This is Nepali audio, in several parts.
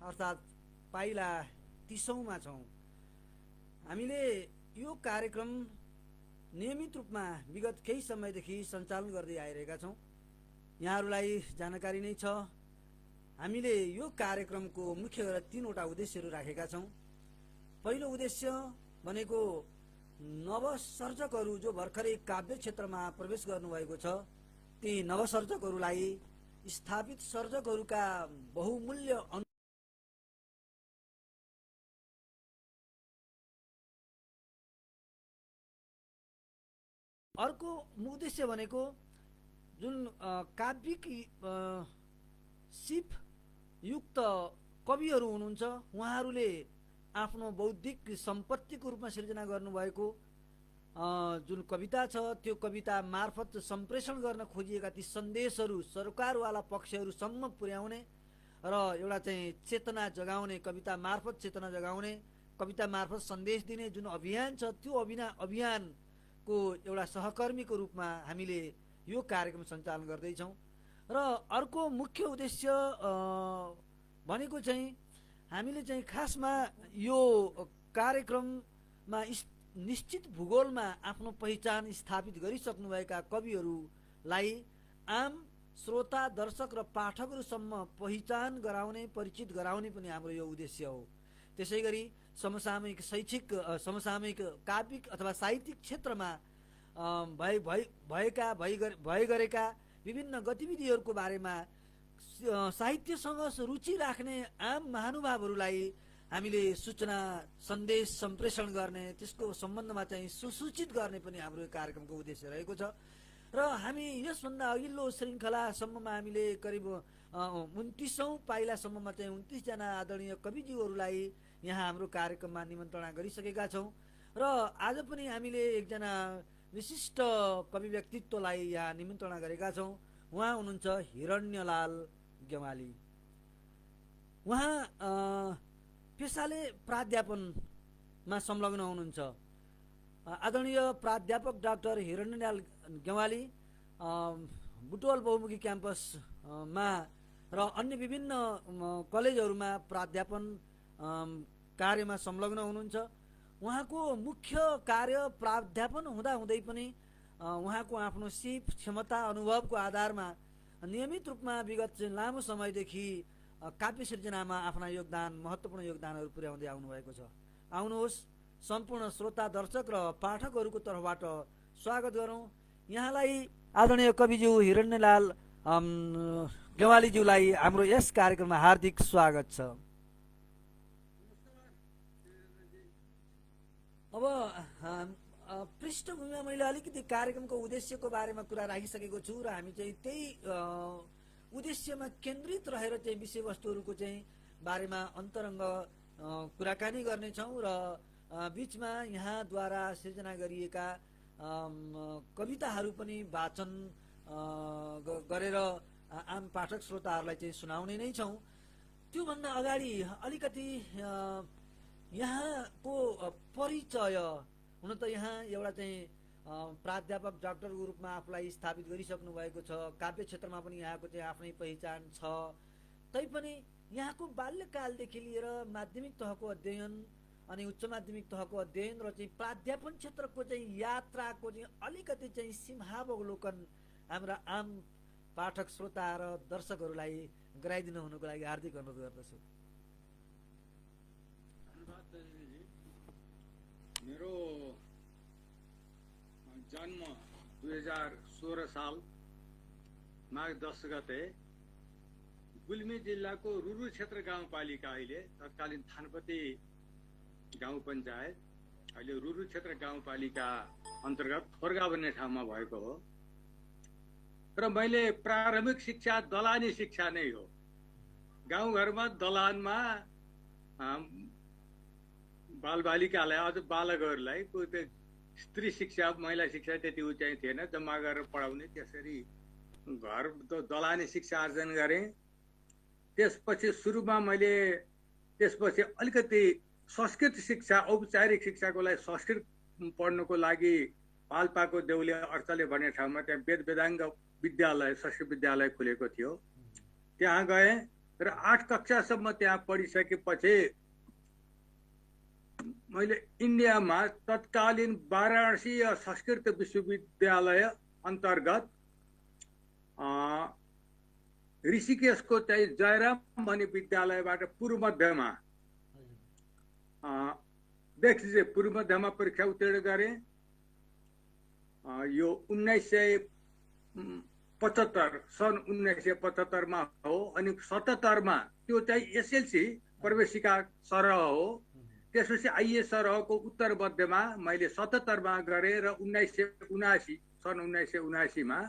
अर्थात् पाइला 30औँमा छौँ। हामीले यो कार्यक्रम नियमित रूपमा विगत केही समयदेखि सञ्चालन गर्दै आइरहेका छौँ। यहाँहरूलाई जानकारी नै छ, हामीले यो कार्यक्रमको मुख्य गरेर 3वटा उद्देश्यहरू राखेका छौँ। पहिलो उद्देश्य भनेको नवसर्जकहरू जो भर्खरै काव्य क्षेत्रमा प्रवेश गर्नुभएको छ, ती नवसर्जकहरूलाई स्थापित सर्जकहरूका बहुमूल्य अर्को उद्देश्य भनेको जुन काव्यिक सिप युक्त कविहरू हुनुहुन्छ, उहाँहरूले आफ्नो बौद्धिक सम्पत्तिको रूपमा सिर्जना गर्नुभएको जुन कविता छ, त्यो कविता मार्फत सम्प्रेषण गर्न खोजिएका ती सन्देशहरू सरकारवाला पक्षहरूसम्म पुर्याउने र एउटा चाहिँ चेतना जगाउने, कविता मार्फत चेतना जगाउने, कविता मार्फत सन्देश दिने जुन अभियान छ, त्यो अभियानको एउटा सहकर्मीको रूपमा हामीले यो कार्यक्रम सञ्चालन गर्दैछौँ। र अर्को मुख्य उद्देश्य भनेको चाहिँ हामीले चाहिँ खासमा यो कार्यक्रममा निश्चित भूगोलमा आफ्नो पहिचान स्थापित गरिसक्नुभएका कविहरूलाई आम श्रोता, दर्शक र पाठकहरूसम्म पहिचान गराउने, परिचित गराउने पनि हाम्रो यो उद्देश्य हो। त्यसै गरी समसामयिक शैक्षिक, समसामयिक काव्यिक अथवा साहित्यिक क्षेत्रमा भइ गरेका विभिन्न गतिविधिहरूको बारेमा साहित्यसँग रुचि राख्ने आम महानुभावहरूलाई हामीले सूचना सन्देश सम्प्रेषण गर्ने, त्यसको सम्बन्धमा चाहिँ सुसूचित गर्ने पनि हाम्रो कार्यक्रमको उद्देश्य रहेको छ। र हामी यसभन्दा अघिल्लो श्रृङ्खलासम्ममा हामीले करिब 29औँ पाइलासम्ममा चाहिँ 29 जना आदरणीय कविज्यूहरूलाई यहाँ हाम्रो कार्यक्रममा निमन्त्रणा गरिसकेका छौँ। र आज पनि हामीले एकजना विशिष्ट कवि व्यक्तित्वलाई यहाँ निमन्त्रणा गरेका छौँ। उहाँ हुनुहुन्छ हिरण्यलाल गेवाली। उहाँ पेसाले प्राध्यापनमा संलग्न हुनुहुन्छ। आदरणीय प्राध्यापक डाक्टर हिरण्यलाल गेवाली बुटवल बहुमुखी क्याम्पसमा र अन्य विभिन्न कलेजहरूमा प्राध्यापन कार्यमा संलग्न हुनुहुन्छ। उहाँको मुख्य कार्य प्राध्यापन हुँदाहुँदै पनि उहाँको आफ्नो सिप, क्षमता, अनुभवको आधारमा नियमित रूपमा विगत लामो समयदेखि काव्य सिर्जनामा आफ्ना योगदान, महत्त्वपूर्ण योगदानहरू पुर्याउँदै आउनुभएको छ। आउनुहोस्, सम्पूर्ण श्रोता, दर्शक र पाठकहरूको तर्फबाट स्वागत गरौँ यहाँलाई। आदरणीय कविज्यू हिरण्यलाल गेवालीज्यूलाई हाम्रो यस कार्यक्रममा हार्दिक स्वागत छ। अब पृष्ठभूमिमा मैले अलिकति कार्यक्रमको उद्देश्यको बारेमा कुरा राखिसकेको छु र हामी चाहिँ त्यही उद्देश्यमा केन्द्रित रहेर चाहिँ विषयवस्तुहरूको चाहिँ बारेमा अन्तरङ्ग कुराकानी गर्नेछौँ र बिचमा यहाँद्वारा सिर्जना गरिएका कविताहरू पनि वाचन गरेर आम पाठक श्रोताहरूलाई चाहिँ सुनाउने नै छौँ। त्योभन्दा अगाडि अलिकति यहाँको परिचय, हुन त यहाँ एउटा चाहिँ प्राध्यापक डाक्टरको रूपमा आफूलाई स्थापित गरिसक्नु भएको छ, काव्य क्षेत्रमा पनि यहाँको चाहिँ आफ्नै पहिचान छ। तैपनि यहाँको बाल्यकालदेखि लिएर माध्यमिक तहको अध्ययन अनि उच्च माध्यमिक तहको अध्ययन र चाहिँ प्राध्यापन क्षेत्रको चाहिँ यात्राको चाहिँ अलिकति चाहिँ सीमावलोकन हाम्रा आम पाठक, श्रोता र दर्शकहरूलाई गराइदिनु हुनुको लागि हार्दिक अनुरोध गर्दछु। मेरो जन्म 2016 साल माघ 10 गते गुल्मी जिल्लाको रुरु क्षेत्र गाउँपालिका, अहिले तत्कालीन थानपति गाउँ पञ्चायत, अहिले रुरु क्षेत्र गाउँपालिका अन्तर्गत खोरगा भन्ने ठाउँमा भएको हो। र मैले प्रारम्भिक शिक्षा दलानी शिक्षा नै हो। गाउँघरमा दलानमा बालबालिकालाई, अझ बालकहरूलाई स्त्री शिक्षा, महिला शिक्षा त्यति उचाइ थिएन, जम्मा गरेर पढाउने, त्यसरी घर दलानी शिक्षा आर्जन गरेँ। त्यसपछि सुरुमा मैले त्यसपछि अलिकति संस्कृत शिक्षा, औपचारिक शिक्षाको लागि संस्कृत पढ्नुको लागि पाल्पाको देउले अर्चले भन्ने ठाउँमा त्यहाँ वेद वेदाङ्ग विद्यालय, संस्कृत विद्यालय खुलेको थियो। त्यहाँ गएँ र 8 कक्षासम्म त्यहाँ पढिसकेपछि मैले इन्डियामा तत्कालीन वाराणसी संस्कृत विश्वविद्यालय अन्तर्गत ऋषिकेशको चाहिँ जयराम भन्ने विद्यालयबाट पूर्व मध्यमा देखि चाहिँ पूर्व मध्यमा परीक्षा उत्तीर्ण गरेँ। यो 1975 सन् 1975 मा हो। अनि 77 मा त्यो चाहिँ एसएलसी प्रवेशिका सरह हो। त्यसपछि आइए सरहको उत्तर मध्यमा मैले 77 मा गरेँ र 1979 सन् 1979 मा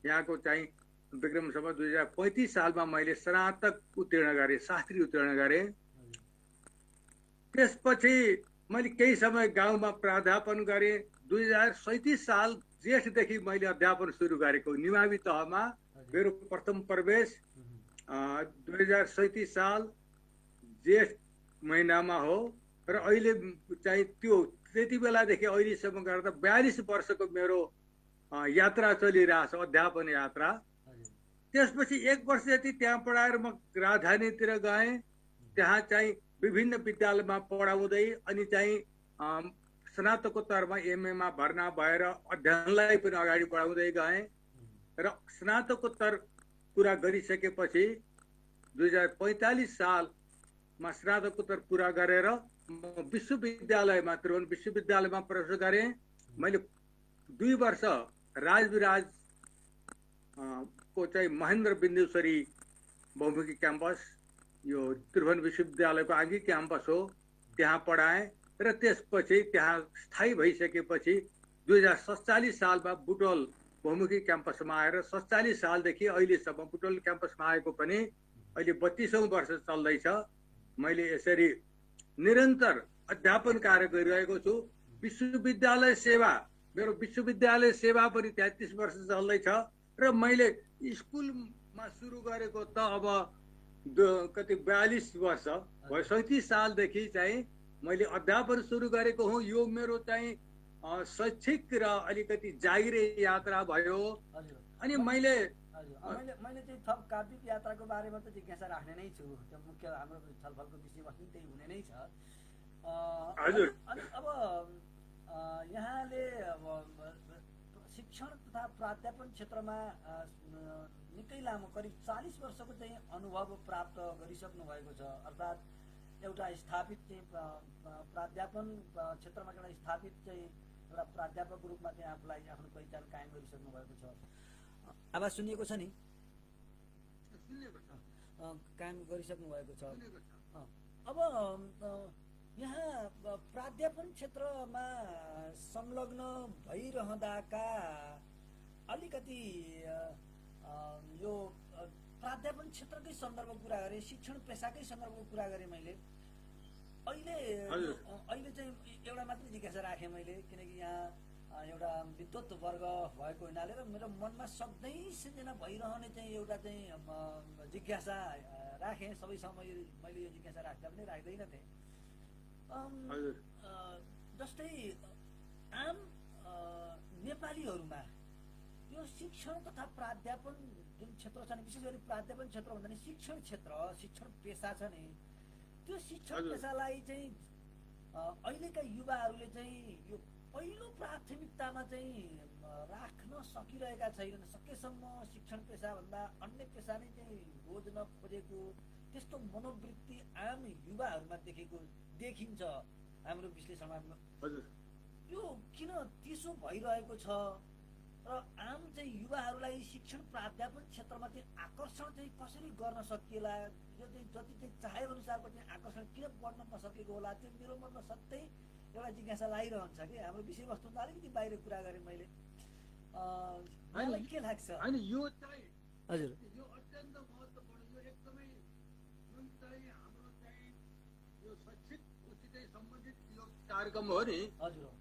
यहाँको चाहिँ विक्रमसम्म 2035 सालमा मैले स्नातक उत्तीर्ण गरेँ, शास्त्री उत्तीर्ण गरेँ। त्यसपछि मैले केही समय गाउँमा प्राध्यापन गरेँ। 2037 साल जेठदेखि मैले अध्यापन सुरु गरेको निमावी तहमा मेरो प्रथम प्रवेश 2037 साल जेठ महिनामा हो। र अहिले चाहिँ त्यो त्यति बेलादेखि अहिलेसम्म गर्दा 42 वर्षको मेरो यात्रा चलिरहेछ, अध्यापन यात्रा। त्यसपछि 1 वर्ष जति त्यहाँ पढाएर म राजधानीतिर गएँ। त्यहाँ चाहिँ विभिन्न विद्यालयमा पढाउँदै अनि चाहिँ स्नातकोत्तरमा एमएमा भर्ना भएर अध्ययनलाई पनि अगाडि बढाउँदै गएँ। र स्नातकोत्तर पुरा गरिसकेपछि 2045 सालमा स्नातकोत्तर पुरा गरेर म विश्वविद्यालयमा त्रिभुवन विश्वविद्यालयमा प्रवेश गरेँ। मैले 2 वर्ष राजविराज को चाहिँ महेन्द्र बिन्दुश्वरी बहुमुखी क्याम्पस, यो त्रिभुवन विश्वविद्यालयको आँगी क्याम्पस हो, त्यहाँ पढाएँ। र त्यसपछि त्यहाँ स्थायी भइसकेपछि 2047 सालमा बुटोल बहुमुखी क्याम्पसमा आएर 47 सालदेखि अहिलेसम्म बुटोल क्याम्पसमा आएको पनि अहिले 32औं वर्ष चल्दैछ। मैले यसरी निरन्तर अध्यापन कार्य गरिरहेको छु। विश्वविद्यालय सेवा, मेरो विश्वविद्यालय सेवा पनि 33 वर्ष चल्दैछ। र मैले स्कुलमा सुरु गरेको त अब कति 42 वर्ष भयो। 37 सालदेखि चाहिँ मैले अध्यापन सुरु गरेको हुँ। यो मेरो चाहिँ शैक्षिक र अलिकति जागिरे यात्रा भयो। अनि मैले चाहिँ थप काव्यिक यात्राको बारेमा त जिज्ञासा राख्ने नै छु। त्यो मुख्य हाम्रो छलफलको विषयवस्तु त्यही हुने नै छ। हजुर। अनि अब यहाँले शिक्षण तथा प्राध्यापन क्षेत्रमा निकै लामो करिब 40 वर्षको चाहिँ अनुभव प्राप्त गरिसक्नु भएको छ। अर्थात् एउटा स्थापित चाहिँ प्राध्यापन क्षेत्रमा एउटा स्थापित चाहिँ एउटा प्राध्यापकको रूपमा चाहिँ आफूलाई आफ्नो पहिचान कायम गरिसक्नु भएको छ। आवाज सुनिएको छ नि? कायम गरिसक्नु भएको छ। अब यहाँ प्राध्यापन क्षेत्रमा संलग्न भइरहँदाका अलिकति यो प्राध्यापन क्षेत्रकै सन्दर्भको कुरा गरेँ, शिक्षण पेसाकै सन्दर्भको कुरा गरेँ मैले। अहिले चाहिँ एउटा मात्रै जिज्ञासा राखेँ मैले, किनकि यहाँ एउटा विद्वत वर्ग भएको हुनाले र मेरो मनमा सधैँ सिर्जना भइरहने चाहिँ एउटा चाहिँ जिज्ञासा राखेँ। सबैसँग मैले यो जिज्ञासा राख्दा पनि राख्दैन थिएँ। जस्तै आम नेपालीहरूमा यो शिक्षण तथा प्राध्यापन जुन क्षेत्र छ नि, विशेष गरी प्राध्यापन क्षेत्र भन्दा नि शिक्षण क्षेत्र, शिक्षण पेसा छ नि, त्यो शिक्षण पेसालाई चाहिँ अहिलेका युवाहरूले चाहिँ यो पहिलो प्राथमिकतामा चाहिँ राख्न सकिरहेका छैनन्। सकेसम्म शिक्षण पेसाभन्दा अन्य पेसा नै चाहिँ रोज्न खोजेको त्यस्तो मनोवृत्ति आम युवाहरूमा देखिन्छ हाम्रो विश्लेषणमा। यो किन त्यसो भइरहेको छ र आम चाहिँ युवाहरूलाई शिक्षण प्राध्यापन क्षेत्रमा चाहिँ आकर्षण चाहिँ कसरी गर्न सकिएला, यो चाहिँ जति चाहिँ चाहे अनुसारको चाहिँ आकर्षण किन बढ्न नसकेको होला, त्यो मेरो मनमा सधैँ एउटा जिज्ञासा लागिरहन्छ कि। हाम्रो विषयवस्तु त अलिकति बाहिर कुरा गरेँ मैले। के लाग्छ? होइन, यो चाहिँ हजुर यो अत्यन्त महत्त्वपूर्ण, यो एकदमै जुन चाहिँ हाम्रो चाहिँ यो शैक्षिक उसितै सम्बन्धित यो कार्यक्रम हो नि। हजुर।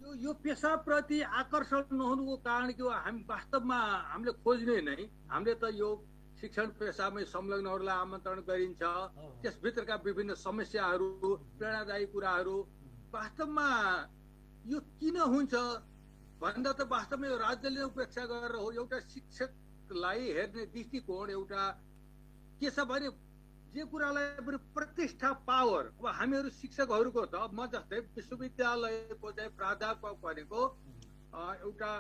यो पेसाप्रति आकर्षण नहुनुको कारण के हो? हामी वास्तवमा हामीले खोज्ने नै, हामीले त यो शिक्षण पेसामै संलग्नहरूलाई आमन्त्रण गरिन्छ। त्यसभित्रका विभिन्न समस्याहरू, प्रेरणादायी कुराहरू वास्तवमा यो किन हुन्छ भन्दा त वास्तवमा यो राज्यले उपेक्षा गरेर हो। एउटा शिक्षकलाई हेर्ने दृष्टिकोण, एउटा के छ भने जे कुरालाई पनि प्रतिष्ठा पावर अब हामीहरू शिक्षकहरूको त म जस्तै विश्वविद्यालयको चाहिँ प्राध्यापक भनेको एउटा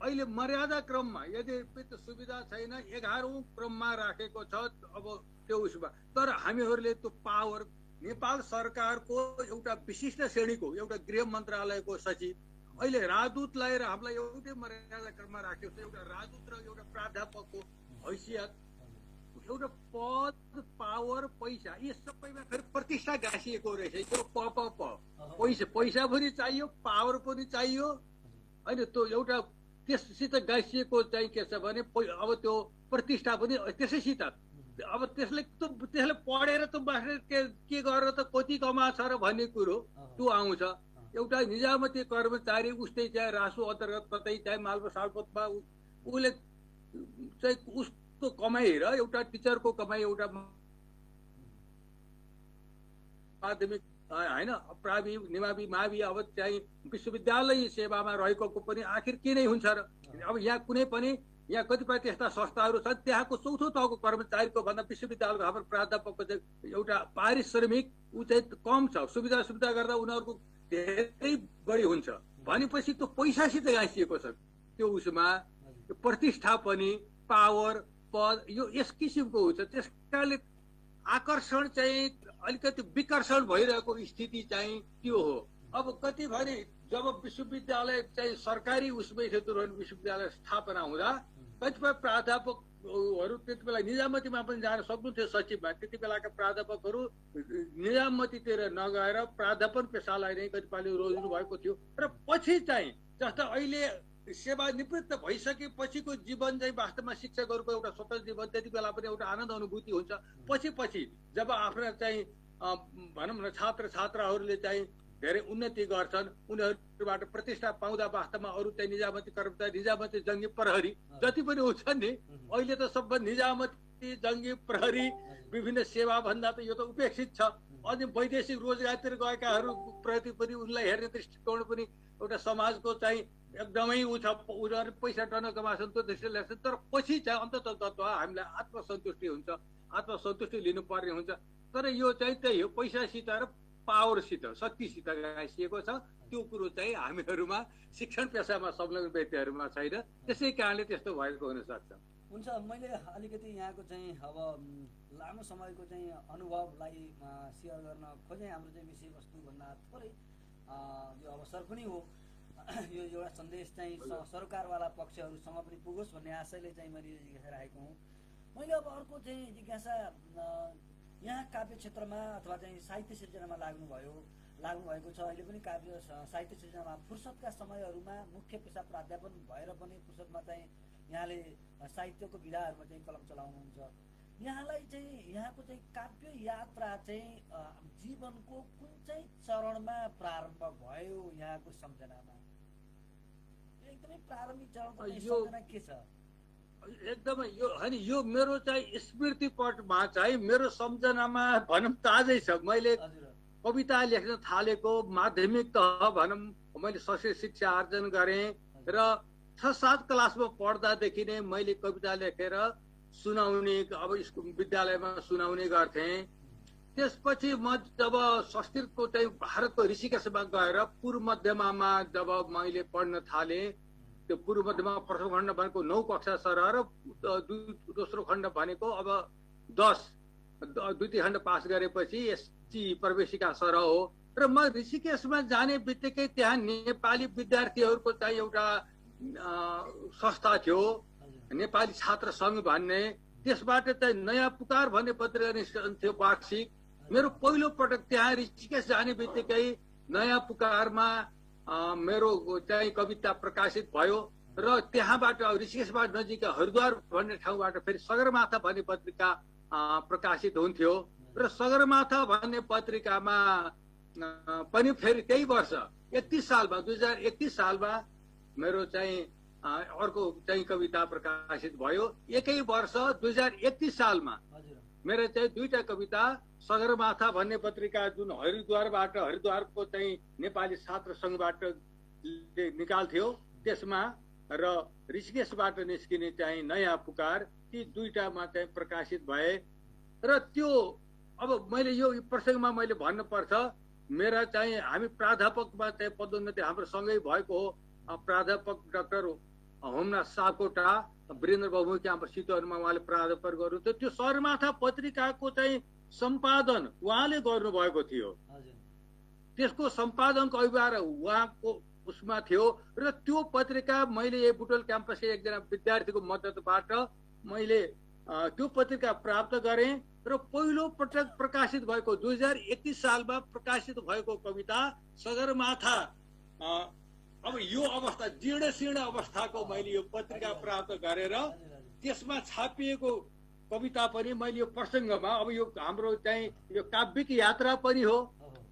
अहिले मर्यादा क्रममा यद्यपि त सुविधा छैन 11औं क्रममा राखेको छ अब त्यो उसमा तर हामीहरूले त्यो पावर नेपाल सरकारको एउटा विशिष्ट श्रेणीको एउटा गृह मन्त्रालयको सचिव अहिले राजदूतलाई र हामीलाई एउटै मर्यादा क्रममा राखेको छ एउटा राजदूत र एउटा प्राध्यापकको हैसियत एउटा पद पावर पैसा यी सबैमा फेरि प्रतिष्ठा गाँसिएको रहेछ त्यो पैसा पनि चाहियो पावर पनि चाहियो होइन त्यो एउटा त्यससित गाँसिएको चाहिँ के छ भने अब त्यो प्रतिष्ठा पनि त्यसैसित अब त्यसले पढेर त के गरेर त कति कमाछ र भन्ने कुरो त्यो आउँछ एउटा निजामती कर्मचारी उस्तै चाहिँ रासु अन्तर्गत कतै चाहिँ मालपा सालपतमा उसले चाहिँ उसको कमाइ र एउटा टिचरको कमाइ एउटा माध्यमिक होइन प्रावि निमावि मावि अब चाहिँ विश्वविद्यालय सेवामा रहेको पनि आखिर के नै हुन्छ र अब यहाँ कुनै पनि यहाँ कतिपय त्यस्ता संस्थाहरू छन् त्यहाँको चौथो तहको कर्मचारीको भन्दा विश्वविद्यालयको हाम्रो प्राध्यापकको चाहिँ एउटा पारिश्रमिक ऊ चाहिँ कम छ सुविधा गर्दा उनीहरूको धेरै बढी हुन्छ भनेपछि त्यो पैसासित गाँसिएको छ त्यो उसमा प्रतिष्ठा पनि पावर पद यो यस किसिमको हुन्छ त्यस कारणले आकर्षण चाहिँ अलिकति विकर्षण भइरहेको स्थिति चाहिँ त्यो हो अब कति भने जब विश्वविद्यालय चाहिँ सरकारी उसमै थियो तुरन्त विश्वविद्यालय स्थापना हुँदा कतिपय प्राध्यापकहरू त्यति बेला निजामतीमा पनि जान सक्नुहुन्थ्यो सचिवमा त्यति बेलाका प्राध्यापकहरू निजामतीतिर नगएर प्राध्यापन पेसालाई नै कतिपयले रोज्नु भएको थियो र पछि चाहिँ जस्तो अहिले सेवानिवृत्त भइसकेपछिको जीवन चाहिँ वास्तवमा शिक्षकहरूको एउटा स्वतन्त्र जीवन त्यति बेला पनि एउटा आनन्द अनुभूति हुन्छ पछि जब आफ्ना चाहिँ भनौँ न छात्र छात्राहरूले चाहिँ धेरै उन्नति गर्छन् उनीहरूबाट प्रतिष्ठा पाउँदा वास्तवमा अरू चाहिँ निजामती कर्मचारी निजामती जङ्गी प्रहरी जति पनि हुन्छन् नि अहिले त सबै निजामती जङ्गी प्रहरी विभिन्न सेवा भन्दा त यो त उपेक्षित छ अनि वैदेशिक रोजगारतिर गएकाहरू प्रति पनि उनलाई हेर्ने दृष्टिकोण पनि एउटा समाजको चाहिँ एकदमै ऊ छ उनीहरू पैसा टर्न कमाछन् त्यो दृष्टिले हेर्छन् तर पछि चाहिँ अन्ततः हामीलाई आत्मसन्तुष्टि हुन्छ आत्मसन्तुष्टि लिनुपर्ने हुन्छ तर यो चाहिँ त्यही हो पैसासित र पावरसित शक्तिसित गाँसिएको छ त्यो कुरो चाहिँ हामीहरूमा शिक्षण पेसामा संलग्न व्यक्तिहरूमा छैन त्यसै कारणले त्यस्तो भएको हुन सक्छ हुन्छ मैले अलिकति यहाँको चाहिँ अब लामो समयको चाहिँ अनुभवलाई सेयर गर्न खोजेँ हाम्रो चाहिँ विषयवस्तुभन्दा थोरै यो अवसर पनि हो यो एउटा सन्देश चाहिँ सरकारवाला पक्षहरूसँग पनि पुगोस् भन्ने आशयले चाहिँ मैले यो जिज्ञासा राखेको हुँ मैले अब अर्को चाहिँ जिज्ञासा यहाँ काव्य क्षेत्रमा अथवा चाहिँ साहित्य सिर्जनामा लाग्नु भएको छ अहिले पनि काव्य साहित्य सिर्जनामा फुर्सदका समयहरूमा मुख्य पेसा प्राध्यापन भएर पनि फुर्सदमा चाहिँ यहाँले साहित्यको विधाहरूमा चाहिँ कलम चलाउनुहुन्छ यहाँलाई चाहिँ यहाँको चाहिँ काव्य यात्रा चाहिँ जीवनको कुन चाहिँ चरणमा प्रारम्भ भयो यहाँको सम्झनामा एकदमै प्रारम्भिक चरणको सम्झना के छ एकदमै यो होइन यो मेरो चाहिँ स्मृति पटमा चाहिँ मेरो सम्झनामा भनौँ ताजै छ मैले कविता लेख्न थालेको माध्यमिक तह भनौँ मैले शैक्षिक शिक्षा आर्जन गरेँ र 6-7 क्लासमा पढ्दादेखि नै मैले कविता लेखेर सुनाउने अब विद्यालयमा सुनाउने गर्थेँ त्यसपछि म जब संस्कृतको चाहिँ भारतको ऋषिकेशमा गएर पूर्व मध्यमामा जब मैले पढ्न थालेँ त्यो पूर्व मध्यमा प्रथम खण्ड भनेको 9 कक्षा सरह र दोस्रो खण्ड भनेको अब 10 द्वितीय खण्ड पास गरेपछि एससी प्रवेशिका सरह हो र म ऋषिकेशमा जाने बित्तिकै त्यहाँ नेपाली विद्यार्थीहरूको चाहिँ एउटा संस्था थियो नेपाली छात्र सङ्घ भन्ने त्यसबाट चाहिँ नयाँ पुकार भन्ने पत्रिका निस्कन्थ्यो वार्षिक मेरो पहिलो पटक त्यहाँ ऋषिकेश जाने बित्तिकै नयाँ पुकारमा मेरो चाहिँ कविता प्रकाशित भयो र त्यहाँबाट ऋषिकेशबाट नजिक हरिद्वार भन्ने ठाउँबाट फेरि सगरमाथा भन्ने पत्रिका प्रकाशित हुन्थ्यो र सगरमाथा भन्ने पत्रिकामा पनि फेरि त्यही वर्ष 2031 सालमा मेरो चाहिँ अर्को चाहिँ कविता प्रकाशित भयो एकै वर्ष 2031 सालमा मेरो चाहिँ 2टा कविता सगरमाथा भन्ने पत्रिका जुन हरिद्वारको चाहिँ नेपाली छात्र सङ्घबाट निकाल्थ्यो त्यसमा र ऋषिकेशबाट निस्किने चाहिँ नयाँ पुकार ती 2टामा चाहिँ प्रकाशित भए र त्यो अब मैले यो प्रसङ्गमा मैले भन्नुपर्छ, मेरा चाहिँ हामी प्राध्यापकमा चाहिँ पदोन्नति हाम्रो सँगै भएको हो, प्राध्यापक डाक्टर होमनाथ सापकोटा वीरेन्द्र बहुमुखी क्याम्पस चितवनमा उहाँले प्राध्यापक गर्नुहुन्थ्यो। त्यो सगरमाथा पत्रिकाको चाहिँ सम्पादन उहाँले गर्नुभएको थियो। त्यसको सम्पादनको अभिभार उहाँको उसमा थियो र त्यो पत्रिका मैले यही बुटवल क्याम्पसकै एकजना विद्यार्थीको मद्दतबाट मैले त्यो पत्रिका प्राप्त गरेँ र पहिलो पटक प्रकाशित भएको 2031 सालमा प्रकाशित भएको कविता सगरमाथा, अब यो अवस्था जीर्ण शीर्ण अवस्थाको मैले यो पत्रिका प्राप्त गरेर त्यसमा छापिएको कविता पनि मैले यो प्रसङ्गमा, अब यो हाम्रो चाहिँ यो काव्यिक यात्रा पनि हो।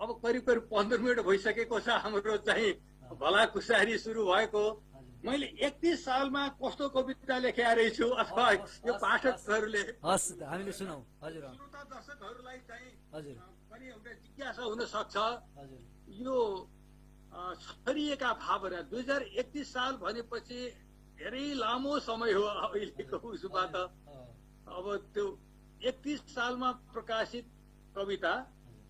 अब करिब 15 मिनट भइसकेको छ हाम्रो चाहिँ भलाकुसारी सुरु भएको। मैले 31 सालमा कस्तो कविता लेखेका रहेछु अथवा यो पाठकहरूले, हस् हामीले सुनौ। हजुर, श्रोता दर्शकहरूलाई चाहिँ हजुर पनि एउटा जिज्ञासा हुन सक्छ। यो छरिएका भावना 2031 साल भनेपछि धेरै लामो समय हो अहिलेको उसबाट। अब त्यो 31 सालमा प्रकाशित कविता,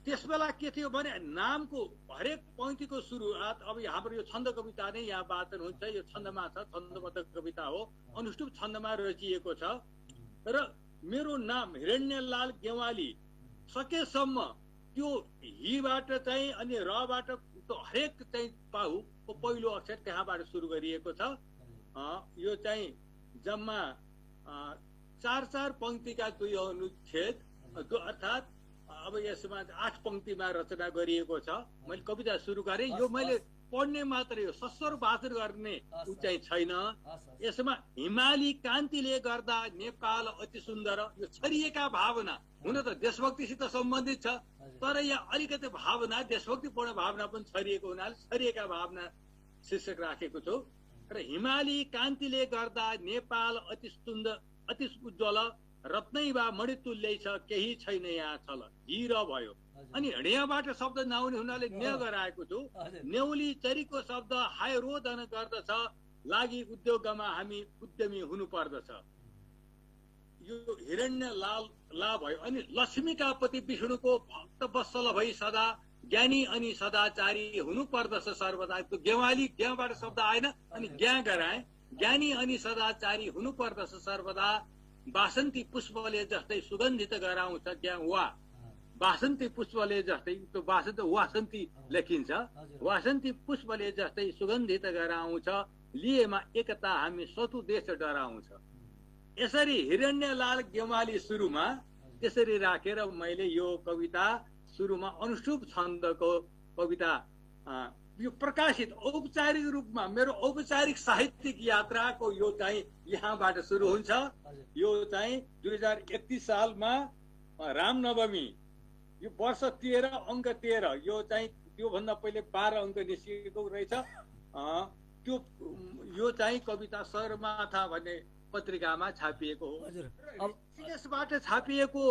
त्यस बेला के थियो भने नामको हरेक पंक्तिको सुरुवात, अब हाम्रो यो छन्द कविता नै यहाँ वाचन हुन्छ, यो छन्दमा छ, छन्दबद्ध कविता हो, अनुष्टुप छन्दमा रचिएको छ। र मेरो नाम हिरण्यलाल गेवाली सकेसम्म त्यो हिबाट चाहिँ अनि रबाट त्यो हरेक चाहिँ पाहुको पहिलो अक्षर त्यहाँबाट सुरु गरिएको छ। यो चाहिँ जम्मा 4 पंक्तिका 2 अनुच्छेद, अर्थात् अब यसमा 8 पंक्तिमा रचना गरिएको छ। मैले कविता सुरु गरेँ, यो मैले पढ्ने मात्रै हो, सस्वर वाचन गर्ने उ चाहिँ छैन। यसमा हिमाली कान्तिले गर्दा नेपाल अति सुन्दर, यो छरिएका भावना हुन त देशभक्तिसित सम्बन्धित छ, तर यहाँ अलिकति भावना देशभक्तिपूर्ण भावना पनि छरिएको हुनाले छरिएका भावना शीर्षक राखेको छु। र हिमाली कान्तिले गर्दा नेपाल अति सुन्दर अति उज्जवल, रत्नै वा मणितुल्यै छ, केही छैन यहाँ छल, हिर भयो। अनि हिँडियाबाट शब्द नआउने हुनाले ने गराएको छु। नेउली चरीको शब्द हाय रोदन गर्दछ, लागि उद्योगमा हामी उद्यमी हुनु पर्दछ। यो हिरण्य लाल भयो। अनि लक्ष्मीका पति विष्णुको भक्त वत्सल भई सदा ज्ञानी अनि सदाचारी हुनु पर्दछ सर्वदा। त्यो गेवाली, ज्ञबाट शब्द आएन अनि ज्ञा गराए, ज्ञानी अनि सदाचारी हुनु पर्दछ सर्वदा। वासन्ती पुष्पले जस्तै सुगन्धित गराउँछ ज्ञा वा, वासन्ती पुष्पले जस्तै, त्यो वासन्ती लेखिन्छ, वासन्ती पुष्पले जस्तै सुगन्धित गराउँछ, लिएमा एकता हामी शत्रु देश डराउँछ। यसरी हिरण्यलाल गेवाली सुरुमा त्यसरी राखेर मैले यो कविता सुरुमा अनुष्टुप छन्दको कविता यो प्रकाशित औपचारिक रूपमा मेरो औपचारिक साहित्यिक यात्राको यो चाहिँ यहाँबाट सुरु हुन्छ। यो चाहिँ 2031 सालमा रामनवमी, यो वर्ष 13 अङ्क 13, यो चाहिँ त्योभन्दा पहिले 12 अङ्क निस्किएको रहेछ। त्यो यो चाहिँ कविता सगरमाथा भन्ने पत्रिकामा छापिएको हो। त्यसबाट छापिएको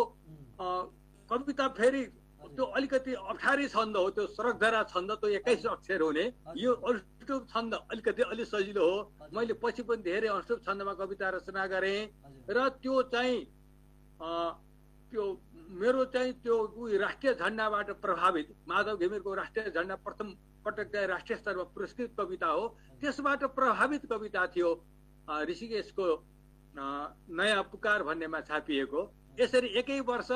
कविता फेरि त्यो अलिकति अप्ठ्यारै छन्द हो, त्यो सरकधरा छन्द, त्यो 21 अक्षर हुने। यो अनुष्टुप छन्द अलिकति अलि सजिलो हो। मैले पछि पनि धेरै अनुष्टुप छन्दमा कविता रचना गरेँ र त्यो चाहिँ त्यो मेरो चाहिँ त्यो राष्ट्रिय झण्डाबाट प्रभावित, माधव घिमिरेको राष्ट्रिय झण्डा प्रथम पटक चाहिँ राष्ट्रिय स्तरमा पुरस्कृत कविता हो, त्यसबाट प्रभावित कविता थियो। ऋषिकेशको नयाँ पुकार भन्नेमा छापिएको। यसरी एकै वर्ष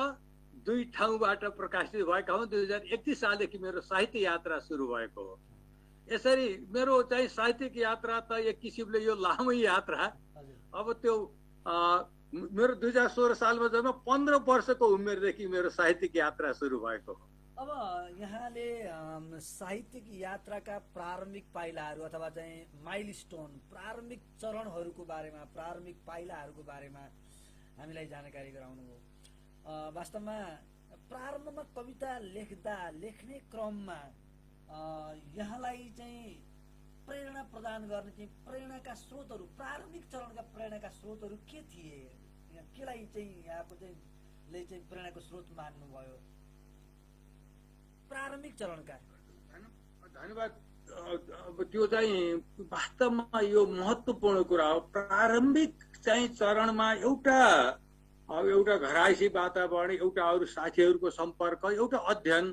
2 ठाउँबाट प्रकाशित भएका हुन्। 2031 सालदेखि मेरो साहित्य यात्रा सुरु भएको हो। यसरी मेरो चाहिँ साहित्यिक यात्रा त एक किसिमले यो लामै यात्रा। अब त्यो मेरो 2016 सालमा जम्मा 15 वर्षको उमेरदेखि मेरो साहित्यिक यात्रा सुरु भएको हो। अब यहाँले साहित्यिक यात्राका प्रारम्भिक पाइलाहरू अथवा चाहिँ माइलस्टोन, प्रारम्भिक चरणहरूको बारेमा, प्रारम्भिक पाइलाहरूको बारेमा हामीलाई जानकारी गराउनुभयो। वास्तवमा प्रारम्भमा कविता लेख्ने क्रममा यहाँलाई चाहिँ प्रेरणा प्रदान गर्ने चाहिँ प्रेरणाका स्रोतहरू, प्रारम्भिक चरणका प्रेरणाका स्रोतहरू के थिए? केलाई चाहिँ यहाँको चाहिँ प्रेरणाको स्रोत मान्नुभयो प्रारम्भिक चरणका? धन्यवाद। अब त्यो चाहिँ वास्तवमा यो महत्त्वपूर्ण कुरा हो। प्रारम्भिक चाहिँ चरणमा एउटा अब एउटा घरायसी वातावरण, एउटा अरू साथीहरूको सम्पर्क, एउटा अध्ययन,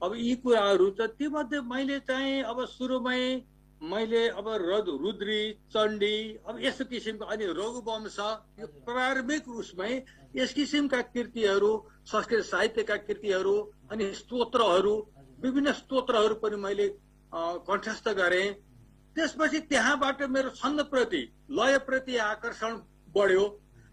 अब यी कुराहरू त तीमध्ये मैले चाहिँ अब सुरुमै मैले अब रुद्री, चण्डी, अब यस्तो किसिमको, अनि रघुवंश, यो प्रारम्भिक उसमै यस किसिमका कृतिहरू, संस्कृत साहित्यका कृतिहरू, अनि स्तोत्रहरू, विभिन्न स्तोत्रहरू पनि मैले कण्ठस्थ गरेँ। त्यसपछि त्यहाँबाट मेरो छन्दप्रति, लयप्रति आकर्षण बढ्यो।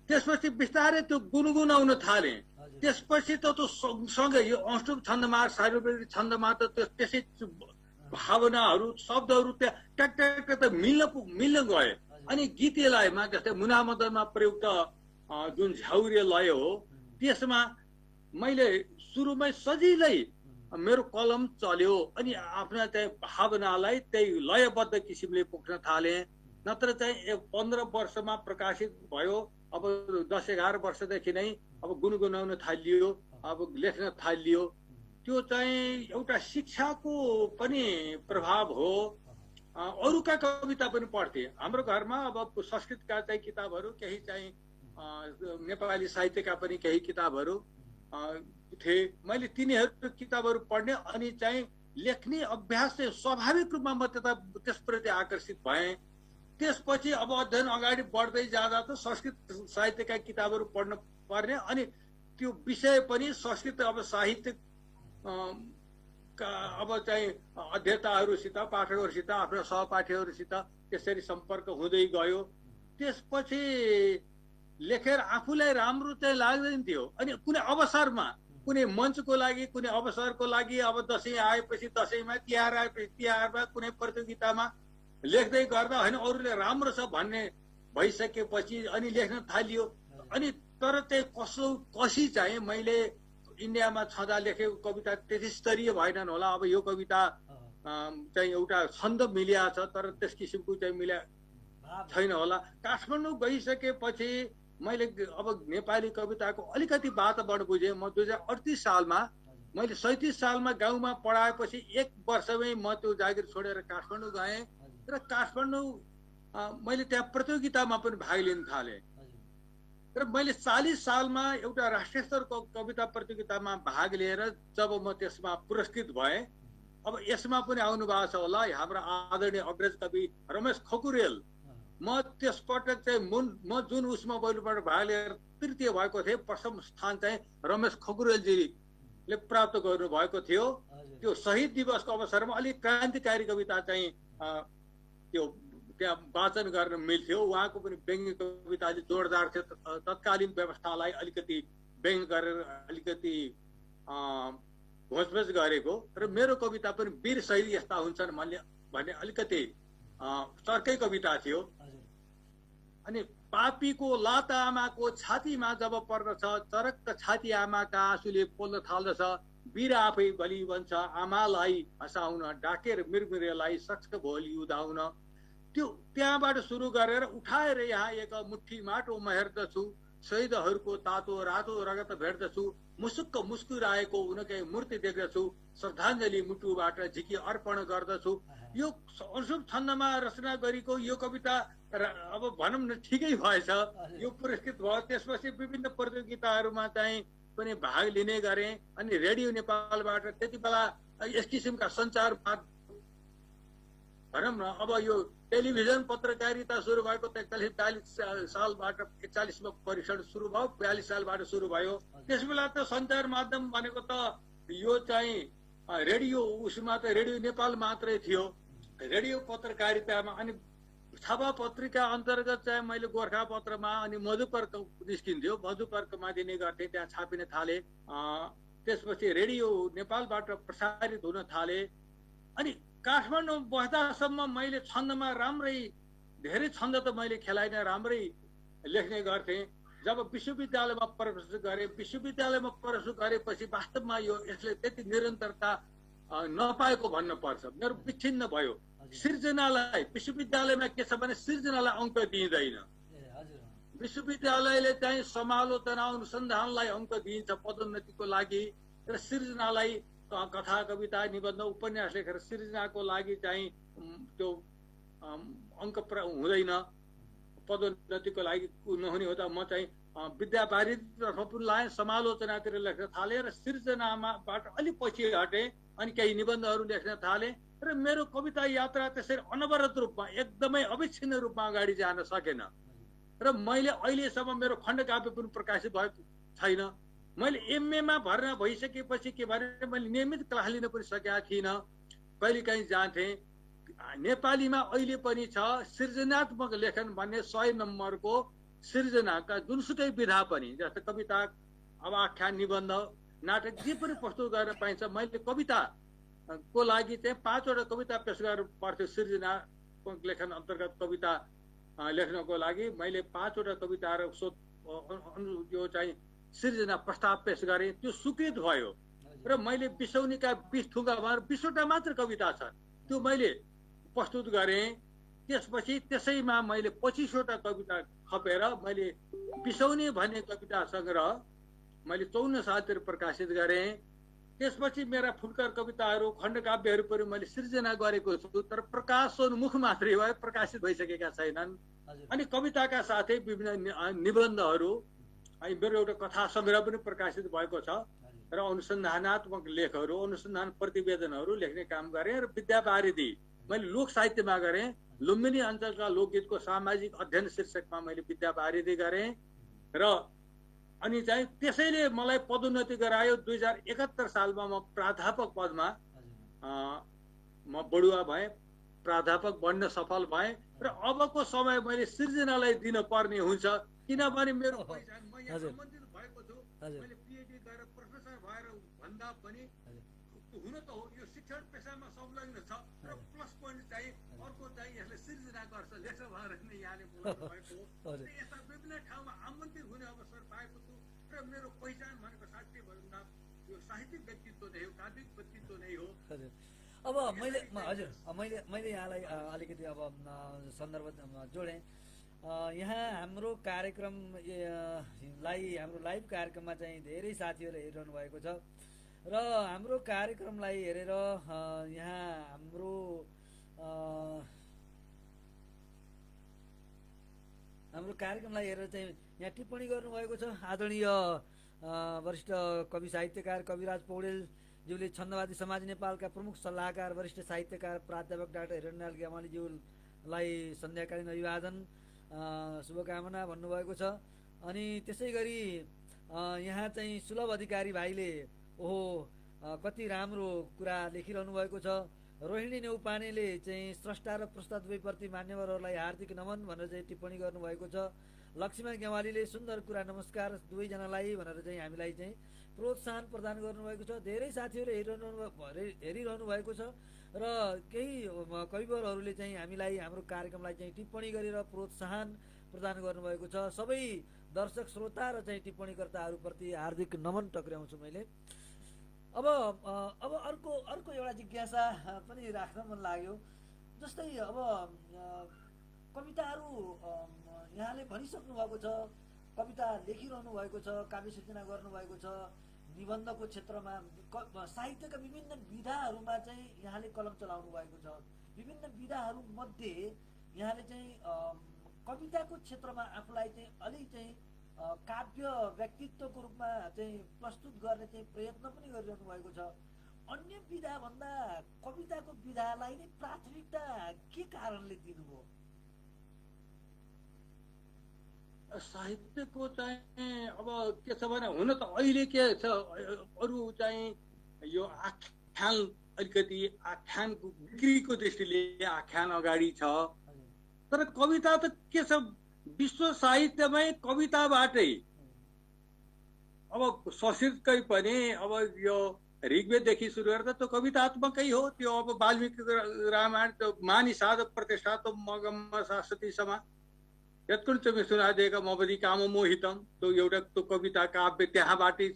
त्यसपछि बिस्तारै त्यो गुनगुनाउन थाले। त्यसपछि त त्यो सँगै यो अष्टम छन्दमा, सार्वत्रिक छन्दमा त त्यसै भावनाहरू, शब्दहरू ट्याक ट्याक त मिल्न गए। अनि गीतीय लयमा, जस्तै मुनामदनमा प्रयुक्त जुन झ्याउरे लय हो, त्यसमा मैले सुरुमै सजिलै मेरो कलम चल्यो। अनि आफ्ना चाहिँ भावनालाई त्यही लयबद्ध किसिमले पोख्न थाले। नत्र चाहिँ 15 वर्षमा प्रकाशित भयो। अब 10-11 वर्षदेखि नै अब गुनगुनाउन थालियो, अब लेख्न थालियो। त्यो चाहिँ एउटा शिक्षाको पनि प्रभाव हो। अरूका कविता पनि पढ्थे। हाम्रो घरमा अब संस्कृतका चाहिँ किताबहरू, केही चाहिँ नेपाली साहित्यका पनि केही किताबहरू थिए। मैले तिनीहरू किताबहरू पढ्ने, अनि चाहिँ लेख्ने अभ्यास चाहिँ स्वाभाविक रूपमा म त्यसप्रति आकर्षित भएँ। त्यसपछि अब अध्ययन अगाडि बढ्दै जाँदा त संस्कृत साहित्यका किताबहरू पढ्न पर्ने, अनि त्यो विषय पनि संस्कृत अब साहित्य अब चाहिँ अध्येताहरूसित, पाठकहरूसित, आफ्ना सहपाठीहरूसित त्यसरी सम्पर्क हुँदै गयो। त्यसपछि लेखेर आफूलाई राम्रो चाहिँ लाग्दैन थियो। अनि कुनै अवसरमा, कुनै मञ्चको लागि, कुनै अवसरको लागि, अब दसैँ आएपछि दसैँमा, तिहार आएपछि तिहारमा, कुनै प्रतियोगितामा लेख्दै गर्दा होइन अरूले राम्रो छ भन्ने भइसकेपछि अनि लेख्न थालियो। अनि तर चाहिँ कसी चाहिँ मैले इन्डियामा छँदा लेखेको कविता त्यति स्तरीय भएनन् होला। अब यो कविता चाहिँ एउटा छन्द मिलिया छ, तर त्यस किसिमको चाहिँ मिल्या छैन होला। काठमाडौँ गइसकेपछि मैले अब नेपाली कविताको अलिकति वातावरण बुझेँ। म 2038 सालमा, मैले 37 सालमा गाउँमा पढाएपछि 1 वर्षमै म त्यो जागिर छोडेर काठमाडौँ गएँ। र काठमाडौँ मैले त्यहाँ प्रतियोगितामा पनि भाग लिन थालेँ। र मैले 40 सालमा एउटा राष्ट्रिय स्तरको कविता प्रतियोगितामा भाग लिएर जब म त्यसमा पुरस्कृत भएँ, अब यसमा पनि आउनु भएको छ होला हाम्रो आदरणीय अग्रज कवि रमेश खकुरेल। म त्यसपटक चाहिँ म जुन उसमा पहिलोपल्ट भाग लिएर तृतीय भएको थिएँ, प्रथम स्थान चाहिँ रमेश खकुरेलजीले प्राप्त गर्नु भएको थियो। त्यो शहीद दिवसको अवसरमा अलिक क्रान्तिकारी कविता चाहिँ त्यो त्यहाँ वाचन गर्न मिल्थ्यो। उहाँको पनि व्यङ्ग्य कविता अलिक जोडदार थियो। तत्कालीन व्यवस्थालाई अलिकति व्यङ्ग्य गरेर अलिकति घोचमेच गरेको। र मेरो कविता पनि वीर शैली यस्ता हुन्छन् भन्ने अलिकति चर्कै कविता थियो। अनि पापीको लात आमाको छातीमा जब पर्दछ, चरक्क छाती आमाका आँसुले पोल्न थाल्दछ, वीर आफै बलि बन्छ आमालाई हँसाउन, डाकेर मिरमिरेलाई सक्छ भोलि उदाउन। त्यो त्यहाँबाट सुरु गरेर उठाएर यहाँ एक मुट्ठी माटो म हेर्दछु, शहीदहरूको तातो रातो रगत भेट्दछु, मुसुक्क मुस्कुराएको उनकै मूर्ति देख्दछु, श्रद्धाञ्जली मुटुबाट झिकी अर्पण गर्दछु। यो अशुभ छन्दमा रचना गरेको यो कविता अब भनौँ न ठिकै भएछ, यो पुरस्कृत भयो। त्यसपछि विभिन्न प्रतियोगिताहरूमा चाहिँ पनि भाग लिने गरेँ। अनि रेडियो नेपालबाट त्यति बेला यस किसिमका सञ्चार भनौँ न, अब यो टेलिभिजन पत्रकारिता सुरु भएको 43-42 सालबाट 41 मा परीक्षण सुरु भयो, 42 सालबाट सुरु भयो। त्यस बेला त सञ्चार माध्यम भनेको त यो चाहिँ रेडियो, उसमा त रेडियो नेपाल मात्रै थियो। रेडियो पत्रकारितामा अनि छापा पत्रिका अन्तर्गत चाहिँ मैले गोर्खा पत्रमा अनि मधुपर्क निस्किन्थ्यो, मधुपर्कमा दिने गर्थे, त्यहाँ छापिन थाले। त्यसपछि रेडियो नेपालबाट प्रसारित हुन थाले। अनि काठमाडौँ बस्दासम्म मैले छन्दमा राम्रै, धेरै छन्द त मैले खेलाइनँ, राम्रै लेख्ने गर्थेँ। जब विश्वविद्यालयमा प्रवेश गरेँ, विश्वविद्यालयमा प्रवेश गरेपछि वास्तवमा यसले त्यति निरन्तरता नपाएको भन्न पर्छ। मेरो विच्छिन्न भयो। सृजनालाई विश्वविद्यालयमा के छ भने सृजनालाई अङ्क दिइँदैन। विश्वविद्यालयले चाहिँ समालोचना अनुसन्धानलाई अङ्क दिइन्छ पदोन्नतिको लागि, र सृजनालाई कथा कविता निबन्ध उपन्यास लेखेर सृजनाको लागि चाहिँ त्यो अङ्क हुँदैन। पदोन्नतिको लागि नहुने हुँदा म चाहिँ विद्यावारिधितर्फ पनि लाएँ, समालोचनातिर लेख्न थालेँ र सिर्जनाबाट अलिक पछि हटेँ। अनि केही निबन्धहरू लेख्न थालेँ र मेरो कविता यात्रा त्यसरी अनवरत रूपमा एकदमै अविच्छिन्न रूपमा अगाडि जान सकेन। र मैले अहिलेसम्म मेरो खण्डकाव्य पनि प्रकाशित भएको छैन। मैले एमएमा भर्ना भइसकेपछि के भने मैले नियमित क्लास लिन पनि सकेका थिइनँ। कहिलेकाहीँ जान्थेँ। नेपालीमा अहिले पनि छ सृजनात्मक लेखन भन्ने 100 नम्बरको सृजनाका जुनसुकै विधा पनि, जस्तै कविता, अब आख्यान, निबन्ध, नाटक जे पनि प्रस्तुत गर्न पाइन्छ। मैले कविता को लागि चाहिँ 5 वटा कविता पेश गर्नु पर्थ्यो। सृजनात्मक लेखन अन्तर्गत कविता लेख्नको लागि मैले 5 वटा कविताहरू यो चाहिँ सृजना प्रस्ताव पेश गरेँ। त्यो स्वीकृत भयो र मैले बिसौनीका 20 थुङ्गा 20 वटा मात्र कविता छ, त्यो मैले प्रस्तुत गरेँ। त्यसपछि त्यसैमा मैले 25 वटा कविता खपेर मैले बिसौनी भन्ने कविता सङ्ग्रह मैले 54 सालतिर प्रकाशित गरेँ। त्यसपछि मेरा फुटकर कविताहरू, खण्डकाव्यहरू पनि मैले सृजना गरेको छु, तर प्रकाशोन्मुख मात्रै भए, प्रकाशित भइसकेका छैनन्। अनि कविताका साथै विभिन्न निबन्धहरू, अनि मेरो एउटा कथा सङ्ग्रह पनि प्रकाशित भएको छ र अनुसन्धानात्मक लेखहरू, अनुसन्धान प्रतिवेदनहरू लेख्ने काम गरेँ। र विद्यावारिधि मैले लोक साहित्यमा गरेँ। लुम्बिनी अञ्चलका लोकगीतको सामाजिक अध्ययन शीर्षकमा मैले विद्यावारिधि गरेँ र अनि चाहिँ त्यसैले मलाई पदोन्नति गरायो। 2071 सालमा म प्राध्यापक पदमा म बढुवा भएँ, प्राध्यापक बन्न सफल भएँ। र अबको समय मैले सृजनालाई दिन पर्ने हुन्छ, किनभने मेरो पहिचान म यहाँ सम्बन्धित भएको छु। मैले पिएचडी गरेर प्रोफेसर भएर भन्दा पनि हुन त हो, यो शिक्षण पेसामा संलग्न छ र प्लस पोइन्ट चाहिँ अर्को चाहिँ यसले सृजना गर्छ, लेख्छ भनेर नै यहाँले बोलाउनु भएको हो। यस्ता विभिन्न ठाउँमा आमन्त्रित हुने अवसर पाएको छु र मेरो पहिचान भनेको साहित्य भन्दा यो साहित्यिक व्यक्तित्व नै हो, काव्यिक व्यक्तित्व नै हो। अब मैले यहाँलाई अलिकति अब सन्दर्भ जोडेँ। यहाँ हाम्रो कार्यक्रम हाम्रो लाइभ कार्यक्रममा चाहिँ धेरै साथीहरू हेरिरहनु भएको छ र हाम्रो कार्यक्रमलाई हेरेर यहाँ हाम्रो कार्यक्रमलाई हेरेर चाहिँ यहाँ टिप्पणी गर्नुभएको छ। आदरणीय वरिष्ठ कवि साहित्यकार कविराज पौडेलज्यूले छन्दवादी समाज नेपालका प्रमुख सल्लाहकार वरिष्ठ साहित्यकार प्राध्यापक डाक्टर हिरण्यलाल ग्यावालीज्यूलाई सन्ध्याकालीन अभिवादन, शुभकामना भन्नुभएको छ। अनि त्यसै गरी यहाँ चाहिँ सुलभ अधिकारी भाइले ओहो कति राम्रो कुरा लेखिरहनु भएको छ। रोहिणी नेउपानेले चाहिँ स्रष्टा र प्रस्ताव दुवैप्रति मान्यवरहरूलाई हार्दिक नमन भनेर चाहिँ टिप्पणी गर्नुभएको छ। लक्ष्मण गेवालीले सुन्दर कुरा, नमस्कार दुवैजनालाई भनेर चाहिँ हामीलाई चाहिँ प्रोत्साहन प्रदान गर्नुभएको छ। धेरै साथीहरू हेरिरहनु भएको छ र केही कविवरहरूले चाहिँ हामीलाई, हाम्रो कार्यक्रमलाई चाहिँ टिप्पणी गरेर प्रोत्साहन प्रदान गर्नुभएको छ। सबै दर्शक श्रोता र चाहिँ टिप्पणीकर्ताहरूप्रति हार्दिक नमन टक्र्याउँछु मैले। अब अर्को एउटा जिज्ञासा पनि राख्न मन लाग्यो। जस्तै अब कविताहरू यहाँले भनिसक्नु भएको छ, कविता लेखिरहनु भएको छ, काव्य सिर्जना गर्नुभएको छ, निबन्धको क्षेत्रमा साहित्यका विभिन्न विधाहरूमा चाहिँ यहाँले कलम चलाउनु भएको छ। विभिन्न विधाहरू मध्ये यहाँले चाहिँ कविताको क्षेत्रमा आफूलाई चाहिँ अलि चाहिँ काव्य व्यक्तित्वको रूपमा चाहिँ प्रस्तुत गर्ने चाहिँ प्रयत्न पनि गरिरहनु भएको छ। अन्य विधा भन्दा कविताको विधालाई नै प्राथमिकता के कारणले दिनुभयो? साहित्यको चाहिँ अब के छ भने, हुन त अहिले के छ, अरू चाहिँ यो आख्यान अलिकति आख्यानको बिक्रीको दृष्टिले आख्यान अगाडि छ, तर कविता त के छ, विश्व साहित्यमै कविताबाटै अब संस्कृतकै पनि अब यो ऋग्वेददेखि सुरु गरेर त्यो कवितात्मकै हो। त्यो अब वाल्मीकि रामायण, त्यो मानिषाद प्रतिष्ठा त मगम शाश्वती समा यत्कुन चाहिँ सुनादिएका मवदी काम मोहितम, त्यो एउटा त्यो कविता काव्य त्यहाँबाटै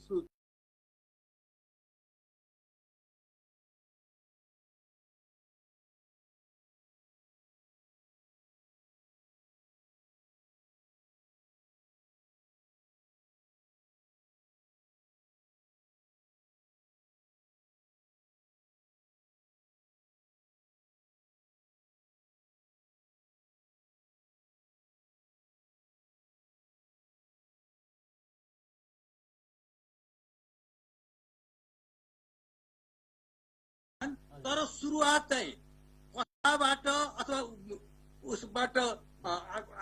तर सुरुवात चाहिँ कथाबाट अथवा उसबाट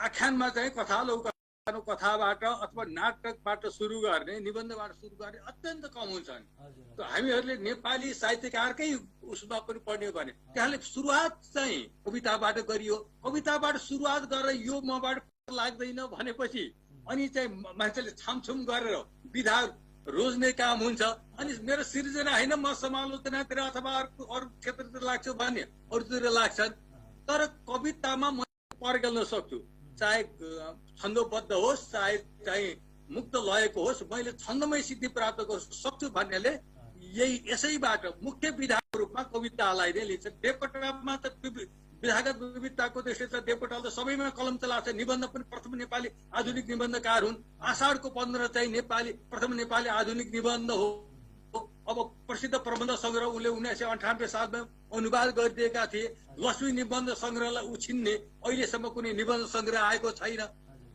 आख्यानमा चाहिँ कथाबाट अथवा नाटकबाट सुरु गर्ने, निबन्धबाट सुरु गर्ने अत्यन्त कम हुन्छन्। हामीहरूले नेपाली साहित्यकारकै उसमा पनि पढ्ने हो भने त्यहाँले सुरुवात चाहिँ कविताबाट गरियो, कविताबाट सुरुवात गरेर यो मबाट लाग्दैन भनेपछि अनि चाहिँ मान्छेले छामछुम गरेर विधा रोज्ने काम हुन्छ। अनि मेरो सृजना होइन, म समालोचनातिर अथवा अरू क्षेत्रतिर लाग्छु भन्ने अरूतिर लाग्छन्। तर कवितामा म पर्गल्न सक्छु, चाहे छन्दबद्ध होस् चाहे चाहिँ मुक्त लयको होस्, मैले छन्दमय सिद्धि प्राप्त गर्न सक्छु भन्नेले यसैबाट मुख्य विधाको रूपमा कवितालाई नै लिन्छ। देवकोटामा त विधागत विविधताको दृष्टिले त देवकोटाले त सबैमा कलम चलाएको छ। निबन्ध पनि प्रथम नेपाली आधुनिक निबन्धकार हुन्। आषाढको 15 चाहिँ प्रथम नेपाली आधुनिक निबन्ध हो। अब प्रसिद्ध प्रबन्ध सङ्ग्रह उनले 1998 सालमा अनुवाद गरिदिएका थिए। लक्ष्मी निबन्ध सङ्ग्रहलाई उछिन्ने अहिलेसम्म कुनै निबन्ध सङ्ग्रह आएको छैन।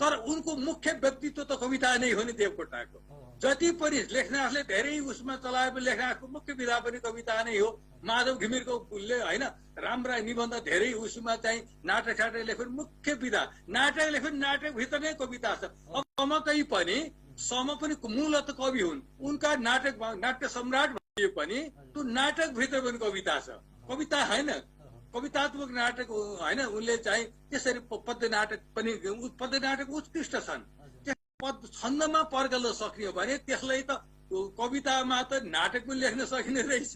तर उनको मुख्य व्यक्तित्व त कविता नै हो नि देवकोटाको। जति पनि लेखनाथले धेरै उसमा चलाए पनि लेखनाथको मुख्य विधा पनि कविता नै हो। माधव घिमिरको होइन राम्रा निबन्ध धेरै उसमा चाहिँ नाटक लेख्नु मुख्य विधा, नाटक लेख्नु नाटकभित्र नै कविता छ। अब सम पनि मूलत कवि हुन्। उनका नाट्य सम्राट भए पनि त्यो नाटकभित्र पनि कविता छ। कविता होइन, कवितात्मक नाटक होइन। उनले चाहिँ त्यसरी पद्य नाटक पनि, पद्य नाटक उत्कृष्ट छन्। छन्दमा पर्गल्न सक्ने हो भने त्यसलाई त कवितामा त नाटक पनि लेख्न सकिने रहेछ।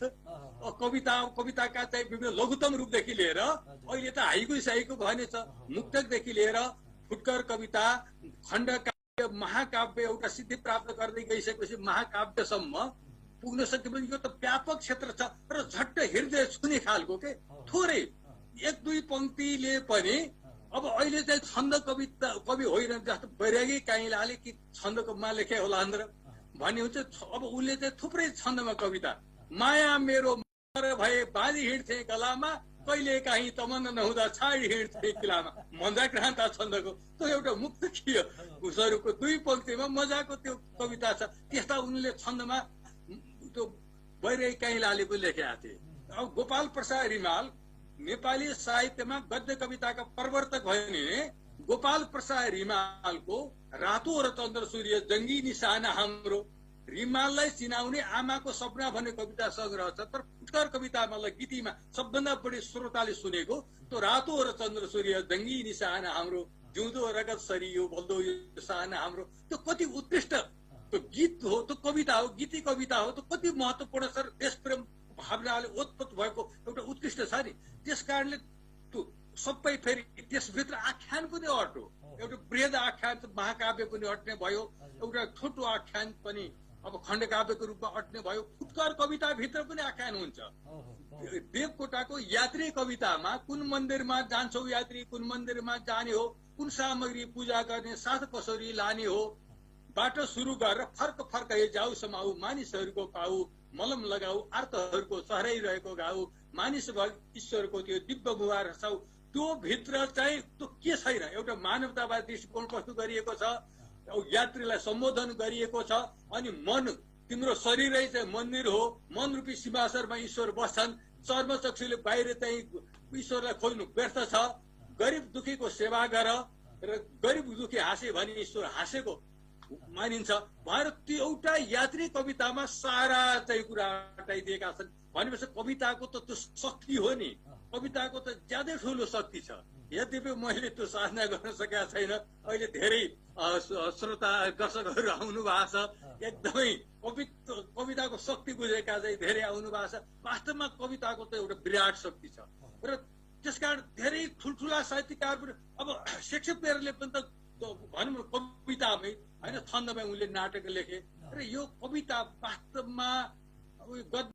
कविताका चाहिँ विभिन्न लघुतम रूपदेखि लिएर अहिले त हाइकु साइकु भनेछ, मुक्तकदेखि लिएर फुटकर कविता, खण्ड काव्य, महाकाव्य एउटा सिद्धि प्राप्त गर्दै गइसकेपछि महाकाव्यसम्म पुग्न सकेपछि यो त व्यापक क्षेत्र छ। र झट्ट हृदय छुने खालको के थोरै 1-2 पंक्तिले पनि अब अहिले चाहिँ छन्द कवि होइन जस्तो बैरागी काइलाले कि छन्दमा लेखे होला भन्ने हुन्छ। अब उसले चाहिँ थुप्रै छन्दमा कविता, माया मेरो भए बाली हिँड्थे गलामा, कहिले काहीँ तमन्ना नहुँदा छाडी हिँड्थे किलामा, मजाक्रान्ता छन्दको त्यो एउटा मुक्तकीय स्वरूपको 2 पंक्तिमा मजाको त्यो कविता छ। त्यस्ता उनले छन्दमा त्यो बैरागी काइलाले पनि लेखेका थिए। अब गोपाल प्रसाद रिमाल नेपाली साहित्यमा गद्य कविताका प्रवर्तक भने गोपाल प्रसाद रिमालको रातो र चन्द्र सूर्य जङ्गी निशाना हाम्रो, रिमाललाई चिनाउने आमाको सपना भन्ने कविता सङ्ग्रह छ। तर फुटकर कवितामा गीतिमा सबभन्दा बढी श्रोताले सुनेको त्यो रातो र चन्द्र सूर्य जङ्गी निशाना हाम्रो, जिउँदो रगत सरियो बल्दो यो साना हाम्रो, त्यो कति उत्कृष्ट त्यो गीत हो, त्यो कविता हो, गीती कविता हो। त्यो कति महत्त्वपूर्ण छ। देशप्रेम भावनाले ओतप्रोत भएको एउटा उत्कृष्ट छ नि। त्यस कारणले त्यो सबै फेरि त्यसभित्र आख्यान पनि अट्यो। एउटा बृहद आख्यान महाकाव्य पनि अट्ने भयो, एउटा छोटो आख्यान पनि अब खण्डकाव्यको रूपमा अट्ने भयो। फुटकर कविताभित्र पनि आख्यान हुन्छ। देवकोटाको यात्री कवितामा कुन मन्दिरमा जान्छौ यात्री, कुन मन्दिरमा जाने हो, कुन सामग्री पूजा गर्ने, साथ कसरी लाने हो, बाटो सुरु गरेर फर्क फर्काइ जाऊ समाऊ, मानिसहरूको पाऊ मलम लगाऊ, आर्तहरूको सहराइरहेको गाऊ, मानिस ईश्वरको त्यो दिव्य मुहार हसाऊ। त्यो भित्र चाहिँ त्यो के छैन, एउटा मानवतावादी दृष्टिकोण प्रस्तुत गरिएको छ। यात्रीलाई सम्बोधन गरिएको छ। अनि मन तिम्रो शरीरै चाहिँ मन्दिर हो, मन रूपी सिंहासनमा ईश्वर बस्छन्। चर्मचक्षुले बाहिर चाहिँ ईश्वरलाई खोज्नु व्यर्थ छ। गरिब दुखीको सेवा गर र गरिब दुखी हाँसे भने ईश्वर हाँसेको मानिन्छ भएर त्यो एउटा यात्री कवितामा सारा चाहिँ कुरा हटाइदिएका छन्। भनेपछि कविताको त त्यो शक्ति हो नि, कविताको त ज्यादै ठुलो शक्ति छ। यद्यपि मैले त्यो साधना गर्न सकेका छैन। अहिले धेरै श्रोता दर्शकहरू आउनु भएको छ, एकदमै कविताको शक्ति बुझेका चाहिँ धेरै आउनु भएको छ। वास्तवमा कविताको त एउटा विराट शक्ति छ। र त्यसकारण धेरै ठुल्ठुला साहित्यकार पनि, अब शेक्सपियरले पनि त भनौँ कवितामै होइन छन्दमै उनले नाटक लेखे। र यो कविता वास्तवमा गद्य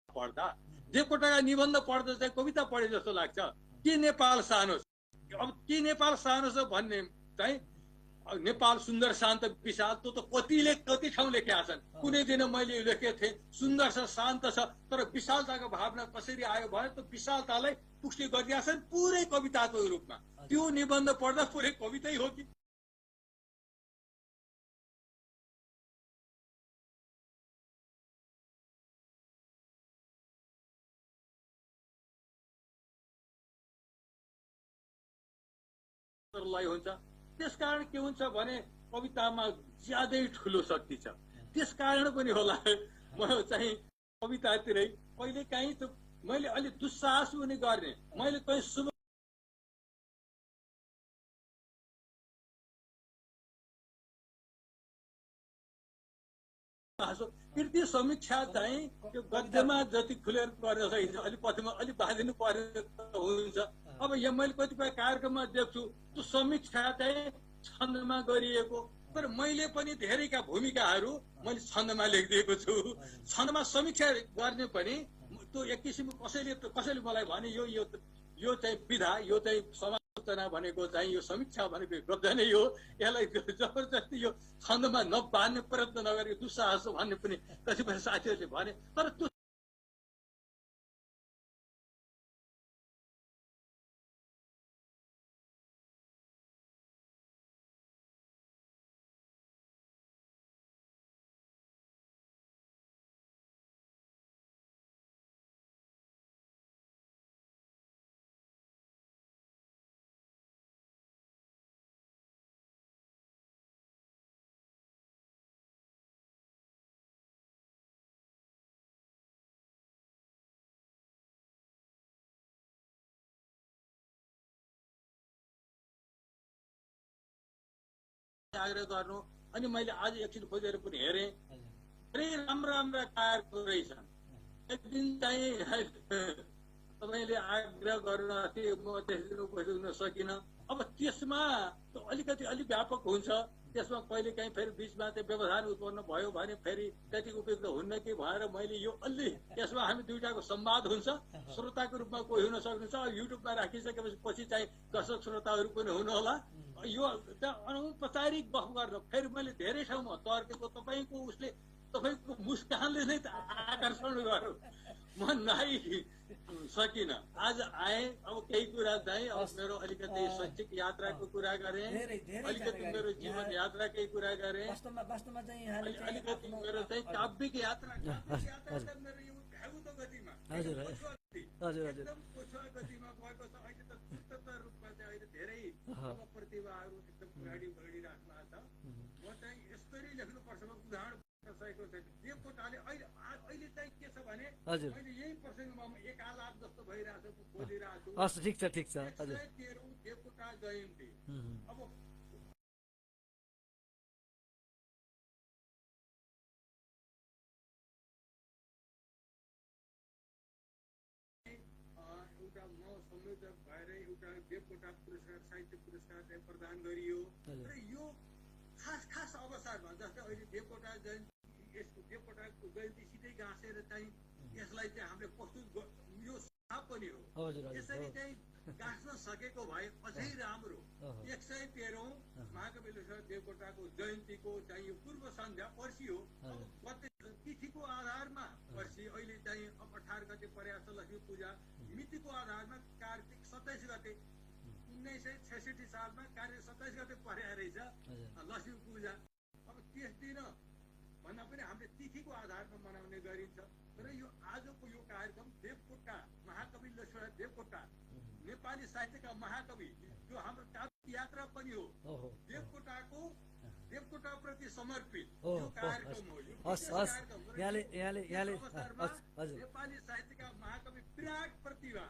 पढ्दा देवकोटाका निबन्ध पढ्दा चाहिँ कविता पढे जस्तो लाग्छ। के नेपाल सानो, अब के नेपाल सानो छ भन्ने चाहिँ नेपाल सुन्दर शान्त विशाल त्यो त कति ठाउँ लेखेका छन्। कुनै दिन मैले लेखेको थिएँ सुन्दर छ शान्त छ तर विशालताको भावना कसरी आयो भने त्यो विशालतालाई पुष्टि गरिदिएका छन् पुरै कविताको रूपमा। त्यो निबन्ध पढ्दा पुरै कवितै हो कि। हुन्छ त्यसकारण के हुन्छ भने कवितामा ज्यादै ठुलो शक्ति छ। त्यसकारण पनि होला म चाहिँ कवितातिरै कहिले काहीँ त मैले अलि दुस्साहस पनि गर्ने, मैले कहीँ शुभ कृति समीक्षा चाहिँ त्यो गद्यमा जति खुलेर गर्न सकिन्छ अलि पथमा अलि बाँधिनु पर्ने हुन्छ। अब यहाँ मैले कतिपय कार्यक्रममा देख्छु त्यो समीक्षा चाहिँ छन्दमा गरिएको, तर मैले पनि धेरैका भूमिकाहरू मैले छन्दमा लेखिदिएको छु। छन्दमा समीक्षा गर्ने पनि त्यो एक किसिमको कसैले मलाई भने यो चाहिँ विधा, यो चाहिँ समालोचना भनेको चाहिँ यो समीक्षा भनेको गद्य नै हो, यसलाई जबरजस्ती यो छन्दमा नबाँध्ने प्रयत्न नगरेको दुस्साहस भन्ने पनि कतिपय साथीहरूले भने। तर त्यो आग्रह गर्नु। अनि मैले आज एकछिन खोजेर पनि हेरेँ धेरै राम्रा कार्यहरू रहेछन्। एक दिन चाहिँ तपाईँले आग्रह गर्नु थियो म त्यस दिन उपस्थित हुन सकिनँ। अब त्यसमा अलिक व्यापक हुन्छ। त्यसमा कहिले काहीँ फेरि बिचमा त्यो व्यवधान उत्पन्न भयो भने फेरि त्यति उपयुक्त हुन्न कि भनेर मैले यो अलि त्यसमा हामी दुईटाको संवाद हुन्छ। श्रोताको रूपमा कोही हुन सक्नुहुन्छ, युट्युबमा राखिसकेपछि पछि चाहिँ दर्शक श्रोताहरू पनि हुनुहोला। यो अनौपचारिक गफ गर्न फेरि मैले धेरै ठाउँमा तर्केको तपाईँको मुस्कानले नै आकर्षण गर्यो। म नआइ सकिनँ, आज आएँ। अब केही कुरा चाहिँ अब मेरो अलिकति शैक्षिक यात्राको कुरा गरेँ, अलिकति मेरो जीवन यात्राकै कुरा गरेँ, अलिकति मेरो चाहिँ काव्यिक यात्रा मेरो यो भ्यागुत गतिमा एकदम पोछुवा गतिमा गएको छ। अहिले त द्रुत रूपमा चाहिँ अहिले धेरै प्रतिभाहरू एकदम अगाडि बढिराख्नु भएको छ। म चाहिँ यसरी लेख्नुपर्छ उदाहरण सकेको छैन। देवकोटाले अहिले चाहिँ के छ भने मैले यही प्रसङ्गमा एक आलाप जस्तो भइरहेको छ, बोलिरहेको छु। ठिक छ ठिक छ। देवकोटा जयन्ती अब एउटा संयोजक भएर एउटा देवकोटा पुरस्कार साहित्य पुरस्कार चाहिँ प्रदान गरियो। र यो खास अवसरमा जस्तै अहिले देवकोटा जयन्ती, यसको देवकोटाको जयन्तीसितै गाँसेर चाहिँ यसलाई चाहिँ हामीले प्रस्तुत यो साप पनि हो। यसरी चाहिँ गाँस्न सकेको भए अझै राम्रो। 113औं महाकवि देवकोटाको जयन्तीको चाहिँ यो पूर्व सन्ध्या पर्सि हो। तिथिको आधारमा पर्सि अहिले चाहिँ 18 गते पर्याप्त लक्ष्मी पूजा, मितिको आधारमा कार्तिक 27 गते 1966 सालमा कार्तिक 27 गते पर्या रहेछ लक्ष्मी पूजा। अब त्यस दिन भन्दा पनि हामीले तिथिको आधारमा मनाउने गरिन्छ। र यो आजको यो कार्यक्रम देवकोटा महाकवि लक्ष्मण देवकोटा नेपाली साहित्यका महाकवि जो हाम्रो काव्य यात्रा पनि हो, देवकोटा प्रति समर्पित यो कार्यक्रम हो। नेपाली साहित्यका महाकवि विराट प्रतिभा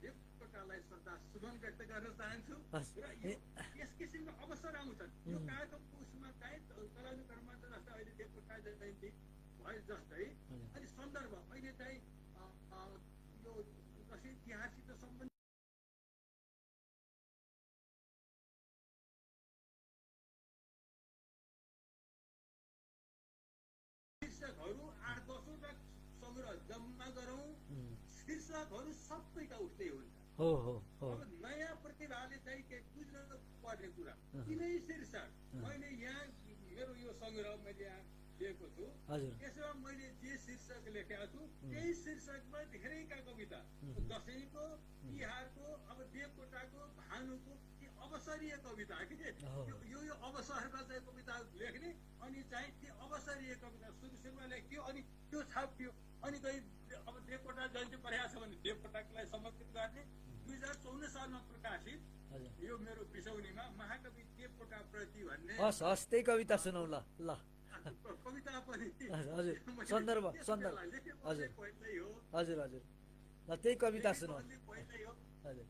देवकोटालाई श्रद्धा सुमन व्यक्त गर्न चाहन्छु। र यस किसिमका अवसर आउँछन्। यो कार्यक्रमको उसमा चाहिँ चलाउने क्रममा जस्तै अहिले देवकोटा जयन्ती भयो जस्तै अनि सन्दर्भ अहिले चाहिँ यो कसै इतिहाससित सम्बन्धित शीर्षकहरू 8-10 संग्रह जम्मा गरौँ। शीर्षकहरू सबैका उस्तै हुन्छ। अब नयाँ प्रतिभाले चाहिँ के बुझ्न पर्ने कुरा, तिनै शीर्षक मैले यहाँ मेरो यो सङ्ग्रह मैले यहाँ दिएको छु। हजुर यसमा मैले जे शीर्षक लेखेको छु त्यही शीर्षकमा धेरैका कविता, दसैँको, तिहारको, अब देवकोटाको, भानुको अवसरीय कविता कि यो अवसरमा चाहिँ कविता लेख्ने, अनि चाहिँ त्यो अवसरीय कविता सुरुमा लेखियो, अनि त्यो छापियो, अनि कहीँ अब देवकोटा जयन्ती परेको छ भने देवकोटालाई समर्पित गर्ने। 2054 सालमा प्रकाशित यो मेरो बिसौनीमा महाकवि देवकोटा प्रति भन्ने हस् हस् त्यही कविता सुनौ ल ल कविता पनि हजुर सन्दर्भ हजुर हजुर हजुर ल त्यही कविता सुनौ हजुर।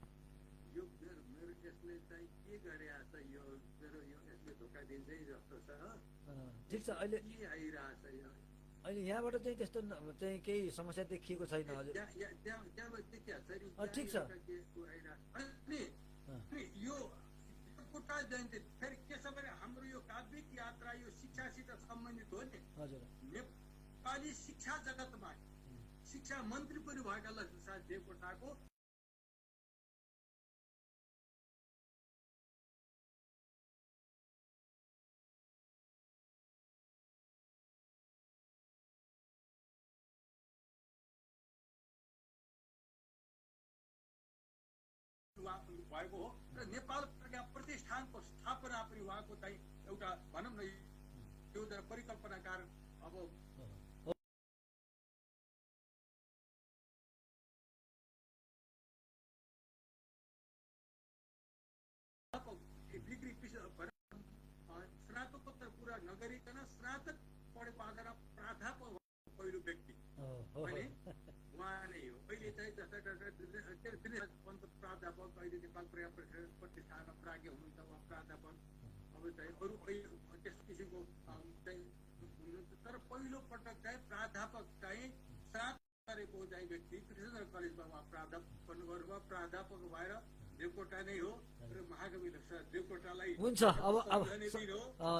यो मेरो यसले चाहिँ के गरे त यो मेरो यो यसले धोका दिन्छै जस्तो छ। ठिक छ अहिले के आइरहेछ यो अहिले यहाँबाट चाहिँ त्यस्तो चाहिँ केही समस्या देखिएको छैन हजुर। ठिक छ अनि यो देवकोटा जयन्ती फेरि के छ भने हाम्रो यो काव्यिक यात्रा यो शिक्षासित सम्बन्धित हो नि। हजुर नेपाली शिक्षा जगतमा शिक्षा मन्त्री पनि भएका लक्ष्मीप्रसाद देवकोटाको भएको हो र नेपाल प्रज्ञा प्रतिष्ठानको स्थापना पनि उहाँको चाहिँ एउटा भनौँ न यो परिकल्पनाकार अब डिग्री स्नातकोत्तर पुरा नगरिकन स्नातक पढे पाएर प्राध्यापक पहिलो व्यक्ति अनि उहाँ नै हो। अहिले चाहिँ प्राध्यापक अहिले नेपाल प्रज्ञा प्रतिष्ठानमा प्राज्ञ हुनुहुन्छ, उहाँ प्राध्यापक अब चाहिँ अरू त्यस्तो किसिमको चाहिँ हुनुहुन्छ। तर पहिलो पटक चाहिँ प्राध्यापक चाहिँ स्नातक गरेको चाहिँ व्यक्ति कृष्ण कलेजमा उहाँ प्राध्यापक गर्नुभयो। प्राध्यापक भएर देवकोटा नै हो र महाकवि लक्ष्मीप्रसाद देवकोटालाई हुन्छ। अब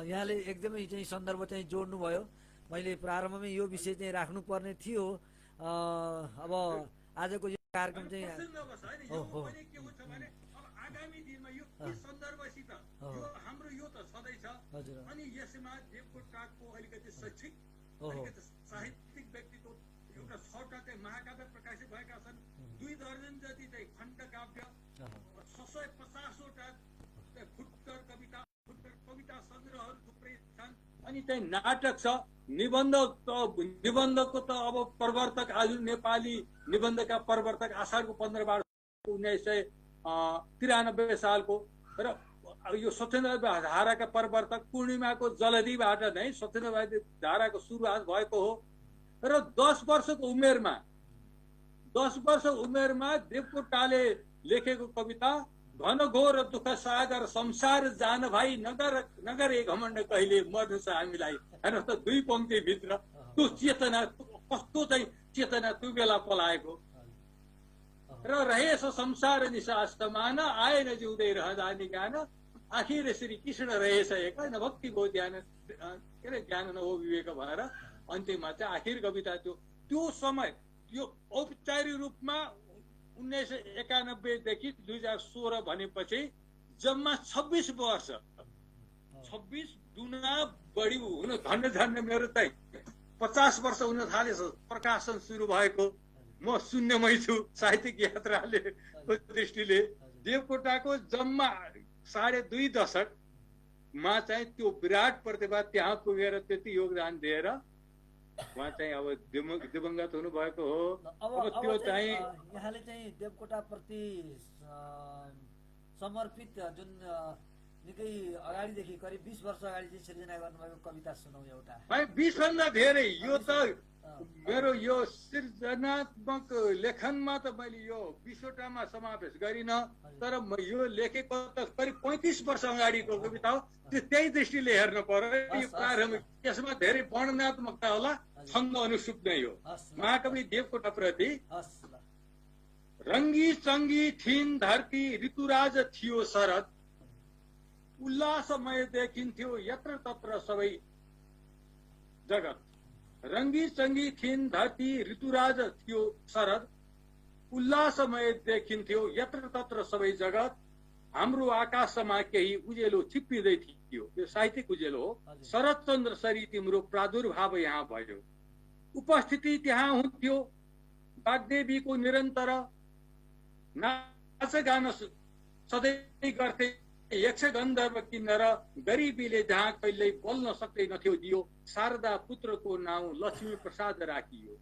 यहाँले एकदमै चाहिँ सन्दर्भ चाहिँ जोड्नुभयो। मैले प्रारम्भमै यो विषय चाहिँ राख्नुपर्ने थियो। अब आजको यो कार्यक्रम चाहिँ आगामी दिनमा यो सन्दर्भसित यो हाम्रो यो त सधैँ छ। अनि यसमा देवकोटाको अलिकति शैक्षिक अलिकति साहित्यिक व्यक्तित्व एउटा 6टा चाहिँ महाकाव्य प्रकाशित भएका छन्। 2 दर्जन जति चाहिँ खण्ड काव्य, 650वटा फुटकर कविता सङ्ग्रहहरू थुप्रै छन्। अनि चाहिँ नाटक छ, निबन्धको त अब प्रवर्तक आज नेपाली निबन्धका प्रवर्तक आषाढको 15 1993 सालको र यो स्वच्छन्द धाराका प्रवर्तक पूर्णिमाको जलधिबाट नै स्वच्छन्द धाराको सुरुवात भएको हो। र 10 वर्षको उमेरमा देवकोटाले लेखेको कविता घनघोर दुःख सागर संसार जान भाइ नगर एक घमण्ड कहिले मर्नु छ हामीलाई। हेर्नुहोस् त 2 पंक्तिभित्र त्यो चेतना कस्तो चाहिँ चेतना त्यो बेला पलाएको र रहेछ संसार निशास्तमान आएन जिउँदै रहँदा निगान आखिर श्री कृष्ण रहेछ एक होइन भक्ति भयो ध्यान के अरे ज्ञान नहो विवेक भएर अन्त्यमा चाहिँ आखिर कविता त्यो समय यो औपचारिक रूपमा 1991 देखि 2016 भनेपछि जम्मा 26 वर्ष 26 गुणा बढी हुन झन्डै मेरो चाहिँ 50 वर्ष हुन थालेछ प्रकाशन सुरु भएको। म शून्यमै छु साहित्यिक यात्राले दृष्टिले। देवकोटाको जम्मा 2.5 दशकमा चाहिँ त्यो विराट प्रतिभा त्यहाँ पुगेर त्यति योगदान दिएर उहाँ चाहिँ अब दिवंगत हुनु भएको हो। अब त्यो चाहिँ यहाँले चाहिँ देवकोटा प्रति समर्पित जुन निकै अगाडिदेखि करिब 20 वर्ष अगाडि चाहिँ सृजना गर्नुभएको कविता सुनौ एउटा। भाइ 20 भन्दा धेरै यो त मेरो यो सृजनात्मक लेखनमा त मैले यो 20वटामा समावेश गरिन, तर यो लेखेको त करिब 35 वर्ष अगाडिको कविता हो। त्यही दृष्टिले हेर्नु पर्यो। यो प्रारम्भिक यसमा धेरै वर्णनात्मकता होला, छन्द अनुसूप नै हो। महाकवि देवकोटा प्रति रङ्गी चङ्गी थिइन् धरती ऋतुराज थियो शरद उल्लासमय देखिन्थ्यो यत्र तत्र सबै जगत। रङ्गी चङ्गी थिइन् धरती ऋतुराज थियो शरद उल्लासमय देखिन्थ्यो यत्र तत्र सबै जगत। हाम्रो आकाशमा केही उजेलो छिप्पिँदै थियो, यो साहित्यिक उजेलो हो। शरदचन्द्र सरी तिम्रो प्रादुर्भाव यहाँ भयो, उपस्थिति त्यहाँ हुन्थ्यो, वाग्देवीको निरन्तर नाच गान सधैँ गर्थे, यक्ष गन्धर्व किन्नर गरिबीले जहाँ कहिल्यै बोल्न सक्दैनथ्यो दियो, शारदा पुत्रको नाउँ लक्ष्मी प्रसाद राखियो।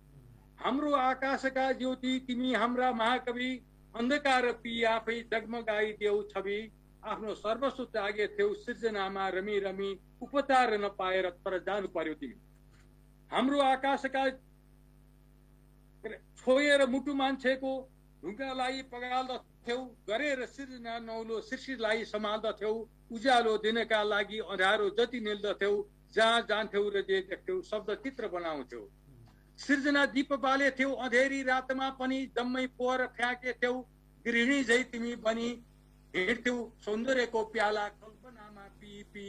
हाम्रो आकाशका ज्योति तिमी हाम्रा महाकवि, अन्धकार पी आफै जगमगाइदेऊ छवि, आफ्नो सर्वस्व त्यागे थियौ सृजनामा रमी रमी, उपचार नपाएर तर जानु पर्यो तिमी। हाम्रो आकाशका छोएर मुटु मान्छेको ढुङ्गालाई पगाल्दथ्यौ, गरेर सृजना नौलो सृष्टिलाई सम्हाल्दथ्यौ, उज्यालो दिनका लागि अँध्यारो जति निल्दथ्यौ, जहाँ जान्थ्यौ र जे देख्थ्यौ शब्द चित्र बनाउँथ्यौ। सृजना दीप बालेथ्यौ अँधेरी रातमा पनि, जम्मै पोहोर फ्याँकेथ्यौ, गृहिणी झै तिमी बनी हिँड्थ्यौ सौन्दर्यको प्याला, कल्पनामा पी पी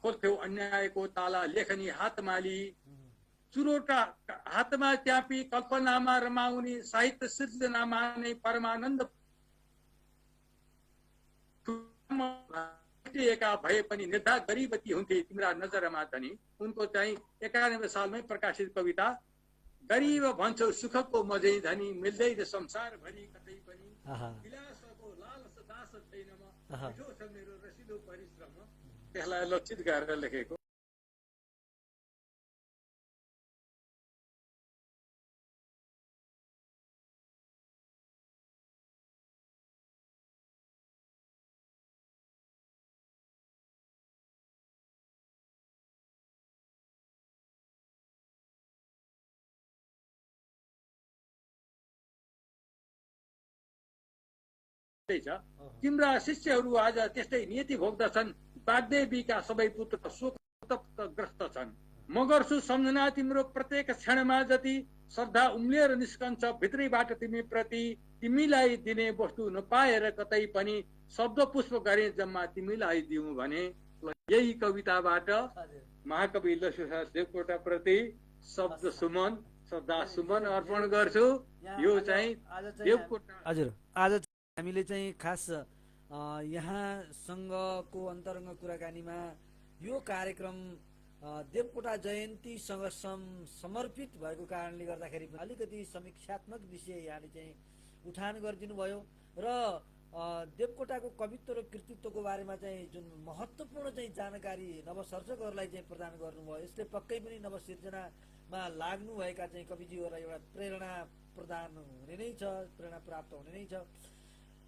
खोल्थ्यौ अन्यायको ताला, लेखनी हातमा लिई चुरोटा हातमा च्यापी, कल्पनामा रमाउने साहित्य सृजनामा नै परमानन्द भए पनि निर्धा गरिबती हुन्थे तिम्रा नजरमा धनी। उनको चाहिँ 91 सालमै प्रकाशित कविता। गरीब भन्छौ सुखको मजै धनी, मिल्दैन संसार भरि कतै पनि, विलासको लालस दास छैन म, मिठो छ मेरो रसिलो परिश्रम, त्यसलाई लक्षित गरेर लेखेको। तिम्रा शिष्यहरू आज त्यस्तै नियति भोग्दछन्, वाग्देवीका सबै पुत्र शोकतप्तग्रस्त छन्। म गर्छु सम्झना तिम्रो प्रत्येक क्षणमा जति, श्रद्धा उम्लिएर निस्कन्छ भित्रैबाट तिमी प्रति, तिमीलाई दिने वस्तु नपाएर कतै पनि, शब्द पुष्प गरे जम्मा तिमीलाई दिउँ भने। यही कविताबाट महाकवि लक्ष्मीप्रसाद देवकोटा प्रति शब्द सुमन श्रद्धा सुमन अर्पण गर्छु। यो चाहिँ देवकोटा। हजुर, आज हामीले चाहिँ खास यहाँसँगको अन्तरङ्ग कुराकानीमा यो कार्यक्रम देवकोटा जयन्तीसँग समर्पित भएको कारणले गर्दाखेरि अलिकति समीक्षात्मक विषय यहाँले चाहिँ उठान गरिदिनु भयो र देवकोटाको कवित्व र कृतित्वको बारेमा चाहिँ जुन महत्त्वपूर्ण चाहिँ जानकारी नवसर्जकहरूलाई चाहिँ प्रदान गर्नुभयो, यसले पक्कै पनि नवसिर्जनामा लाग्नुभएका चाहिँ कविजीहरूलाई एउटा प्रेरणा प्रदान हुने नै छ, प्रेरणा प्राप्त हुने नै छ।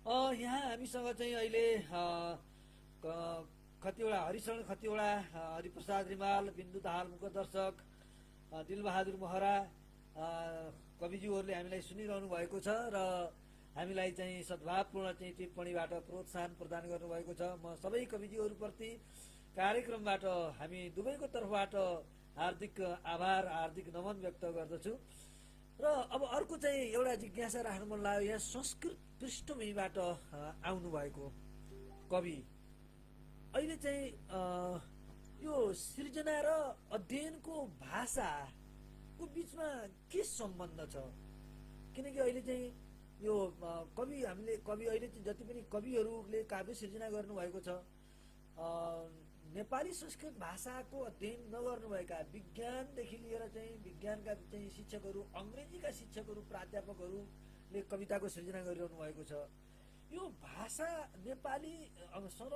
यहाँ हामीसँग चाहिँ अहिले खतिवडा हरिशरण खतिवडा, हरिप्रसाद रिमाल, बिन्दु दाहाल मुखदर्शक, दिलबहादुर महरा कविज्यूहरूले हामीलाई सुनिरहनु भएको छ र हामीलाई चाहिँ सद्भावपूर्ण चाहिँ टिप्पणीबाट प्रोत्साहन प्रदान गर्नुभएको छ। म सबै कविज्यूहरूप्रति कार्यक्रमबाट हामी दुवैको तर्फबाट हार्दिक आभार, हार्दिक नमन व्यक्त गर्दछु। र अब अर्को चाहिँ एउटा जिज्ञासा राख्नु मन लाग्यो, यहाँ संस्कृत पृष्ठभूमिबाट आउनुभएको कवि, अहिले चाहिँ यो सृजना र अध्ययनको भाषाको बिचमा के सम्बन्ध छ? किनकि अहिले चाहिँ यो हामीले अहिले चाहिँ जति पनि कविहरूले काव्य सृजना गर्नुभएको छ, नेपाली संस्कृत भाषाको अध्ययन नगर्नुभएका विज्ञानदेखि लिएर चाहिँ विज्ञानका चाहिँ शिक्षकहरू, अङ्ग्रेजीका शिक्षकहरू, प्राध्यापकहरूले कविताको सृजना गरिरहनु भएको छ। यो भाषा नेपाली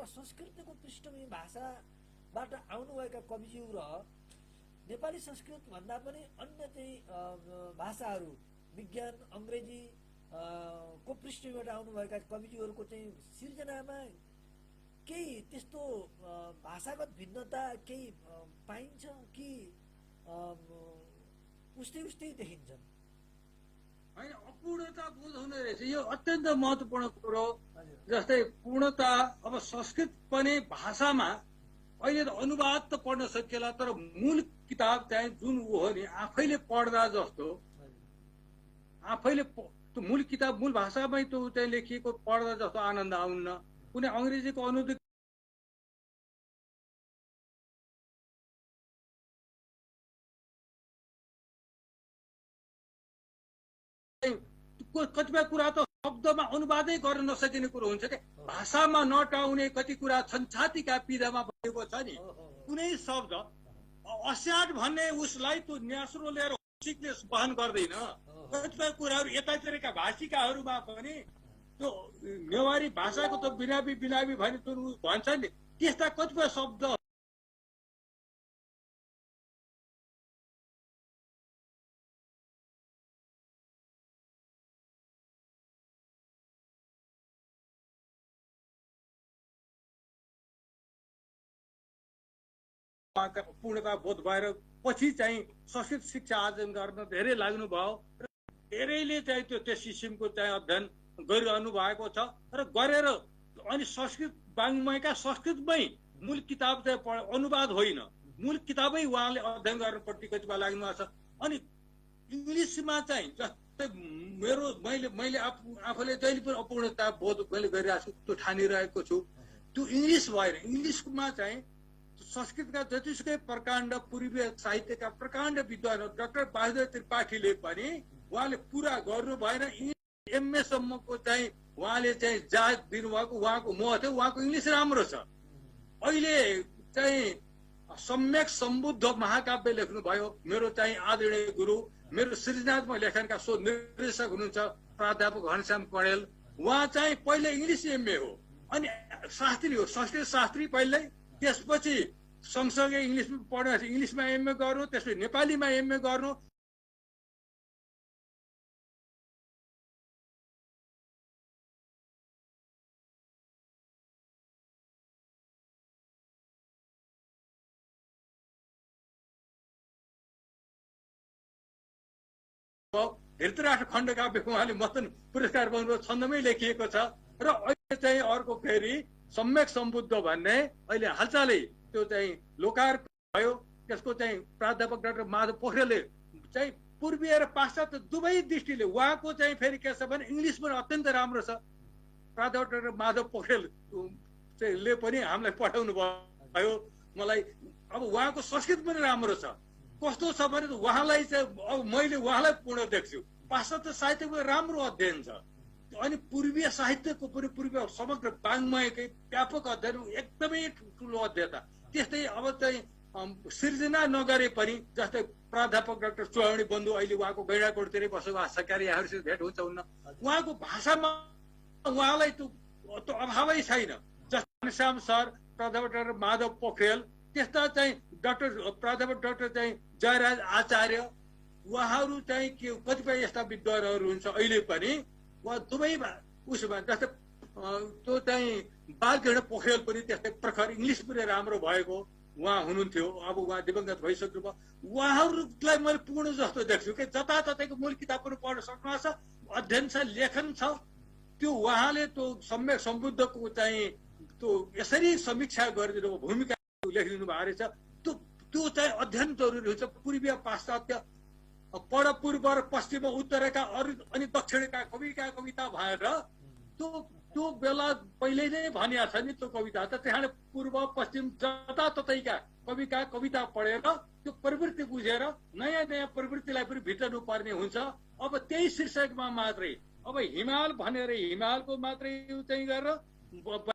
संस्कृतको पृष्ठभूमि भाषाबाट आउनुभएका कविज्यू र नेपाली संस्कृत भन्दा पनि अन्य चाहिँ भाषाहरू, विज्ञान, अङ्ग्रेजी को पृष्ठभूमिबाट आउनुभएका कविज्यूहरूको चाहिँ सृजनामा केही त्यस्तो भाषागत भिन्नता केही पाइन्छ कि उस्तै देखिन्छन्? होइन, अपूर्णता बोध हुने रहेछ। यो अत्यन्त महत्त्वपूर्ण कुरो। जस्तै पूर्णता, अब संस्कृत पनि भाषामा अहिले त अनुवाद त पढ्न सकिएला, तर मूल किताब चाहिँ जुन हो नि आफैले पढ्दा जस्तो, आफैले त्यो मूल किताब मूल भाषामै त्यो चाहिँ लेखिएको पढ्दा जस्तो आनन्द आउन्न। कुनै अङ्ग्रेजीको अनुदित कतिपय कुरा त शब्दमा अनुवादै गर्न नसकिने कुरो हुन्छ के भाषामा नटाउने कति कुरा छन् छातीका पिँधामा भएको छ नि कुनै शब्द असाड भन्ने उसलाई त्यो न्यास्रो लिएर सिक्ने वहन गर्दैन कतिपय कुराहरू यतातिरका भाषिकाहरूमा पनि त्यो नेवारी भाषाको त बिनाबी बिनाबी भने त्यो भन्छ नि त्यस्ता कतिपय शब्द पूर्णता बोध भएर पछि चाहिँ संस्कृत शिक्षा आर्जन गर्न धेरै लाग्नु भयो र धेरैले चाहिँ त्यस किसिमको चाहिँ अध्ययन गरिरहनु भएको छ र गरेर अनि संस्कृत वाङ्मयका संस्कृतमै मूल किताब चाहिँ अनुवाद होइन मूल किताबै उहाँले अध्ययन गर्नपट्टि कतिपय लाग्नु भएको छ अनि इङ्ग्लिसमा चाहिँ जस्तै मैले आफूले जहिले पनि अपूर्णता बोध मैले गरिरहेको छु त्यो ठानिरहेको छु त्यो इङ्ग्लिस भएर इङ्ग्लिसमा चाहिँ संस्कृतका जतिसुकै प्रकाण्ड पूर्वीय साहित्यका प्रकाण्ड विद्वान डाक्टर बहादुर त्रिपाठीले पनि उहाँले पुरा गर्नु भएन एमए सम्मको चाहिँ उहाँले चाहिँ जाँच दिनुभएको उहाँको मोह थियो उहाँको इङ्ग्लिस राम्रो छ अहिले चाहिँ सम्यक सम्बुद्ध महाकाव्य लेख्नुभयो मेरो चाहिँ आदरणीय गुरु मेरो सृजनात्मक लेखनका शोध निर्देशक हुनुहुन्छ प्राध्यापक घनश्याम कणेल उहाँ चाहिँ पहिले इङ्ग्लिस एमए हो अनि शास्त्री हो संस्कृत शास्त्री पहिल्यै त्यसपछि सँगसँगै इङ्ग्लिसमा पढ्नु इङ्ग्लिसमा एमए गर्नु त्यसपछि नेपालीमा एमए गर्नु धृतराष्ट्र खण्डकाव्यको उहाँले मथन पुरस्कार पाउनुभयो छन्दमै लेखिएको छ र अहिले चाहिँ अर्को फेरि सम्यक सम्बुद्ध भन्ने अहिले हालचालै त्यो चाहिँ लोकार्पण भयो त्यसको चाहिँ प्राध्यापक डाक्टर माधव पोखरेलले चाहिँ पूर्वीय र पाश्चात्य दुवै दृष्टिले उहाँको चाहिँ फेरि के छ भने इङ्ग्लिस पनि अत्यन्त राम्रो छ प्राध्यापक डाक्टर माधव पोखरेल चाहिँ ले पनि हामीलाई पठाउनु भयो मलाई अब उहाँको संस्कृत पनि राम्रो छ कस्तो छ भने उहाँलाई चाहिँ अब मैले उहाँलाई पूर्ण देख्छु पाश्चात्य साहित्यको राम्रो अध्ययन छ अनि पूर्वीय साहित्यको पनि पूर्वीय समग्र वाङ्मयकै व्यापक अध्ययन एकदमै ठुलो अध्ययता त्यस्तै अब चाहिँ सृजना नगरे पनि जस्तै प्राध्यापक डाक्टर चुहावणी बन्धु अहिले उहाँको गैँडाकोटतिरै बसोबास छ क्यारे यहाँहरूसित भेट हुन्छ हुन्न उहाँको भाषामा उहाँलाई त्यो अभावै छैन जस्तै घनश्याम सर प्राध्यापक डाक्टर माधव पोखरेल त्यस्ता चाहिँ डाक्टर प्राध्यापक डाक्टर चाहिँ जयराज आचार्य उहाँहरू चाहिँ के कतिपय यस्ता विद्वानहरू हुन्छ अहिले पनि उहाँ दुवै उसमा जस्तै त्यो चाहिँ बालकृष्ण पोखरेल पनि त्यस्तै प्रखर इङ्ग्लिस पनि राम्रो भएको उहाँ हुनुहुन्थ्यो अब उहाँ दिवंगत भइसक्नु भयो उहाँहरूलाई मैले पूर्ण जस्तो देख्छु कि जताततैको मूल किताब पनि पढ्न सक्नु छ अध्ययन छ लेखन छ त्यो उहाँले त्यो सम्यक सम्बुद्धको चाहिँ त्यो यसरी समीक्षा गरिदिनु भूमिका लेखिदिनु भएको रहेछ त्यो चाहिँ अध्ययन जरुरी हुन्छ पूर्वीय पाश्चात्य पढ पूर्व र पश्चिम उत्तरका अनि दक्षिणका कविता भएर त्यो बेला पहिले नै भनिएको छ नि त्यो कविता त त्यहाँ पूर्व पश्चिम जताततैका कविका कविता पढेर त्यो प्रवृत्ति बुझेर नयाँ नयाँ प्रवृत्तिलाई पनि भित्रनु पर्ने हुन्छ अब त्यही शीर्षकमा मात्रै अब हिमाल भनेर हिमालको मात्रै चाहिँ गरेर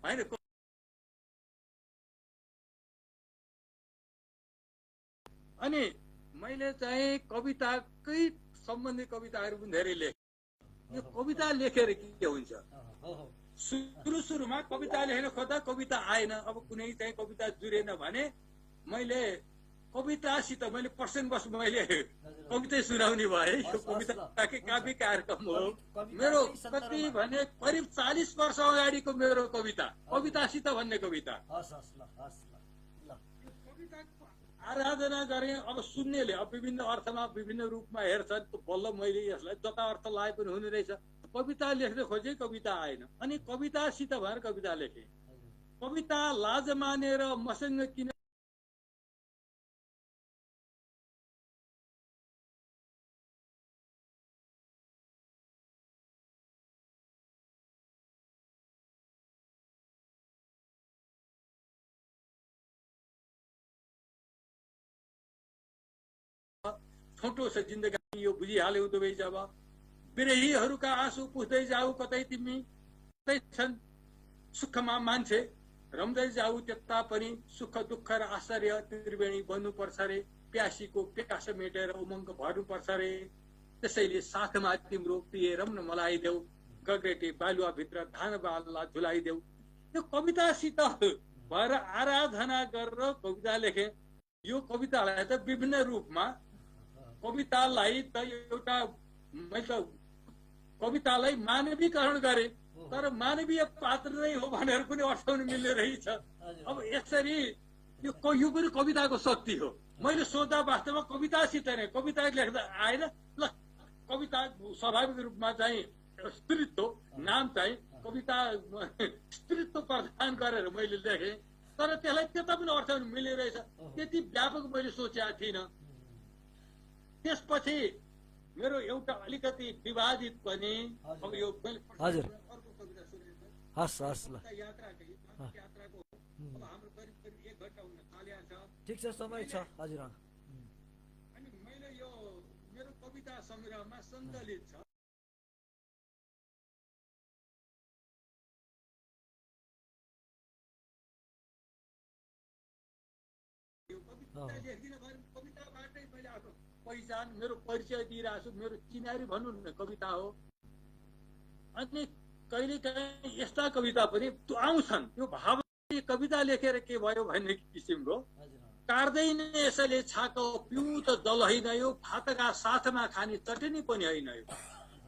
होइन अनि मैले चाहिँ कविताकै सम्बन्धी कविताहरू पनि धेरै लेखेँ यो कविता लेखेर के हुन्छ सुरुमा कविता लेख्न खोज्दा कविता आएन अब कुनै चाहिँ कविता जुरेन भने मैले कवितासित मैले पर्सेन्ट बस मैले कविता सुनाउने भए यो कविता काव्य कार्यक्रम हो मेरो कति भने करिब 40 वर्ष अगाडिको मेरो कवितासित भन्ने कविता आराधना गरे अब सुन्नेले अब विभिन्न अर्थमा विभिन्न रूपमा हेर्छन् त बल्ल मैले यसलाई जता अर्थ लाए पनि हुने रहेछ कविता लेख्न खोजे कविता आएन अनि कवितासित भएर कविता लेखे कविता लाज मानेर मसँग किन छोटो छ जिन्दगी यो बुझिहाल्यौ दुवै जब बिरहीहरूका आँसु पुस्दै जाऊ कतै तिमी कतै छन् सुखमा मान्छे रम्दै जाऊ त्यता पनि सुख दुःख र आश्चर्य त्रिवेणी बन्नुपर्छ रे प्यासीको प्यास मेटेर उमङ्ग भर्नुपर्छ रे त्यसैले साथमा तिम्रो प्रिय रम्न मलाई देऊ गगरेटी बालुवाभित्र धान बाललाई झुलाइदेऊ। यो कवितासित भएर आराधना गरेर कविता लेखे। यो कवितालाई त विभिन्न रूपमा कवितालाई त एउटा मैले त कवितालाई मानवीकरण गरे तर मानवीय पात्र नै हो भनेर पनि अर्थाउन मिल्ने रहेछ। अब यसरी यो पनि कविताको शक्ति हो। मैले सोच्दा वास्तवमा कवितासित नै कविता लेख्दा आएन। ल कविता स्वाभाविक रूपमा चाहिँ स्त्रीत्व नाम चाहिँ कविता स्त्रीत्व प्रदान गरेर मैले लेखेँ तर त्यसलाई त्यता पनि अर्थाउन मिल्ने रहेछ। त्यति व्यापक मैले सोचेको थिइनँ। त्यसपछि मेरो एउटा अलिकति विवादित पनि अब यो हजुर अर्को कविता सुनेको हस् हस् ल यात्राको अब हाम्रो करिब करिब 1 घण्टा हुन थालेको छ। ठिक छ समय छ हजुर। अनि मैले यो मेरो कविता संग्रहमा सङ्कलित छ यो कविता लेख्दिन भने कविताबाटै मैले आफ्नो पहिचान मेरो परिचय दिइरहेको छु। मेरो चिनारी भनौँ न कविता हो। अनि कहिलेकाहीँ यस्ता कविता पनि आउँछन् त्यो भाव कविता लेखेर के भयो भन्ने किसिमको काट्दैन यसैले छाको पिउ त जल होइन यो भातका साथमा खाने चटनी पनि होइन यो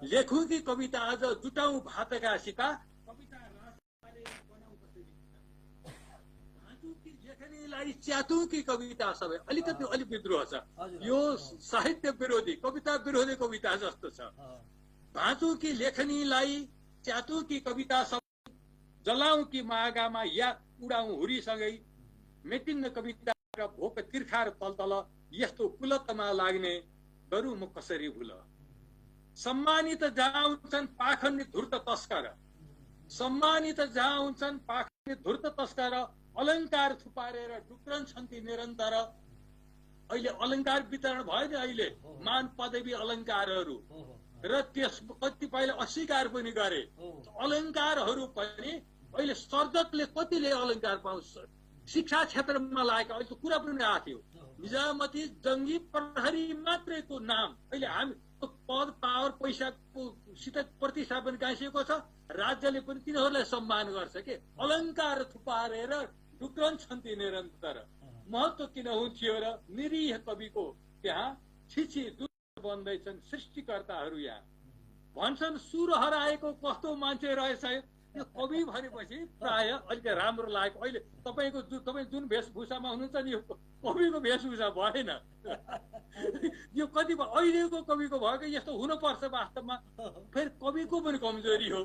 लेखौँ कि कविता आज जुटाउँ भातका सिता कविता बनाउँ कसरी लेखनीलाई च्यातौँ कि कविता सबै अलिकति अलिक विद्रोह छ। यो साहित्य विरोधी कविता विरोधी कविता जस्तो छ। भाँचौँ कि लेखनीलाई च्यातौँ कि कविता सबै जलाउँ कि मागामा या उडाउँ हुरीसँगै मेटिन्न कविता र भोक तिर्खा र तलतल यस्तो कुलतमा लाग्ने गरौँ म कसरी भुल। सम्मानित जहाँ हुन्छन् पाखण्डी धूर्त तस्कर सम्मानित जहाँ हुन्छन् पाखण्डी धूर्त तस्कर अलङ्कार थुपारेर डुक्रन्छन् ती निरन्तर। अहिले अलङ्कार वितरण भयो नि अहिले मान पदवी अलङ्कारहरू र त्यस कतिपयले अस्वीकार पनि गरे। अलङ्कारहरू पनि अहिले सर्जकले कतिले अलङ्कार पाउँछ शिक्षा क्षेत्रमा लागेको अहिले कुरा पनि आएको थियो। निजामती जङ्गी प्रहरी मात्रैको नाम अहिले हामी पद पावर पैसाको सित प्रतिस्थापन गाँसिएको छ। राज्यले पनि तिनीहरूलाई सम्मान गर्छ के अलङ्कार थुपारेर डुक्रन्छन् ती निरन्तर। महत्व किन हुन्थ्यो र निरीह कविको त्यहाँ छिछि दुःख बन्दैछन् सृष्टिकर्ताहरू यहाँ भन्छन् सुर हराएको कस्तो मान्छे रहेछ। यो कवि भनेपछि प्राय अलिक राम्रो लागेको अहिले तपाईँ जुन वेशभूषामा हुनुहुन्छ नि यो कविको वेशभूषा भएन। यो कति अहिलेको कविको भएको यस्तो हुनुपर्छ वास्तवमा फेरि कविको पनि कमजोरी हो।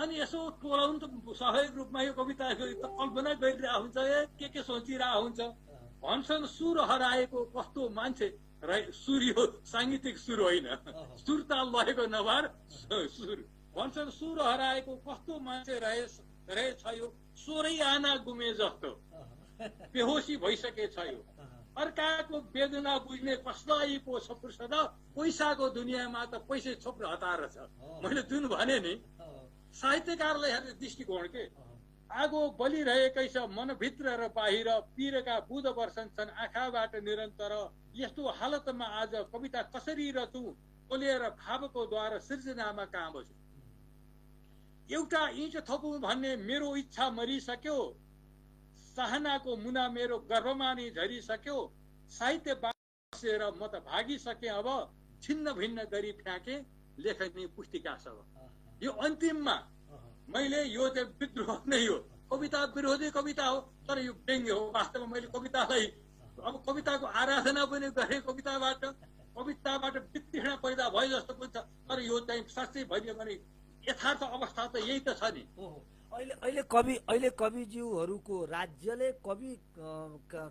अनि यसो टोलाउनु त स्वाभाविक रूपमा यो कविता कल्पना गरिरहेको हुन्छ के सोचिरहेको हुन्छ। भन्छन् सुर हराएको कस्तो मान्छे सुर यो साङ्गीतिक सुर होइन सुरताल भएको नभएर सुर भन्छन् सुर हराएको कस्तो मान्छे रहेछ यो स्वरै आना गुमे जस्तो बेहोसी भइसकेछ यो अर्काको वेदना बुझ्ने कसलाई पो छ फुर्सद पैसाको दुनियाँमा त पैसै छोप्रो हतार छ। मैले जुन भने नि साहित्यकारलाई हेर्ने दृष्टिकोण के आगो बलिरहेकै छ मनभित्र र बाहिर पीरका बुध वर्षन्छन् आँखाबाट निरन्तर। यस्तो हालतमा आज कविता कसरी रचौँ बोलेर भावको द्वारा सृजनामा काम बस्यो। एउटा इँच थपौँ भन्ने मेरो इच्छा मरिसक्यो चाहनाको मुना मेरो गर्भमा नै झरिसक्यो। साहित्य बसेर म त भागिसकेँ अब छिन्न भिन्न गरी फ्याँके लेखनी पुस्तिका सब। यो अन्तिममा मैले यो चाहिँ विद्रोह नै हो कविता विरोधी कविता हो तर यो व्यङ्ग्य हो। वास्तवमा मैले कवितालाई अब कविताको आराधना पनि गरेँ कविताबाट वितृष्णा पैदा भयो जस्तो पनि छ तर यो चाहिँ साँच्चै भइदियो भने यथार्थ अवस्था त यही त छ नि। अहिले कविज्यूहरूको राज्यले कवि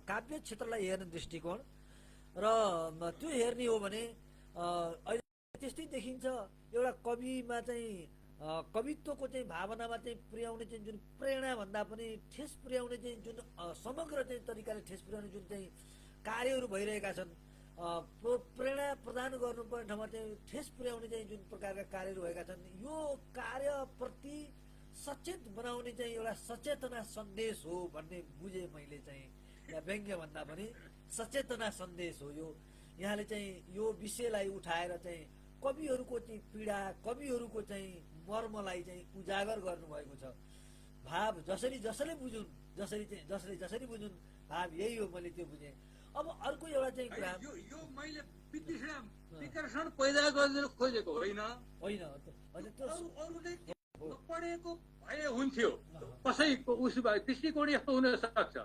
काव्य क्षेत्रलाई हेर्ने दृष्टिकोण र त्यो हेर्ने हो भने अहिले त्यस्तै देखिन्छ। एउटा कविमा चाहिँ कवित्वको चाहिँ भावनामा चाहिँ पुर्याउने चाहिँ जुन प्रेरणा भन्दा पनि ठेस पुर्याउने चाहिँ जुन समग्र चाहिँ तरिकाले ठेस पुर्याउने जुन चाहिँ कार्यहरू भइरहेका छन् प्रेरणा प्रदान गर्नुपर्ने ठाउँमा चाहिँ ठेस पुर्याउने चाहिँ जुन प्रकारका कार्यहरू भएका छन् यो कार्यप्रति सचेत बनाउने चाहिँ एउटा सचेतना सन्देश हो भन्ने बुझेँ मैले चाहिँ। यहाँ व्यङ्ग्य भन्दा पनि सचेतना सन्देश हो यो। यहाँले चाहिँ यो विषयलाई उठाएर चाहिँ कविहरूको चाहिँ पीडा, कविहरूको चाहिँ मर्मलाई चाहिँ उजागर गर्नुभएको छ। भाव जसले बुझुन्, जसले बुझुन् भाव यही हो, मैले त्यो बुझेँ। अब अर्को एउटा चाहिँ कुरा, यो मैले विकर्षण पैदा गर्न खोजेको होइन। पढेको भए हुन्थ्यो, कसैको उसमा दृष्टिकोण यस्तो हुन सक्छ।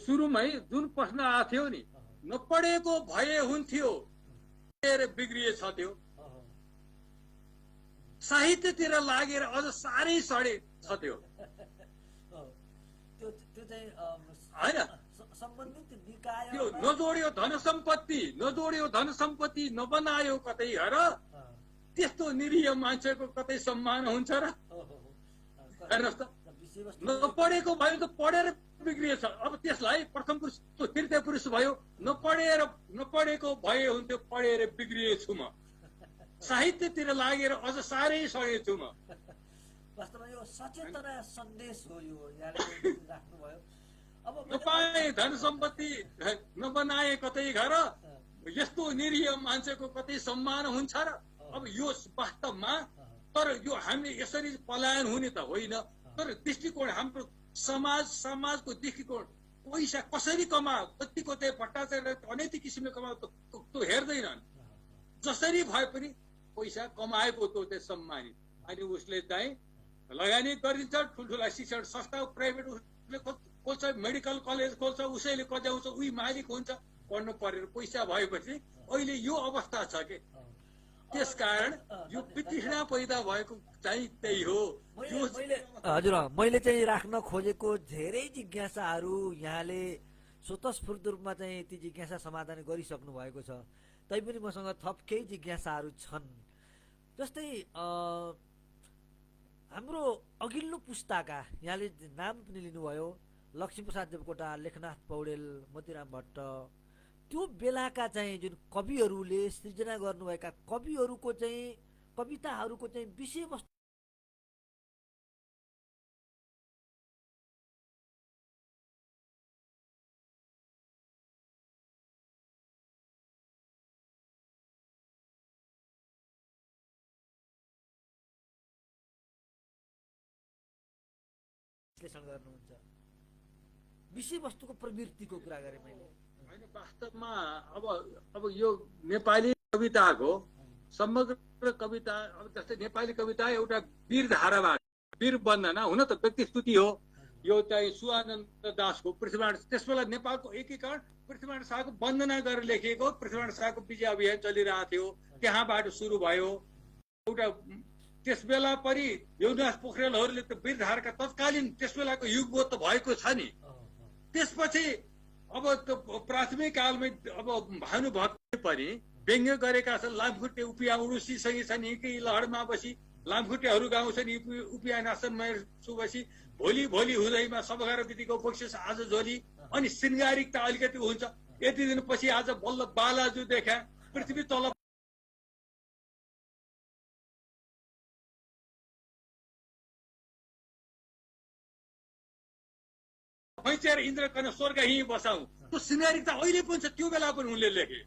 सुरुमै जुन प्रश्न आएको थियो नि, नपढेको भए हुन्थ्यो बिग्रिएछ, त्यो साहित्यतिर लागेर अझ साह्रै सडे छ त्यो चाहिँ होइन। सम्बन्धित निकाय त्यो नजोड्यो धन सम्पत्ति नबनायो कतै हेर, त्यस्तो निरीह मान्छेको कतै सम्मान हुन्छ र? हेर्नुहोस् त, नपढेको भयो त पढेर बिग्रिएछ। अब त्यसलाई प्रथम पुरुष तृतीय पुरुष भयो, नपढेको भए हुन्थ्यो पढेर बिग्रिएछु म, साहित्यतिर लागेर अझ साह्रै सडेछु म। वास्तवमा यो सचेतना सन्देश हो यो, यहाँले राख्नुभयो। अब नपाए धन सम्पत्ति नबनाए कतै घर, यस्तो निरीह मान्छेको कतै सम्मान हुन्छ र? अब यो वास्तवमा, तर यो हामीले यसरी पलायन हुने त होइन, तर दृष्टिकोण हाम्रो समाजको दृष्टिकोण, पैसा कसरी कमाओ, कतिको चाहिँ भट्टाचार्य अनैतिक किसिमले कमाओ त्यो हेर्दैनन्। जसरी भए पनि पैसा कमाएको त्यो सम्मानित, अनि उसले चाहिँ लगानी गरिन्छ, ठुल्ठुला शिक्षण संस्था प्राइभेट उसले खोल्छ, मेडिकल कलेज खोल्छ, उसैले कजाउँछ, उही मालिक हुन्छ, पढ्नु परेर पैसा भएपछि अहिले यो अवस्था छ के। त्यसकारण यो वितृष्णा पैदा भएको चाहिँ त्यही हो। हजुर, मैले चाहिँ राख्न खोजेको धेरै जिज्ञासाहरू यहाँले स्वतस्फूर्त रूपमा चाहिँ ती जिज्ञासा समाधान गरिसक्नु भएको छ। तैपनि मसँग थप केही जिज्ञासाहरू छन्। जस्तै हाम्रो अघिल्लो पुस्ताका, यहाँले नाम पनि लिनुभयो, लक्ष्मीप्रसाद देवकोटा, लेखनाथ पौडेल, मोतीराम भट्ट, त्यो बेलाका चाहिँ जुन कविहरूले सृजना गर्नुभएका कविहरूको चाहिँ कविताहरूको चाहिँ विषयवस्तु विश्लेषण गर्नुहुन्छ। विषयवस्तुको प्रवृत्तिको कुरा गरेँ मैले। वास्तवमा अब यो नेपाली कविताको समग्र कविता, अब जस्तै नेपाली कविता एउटा वीर धाराबाट, वीर वन्दना हुन त व्यक्ति स्तुति हो। यो चाहिँ सुआनन्द दासको पृथ्वीनारायण, त्यसबेला नेपालको एकीकरण पृथ्वीनारायण शाहको वन्दना गरेर लेखिएको, पृथ्वीनारायण शाहको विजय अभियान चलिरहेको थियो, त्यहाँबाट सुरु भयो। एउटा त्यसबेला पनि योगनाथ पोखरेलहरूले त वीर धाराका तत्कालीन त्यसबेलाको युगबोध त भएको छ नि। त्यसपछि अब प्राथमिक कालमै अब भानुभक्तले पनि व्यङ्ग्य गरेका छन्। लामखुट्टे उपिया उडुसीसँगै छन्, हिँकी लहरमा बसी, लामखुट्टेहरू गाउँछन् उपिया नाचन मयर सुबसी, भोलि भोलि हुँदैमा सबघर बितिको बक्सिस आज झोली, अनि श्रृङ्गारिकता अलिकति हुन्छ। यति दिनपछि आज बल्ल बालाजु देखा, पृथ्वी तल मैचेर इन्द्र कन स्वर्ग हिँ बसाउँ, त्यो श्रृङ्गारिकता अहिले पनि छ, त्यो बेला पनि उनले लेखे।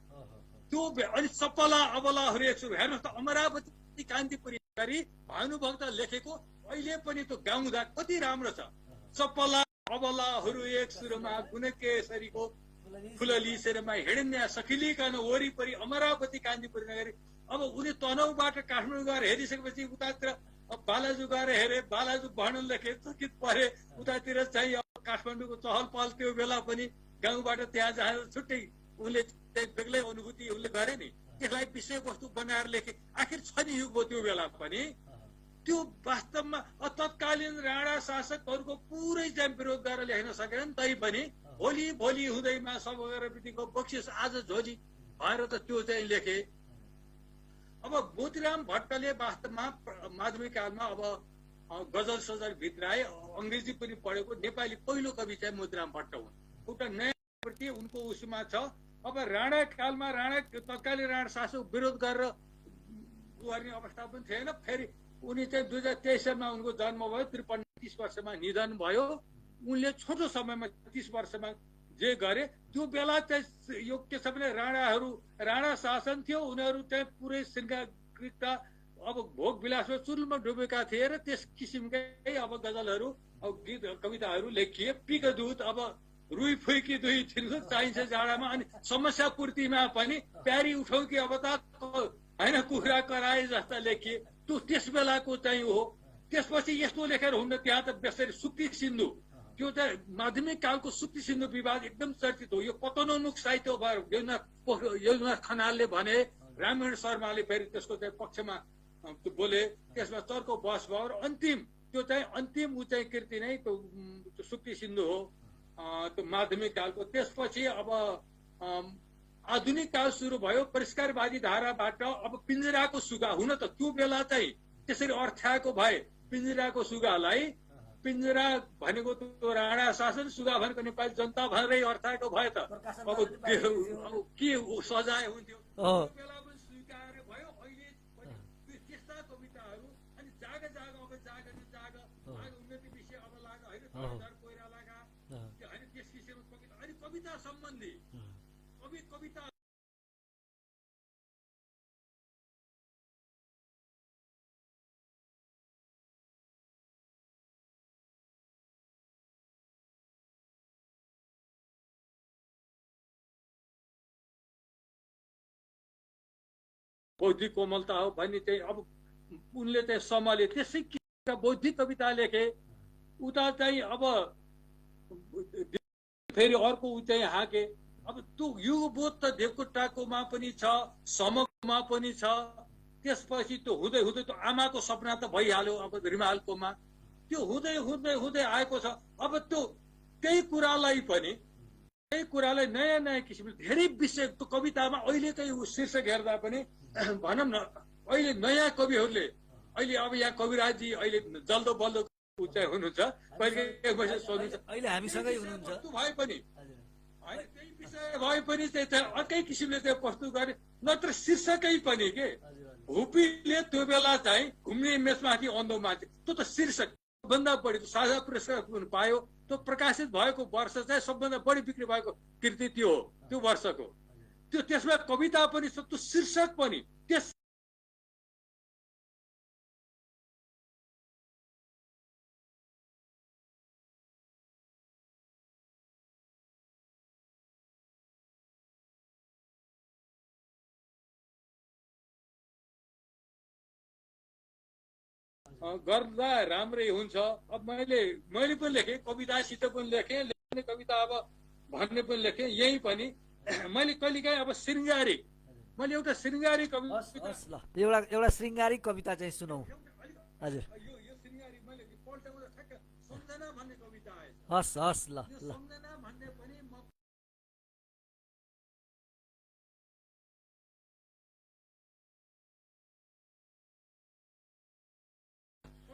त्यो अनि सपला अबलाहरू एक सुरु, हेर्नुहोस् त, अमरावती कान्तिपुरी भानुभक्त लेखेको अहिले पनि त्यो गाउँदा कति राम्रो छ। सपला अबलाहरू एक सुरमा गुणकेसरीको फुलली शेरमा हिँड्या सखिलिकन वरिपरि अमरावती कान्तिपुरी नगरी। अब उनी तनहुबाट काठमाडौँ गएर हेरिसकेपछि उतातिर बालाजु गएर हेरे, बालाजु भर्णन लेखे, चकित परे। उतातिर चाहिँ काठमाडौँको चहल पहल त्यो बेला पनि गाउँबाट त्यहाँ जाएर छुट्टै उनले बेग्लै अनुभूति उनले गरे नि, त्यसलाई विषयवस्तु बनाएर लेखे। आखिर छ नि युग त्यो बेला पनि। त्यो वास्तवमा तत्कालीन राणा शासकहरूको पुरै चाहिँ विरोध गरेर लेख्न सकेन, तै पनि भोलि भोलि हुँदैमा सब गरेर बितिको बक्सिस आज झोली भएर त त्यो चाहिँ लेखे। अब मोतीराम भट्टले वास्तवमा माध्यमिक कालमा अब गजल सजल भित्राए, अंग्रेजी पनि पढेको, नेपाली पहिलो कवि चाहिँ मोतीराम भट्ट हुन्। एउटा नयाँ प्रति उनको उसमा छ, अब राणा कालमा तत्कालीन राणा शासक विरोध गरेर गर्ने अवस्था पनि थिएन। फेरि उनी चाहिँ 2023 सालमा उनको जन्म भयो, 53 वर्षमा निधन भयो। उनले छोटो समयमा 30 वर्षमा जे गरे त्यो बेला चाहिँ यो के छ भने राणा शासन थियो, उनीहरू चाहिँ पुरै श्रृङ्गारिकता अब भोग विलासमा चुरुलमा डुबेका थिए र त्यस किसिमकै अब गजलहरू अब गीत कविताहरू लेखिए। पिक दूत अब रुई फुइकी दुई छिर्नु चाहिन्छ जाडामा, अनि समस्या पूर्तिमा पनि प्यारी उठाउ कि अब त होइन कुखुरा कराए जस्ता लेखिए। त्यो त्यस बेलाको चाहिँ हो। त्यसपछि यस्तो लेखेर हुन्न, त्यहाँ त बेसरी सुक्ति सिन्धु, त्यो चाहिँ माध्यमिक कालको सुक्ति सिन्धु विवाद एकदम चर्चित हो। यो पतनोन्मुख साहित्य योजना खनालले भने, रामायण शर्माले फेरि त्यसको चाहिँ पक्षमा बोले, त्यसमा चर्को बहस भयो र त्यो चाहिँ अन्तिम ऊ चाहिँ कृति नै त्यो सुक्ति सिन्धु हो, त्यो माध्यमिक कालको। त्यसपछि अब आधुनिक काल सुरु भयो, परिष्कारवादी धाराबाट अब पिञ्जराको सुगा। हुन त त्यो बेला चाहिँ त्यसरी अर्थ्याएको भए पिञ्जराको सुगालाई, पिञ्जरा भनेको त्यो राणा शासन, सुगा भनेको नेपाली जनता भनेरै अर्थ्याएको भए त अब के सजाय हुन्थ्यो। बेला पनि स्वीकार भयो। अहिले त्यस्ता कविताहरू, अनि जाग अब जाग उन्नति विषय अब लाग होइन, कोइरालाका होइन, त्यस किसिमको कविता। अनि कविता सम्बन्धी कविता बौद्धिक कोमलता हो भन्ने चाहिँ अब उनले चाहिँ सम्हाले। त्यसै किसिमका बौद्धिक कविता लेखे। उता चाहिँ अब फेरि अर्को ऊ चाहिँ हाके। अब त्यो युगबोध त देवकोटाकोमा पनि छ, समकमा पनि छ। त्यसपछि त्यो हुँदै त्यो आमाको सपना त भइहाल्यो अब रिमालकोमा। त्यो हुँदै आएको छ। अब त्यो त्यही कुरालाई नयाँ किसिमले धेरै विषय त्यो कवितामा अहिलेकै शीर्षक हेर्दा पनि भनौँ न, अहिले नयाँ कविहरूले, अहिले अब यहाँ कविराजी अहिले जल्दो बल्दो चाहिँ हुनुहुन्छ, अहिले हामीसँगै हुनुहुन्छ भए पनि त्यही विषय भए पनि चाहिँ अर्कै किसिमले चाहिँ प्रस्तुत गरे। नत्र शीर्षकै पनि के हुपीले त्यो बेला चाहिँ घुम्ने मेचमाथि अन्धो मान्छे, त्यो त शीर्षक सबभन्दा बढी साझा पुरस्कार पायो। त्यो प्रकाशित भएको वर्ष चाहिँ सबभन्दा बढी बिक्री भएको कृति त्यो हो, त्यो वर्षको। त्यसमा कविता पनि छ, त्यो शीर्षक पनि त्यस गर्दा राम्रै हुन्छ। अब मैले पनि लेखेँ, कवितासित पनि लेखेँ, लेख्ने कविता अब भन्ने पनि लेखेँ। यही पनि मैले कहिलेकाहीँ अब श्रृङ्गारिक, मैले एउटा श्रृङ्गारिक कविता, एउटा श्रृङ्गारिक कविता चाहिँ सुनौ। हजुर, यो श्रृङ्गारिक मैले पल्टाउँदा ठ्याक्क सम्झना भन्ने कविता आएछ। हस् ल सम्झना भन्ने पनि म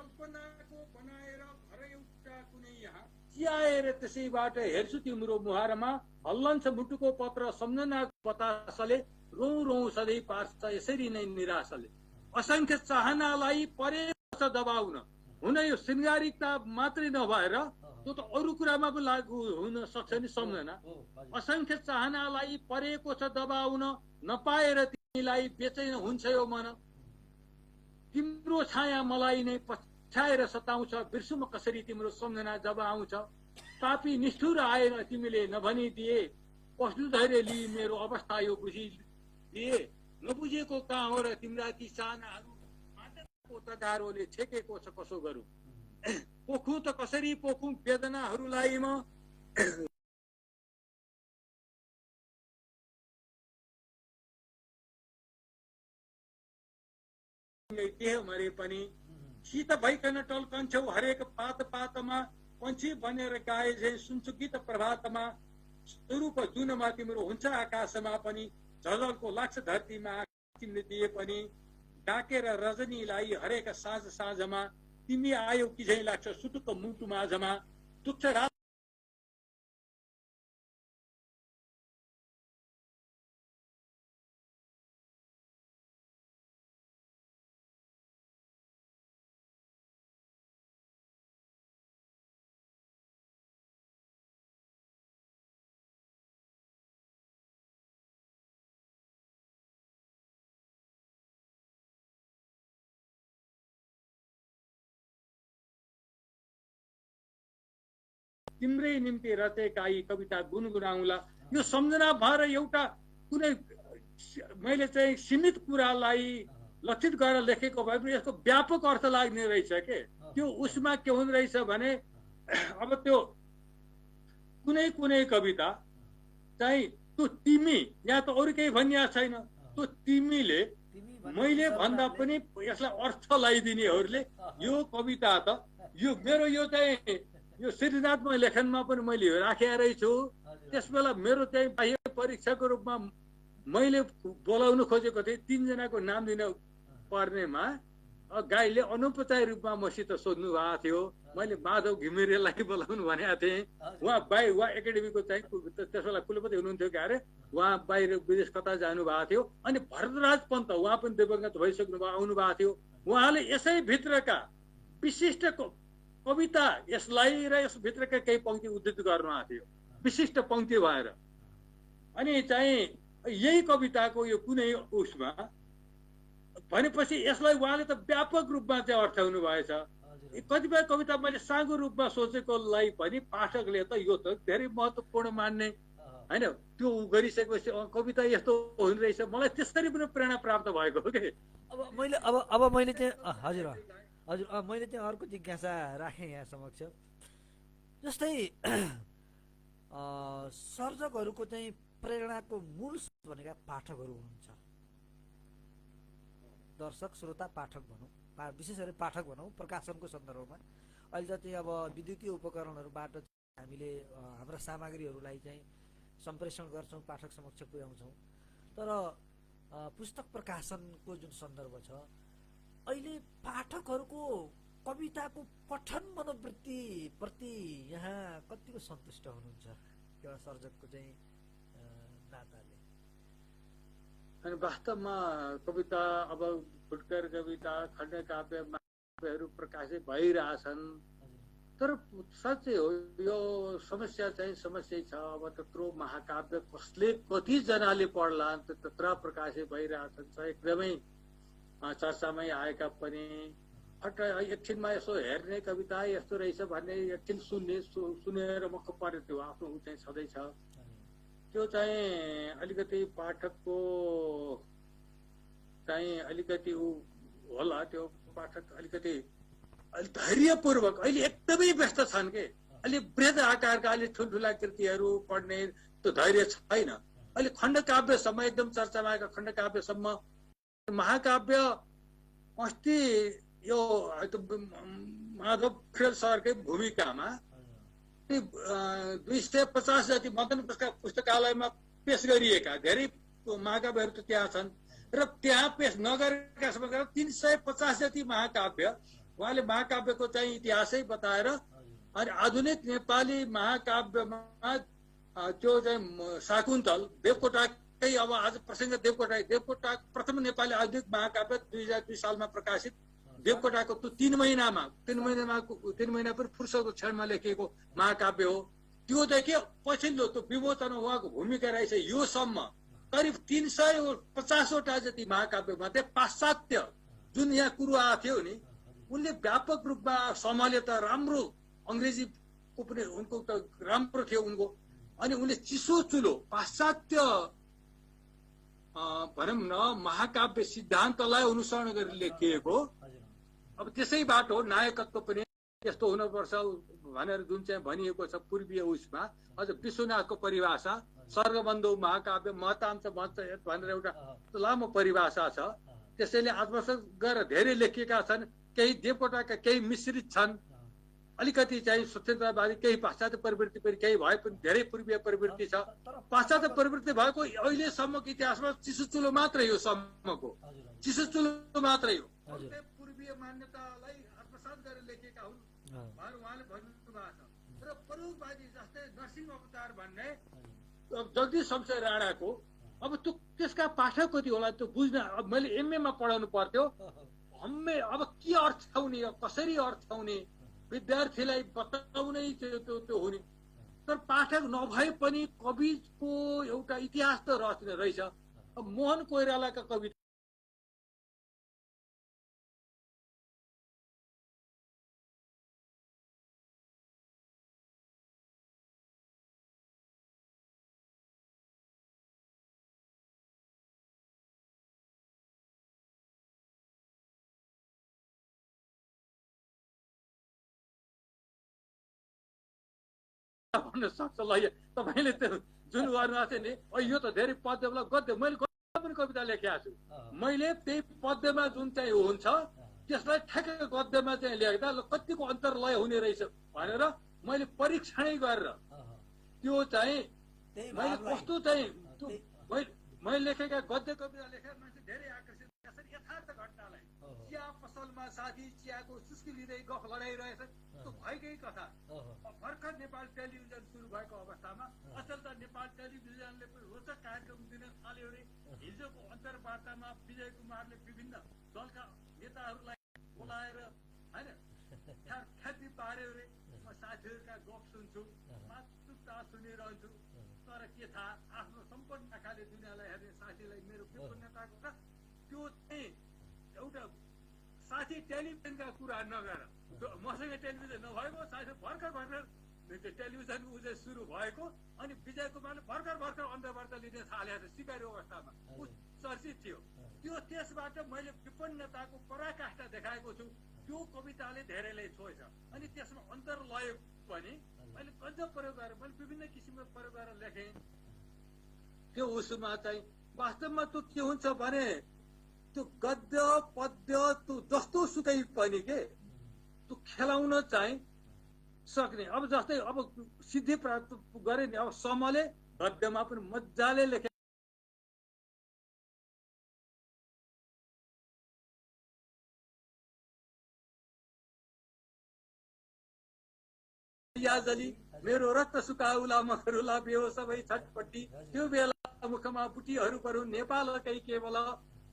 कल्पनाको बनाएर घर एउटा कुनै यहाँ चियाएर त्यसैबाट हेर्छु तिम्रो मुहारमा, हल्लन्छ मुटुको पत्र सम्झनाको बतासले, रौँ सधैँ पार्छ यसरी नै निराशले। असंख्य चाहनालाई परेको छ दबाउन, हुन यो श्रृङ्गारिकता मात्रै नभएर त्यो त अरू कुरामा पनि लागू हुन सक्छ नि सम्झना। असंख्य चाहनालाई परेको छ दबाउन, नपाएर तिमीलाई बेचैन हुन्छ यो मन। तिम्रो छाया मलाई नै पछ्याएर सताउँछ, बिर्सुम कसरी तिम्रो सम्झना जब आउँछ। पापी निष्ठुर आएन तिमीले नभनिदिए, कस्तो धैर्य लिई मेरो अवस्था यो बुझिदिए। नबुझेको कहाँ हो र तिम्रा ती चाहनाहरू, आदतको तगारोले छेकेको छ कसो गरौँ। पोखौँ त कसरी पोखौँ वेदनाहरूलाई म, देह मरे पनि शीत भइकन टल्कन्छौ हरेक पातमा। पन्छी बनेर गाए झै सुन्छु गीत प्रभातमा, स्वरूप जुनमा तिम्रो हुन्छ आकाशमा पनि। झलको लाग्छ धरतीमा तिमीले दिए पनि, डाकेर रजनीलाई हरेक साँझमा। तिमी आयौ कि झै लाग्छ सुटुक्क मुटु माझमा। तुच्छ तिम्रै निम्ति रचेका यी कविता गुनगुनाउला। यो सम्झना भएर एउटा कुनै मैले चाहिँ सीमित कुरालाई लक्षित गरेर लेखेको भए पनि यसको व्यापक अर्थ लाग्ने रहेछ के। त्यो उसमा के हुँदो रहेछ भने अब त्यो कुनै कुनै कविता चाहिँ त्यो तिमी, यहाँ त अरू केही भनिया छैन, त्यो तिमीले मैले भन्दा पनि यसलाई अर्थ लगाइदिनेहरूले यो कविता त यो मेरो यो चाहिँ यो सृजनात्मक लेखनमा पनि मैले राखेरै छु। त्यसबेला मेरो चाहिँ बाह्य परीक्षाको रूपमा मैले बोलाउन खोजेको थिएँ 3 जनाको नाम दिन पर्नेमा गाईले अनौपचारिक रूपमा मसित सोध्नु भएको थियो। मैले माधव घिमिरेलाई बोलाउनु भनेको थिएँ। उहाँ एकाडेमीको चाहिँ त्यसबेला कुलपति हुनुहुन्थ्यो क्या अरे, उहाँ बाहिर विदेश कता जानु भएको थियो। अनि भरतराज पन्त उहाँ पनि दिवंगत भइसक्नु भयो, आउनु भएको थियो। उहाँले यसै भित्रका विशिष्ट कविता यसलाई र यसभित्रका केही पंक्ति उद्धृत गर्नुभएको थियो विशिष्ट पंक्ति भएर। अनि चाहिँ यही कविताको यो कुनै उसमा भनेपछि यसलाई उहाँले त व्यापक रूपमा चाहिँ अर्थाउनु भएछ। कतिपय कविता मैले साँगो रूपमा सोचेकोलाई पनि पाठकले त यो त धेरै महत्त्वपूर्ण मान्ने हैन, त्यो गरिसकेपछि कविता यस्तो हुने रहेछ, मलाई त्यसरी पनि प्रेरणा प्राप्त भएको हो के। अब मैले चाहिँ हजुर मैले चाहिँ अर्को जिज्ञासा राखेँ यहाँ समक्ष। जस्तै सर्जकहरूको चाहिँ प्रेरणाको मूल स्रोत भनेका पाठकहरू हुनुहुन्छ। दर्शक श्रोता पाठक भनौँ, विशेष गरी पाठक भनौँ प्रकाशनको सन्दर्भमा। अहिले चाहिँ अब विद्युतीय उपकरणहरूबाट हामीले हाम्रा सामग्रीहरूलाई चाहिँ सम्प्रेषण गर्छौँ, पाठक समक्ष पुर्याउँछौँ। तर पुस्तक प्रकाशनको जुन सन्दर्भ छ, अहिले पाठकहरूको कविताको पठन मनोवृत्ति प्रति यहाँ कतिको सन्तुष्ट हुनुहुन्छ एउटा सर्जकको चाहिँ नाताले? अनि वास्तवमा कविता अब फुटकर कविता खण्डकाव्यहरू प्रकाशित भइरहेछन्, तर साँच्चै हो यो समस्या चाहिँ समस्या छ। अब त्यत्रो महाकाव्य कसले कतिजनाले पढ्ला, त्यत्र प्रकाशित भइरहेछन्, एकदमै चर्चामै आएका पनि। एकछिनमा यसो हेर्ने कविता यस्तो रहेछ भन्ने एकछिन सुनेर मक्क परे त्यो आफ्नो ऊ चाहिँ छँदैछ। त्यो चाहिँ अलिकति पाठकको चाहिँ अलिकति ऊ होला, त्यो पाठक अलिकति धैर्यपूर्वक अहिले एकदमै व्यस्त छन् के। अहिले वृहत आकारका अलि ठुल्ठुला कृतिहरू पढ्ने त्यो धैर्य छैन। अहिले खण्डकाव्यसम्म एकदम चर्चामा आएका खण्डकाव्यसम्म महाकाव्य अस्ति यो माधव खेल सरकै भूमिकामा 250 जति मदन पुस्तकालयमा पेश गरिएका धेरै महाकाव्यहरू त त्यहाँ छन् र त्यहाँ पेश नगरेका 350 जति महाकाव्य उहाँले महाकाव्यको चाहिँ इतिहासै बताएर अनि आधुनिक नेपाली महाकाव्यमा त्यो चाहिँ शाकुन्तल देवकोटाकै अब आज प्रसङ्ग देवकोटा प्रथम नेपाली आधुनिक महाकाव्य 2002 सालमा प्रकाशित देवकोटाको त्यो 3 महिना पनि फुर्सदको क्षणमा लेखिएको महाकाव्य हो। त्योदेखि पछिल्लो त्यो विमोचन उहाँको भूमिका रहेछ योसम्म करिब 350वटा जति महाकाव्य मध्ये पाश्चात्य जुन यहाँ कुरो आएको थियो नि उनले व्यापक रूपमा सम्हाले त राम्रो अंग्रेजीको पनि उनको त राम्रो थियो उनको। अनि उनले चिसो चुलो पाश्चात्य भनौँ न महाकाव्य सिद्धान्तलाई अनुसरण गरेर लेखिएको। अब त्यसैबाट हो नायकत्व पनि यस्तो हुनुपर्छ भनेर जुन चाहिँ भनिएको छ पूर्वीय उसमा। अझ विश्वनाथको परिभाषा सर्गबन्धु महाकाव्य महतांश भनेर एउटा लामो परिभाषा छ। त्यसैले आत्मसात गरेर धेरै लेखिएका छन्, केही देवकोटाका केही मिश्रित छन्, अलिकति चाहिँ स्वतन्त्रवादी केही पाश्चात्य प्रवृत्ति पनि केही भए पनि धेरै पूर्वीय प्रवृत्ति छ। पाश्चात्य प्रवृत्ति भएको अहिलेसम्मको इतिहासमा चिसो चुलो मात्रै हो, सम्मको चिसो चुलो मात्रै हो। पूर्वीय मान्यतालाई आत्मसात गरेर लेखेका हुन् भनेर उहाँले भन्नुभएको छ। र परोपवादी जस्तै नरसिंह अवतार भन्ने जगदीश शमशेर राणाको अब त्यो त्यसका पाठक कति होला त्यो बुझ्न अब मैले एमएमा पढाउनु पर्थ्यो। अब के अर्थाउने कसरी अर्थाउने विद्यार्थीलाई बताउनै त्यो हुने। तर पाठक नभए पनि कविको एउटा इतिहास त रच्ने रहेछ। अब मोहन कोइरालाका कविता भन्न सक्छ। ल तपाईँले त्यो जुन गर्नुभएको थियो नि, यो त धेरै पद्यलाई गद्य, मैले गद्य पनि कविता लेखेको छु। मैले त्यही पद्यमा जुन चाहिँ हुन्छ त्यसलाई ठ्याक्कै गद्यमा चाहिँ लेख्दा कतिको अन्तरलय हुने रहेछ भनेर मैले परीक्षणै गरेर त्यो चाहिँ मैले कस्तो चाहिँ मैले लेखेका गद्य कविता लेखेर मान्छे धेरै आकर्षित। यसरी यथार्थ घटनालाई चिया पसलमा साथी चियाको चुस्की लिँदै गफ लडाइरहेछ, त्यो भएकै कथा। भर्खर नेपाल टेलिभिजन सुरु भएको अवस्थामा अचेल त नेपाल टेलिभिजनले पनि रोचक कार्यक्रम दिन थाल्यो अरे। हिजोको अन्तर्वार्तामा विजय कुमारले विभिन्न दलका नेताहरूलाई बोलाएर होइन ख्याति पार्यो अरे। म साथीहरूका गफ सुन्छु, चुपचाप सुनिरहन्छु, तर के थाहा आफ्नो सम्पूर्ण आँखाले दुनियाँलाई हेर्ने साथीलाई मेरो विपन्नताको र त्यो चाहिँ एउटा साथी टेलिभिजनका कुरा नगर मसँग टेलिभिजन नभएको साथी भर्खर टेलिभिजन उजे सुरु भएको अनि विजय कुमारले भर्खर अन्तर्वार्ता लिने थालेको सिकाइरो अवस्थामा ऊ चर्चित थियो। त्यो त्यसबाट मैले विपन्नताको पराकाष्ठा देखाएको छु। त्यो कविताले धेरैलाई छोएछ अनि त्यसमा अन्तर्लय पनि मैले गद्य प्रयोग गरेर मैले विभिन्न किसिमको प्रयोग गरेर लेखेँ। त्यो उसमा चाहिँ वास्तवमा त्यो के हुन्छ भने त्यो गद्य पद्य त्यो जस्तो सुकै पनि के त्यो खेलाउन चाहिँ सक्ने। अब जस्तै अब सिद्धि प्राप्त गरे नि, अब समले गद्यमा पनि मजाले लेखे। याजली मेरो रक्त सुकाउला मखरुला बेहो सबै छटपट्टि, त्यो बेला मुखमा बुटीहरू परू नेपालकै केवल,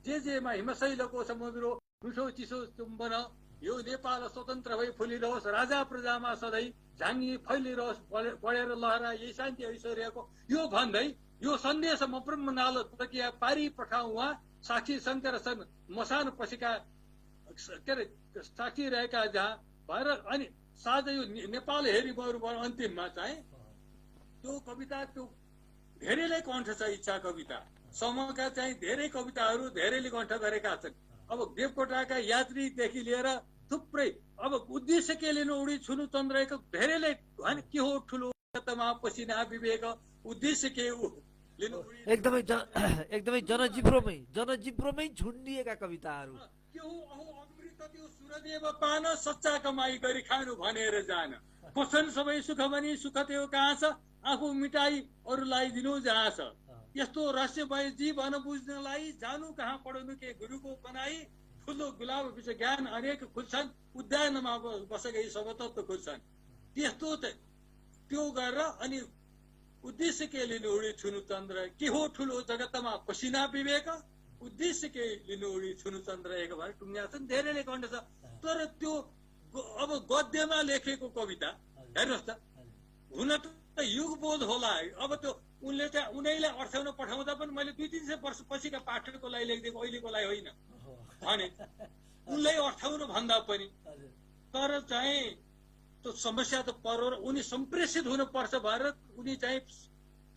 जेमा हिमशैलको समुद्र मिठो चिसो चुम्बन, यो नेपाल स्वतन्त्र भई फुलिरहोस्, राजा प्रजामा सधैँ झाङ्गी फैलिरहोस्, बढेर लहरा यही शान्ति ऐश्वर्यको। यो भन्दै यो सन्देश म ब्रह्म नालो प्रक्रिया पारी पठाउ उहाँ साक्षी शङ्कर छन् मसान पछिका के अरे साक्षी रहेका जहाँ भएर। अनि साझै यो नेपाल हेरी बरु अन्तिममा चाहिँ त्यो कविता त्यो धेरैलाई कण्ठ छ। इच्छा कविता समूहका चाहिँ धेरै कविताहरू धेरैले कण्ठ गरेका छन्। अब देवकोटाका यात्रीदेखि लिएर थुप्रै अब उद्देश्य के लिनु उडी छुनु चन्द्रको धेरैले होइन के हो ठुलो पसिना विवेक उद्देश्य के लिनु एकदमै जनजिब्रोमै झुन्डिएका कविताहरू। के हो अहो अमृत त्यो सूर्यदेव पान सच्चा कमाई गरी खानु भनेर जान, खोज्छन् सबै सुख भनी सुख त्यो कहाँ छ, आफू मिटाई अरूलाई दिनु जहाँ छ। यस्तो रहस्यमय जीवन बुझ्नलाई जानु कहाँ पढाउनु के गुरुको बनाई, ठुलो गुलाब बिच ज्ञान अनेक खुल्छन्, उद्यानमा बसेकै सब तत्व खुल्छन्। त्यस्तो त्यो गरेर अनि उद्देश्य के लिनु उडी छुनु चन्द्र के हो ठुलो जगतमा पसिना विवेक, उद्देश्य के लिनु उडी छुनु चन्द्र एक भएर टुङ्ग्या छन् धेरैले कण्ठ छ। तर त्यो अब गद्यमा लेखेको कविता हेर्नुहोस् त, हुन त युगबोध होला। अब त्यो उनले चाहिँ उनीलाई अर्थाउन पठाउँदा पनि मैले 200-300 वर्ष पछिका पाठकको लागि लेखिदिएको, अहिलेको लागि होइन भने उनलाई अर्थाउनु भन्दा पनि। तर चाहिँ त्यो समस्या त परो उनी सम्प्रेषित हुनुपर्छ भएर उनी चाहिँ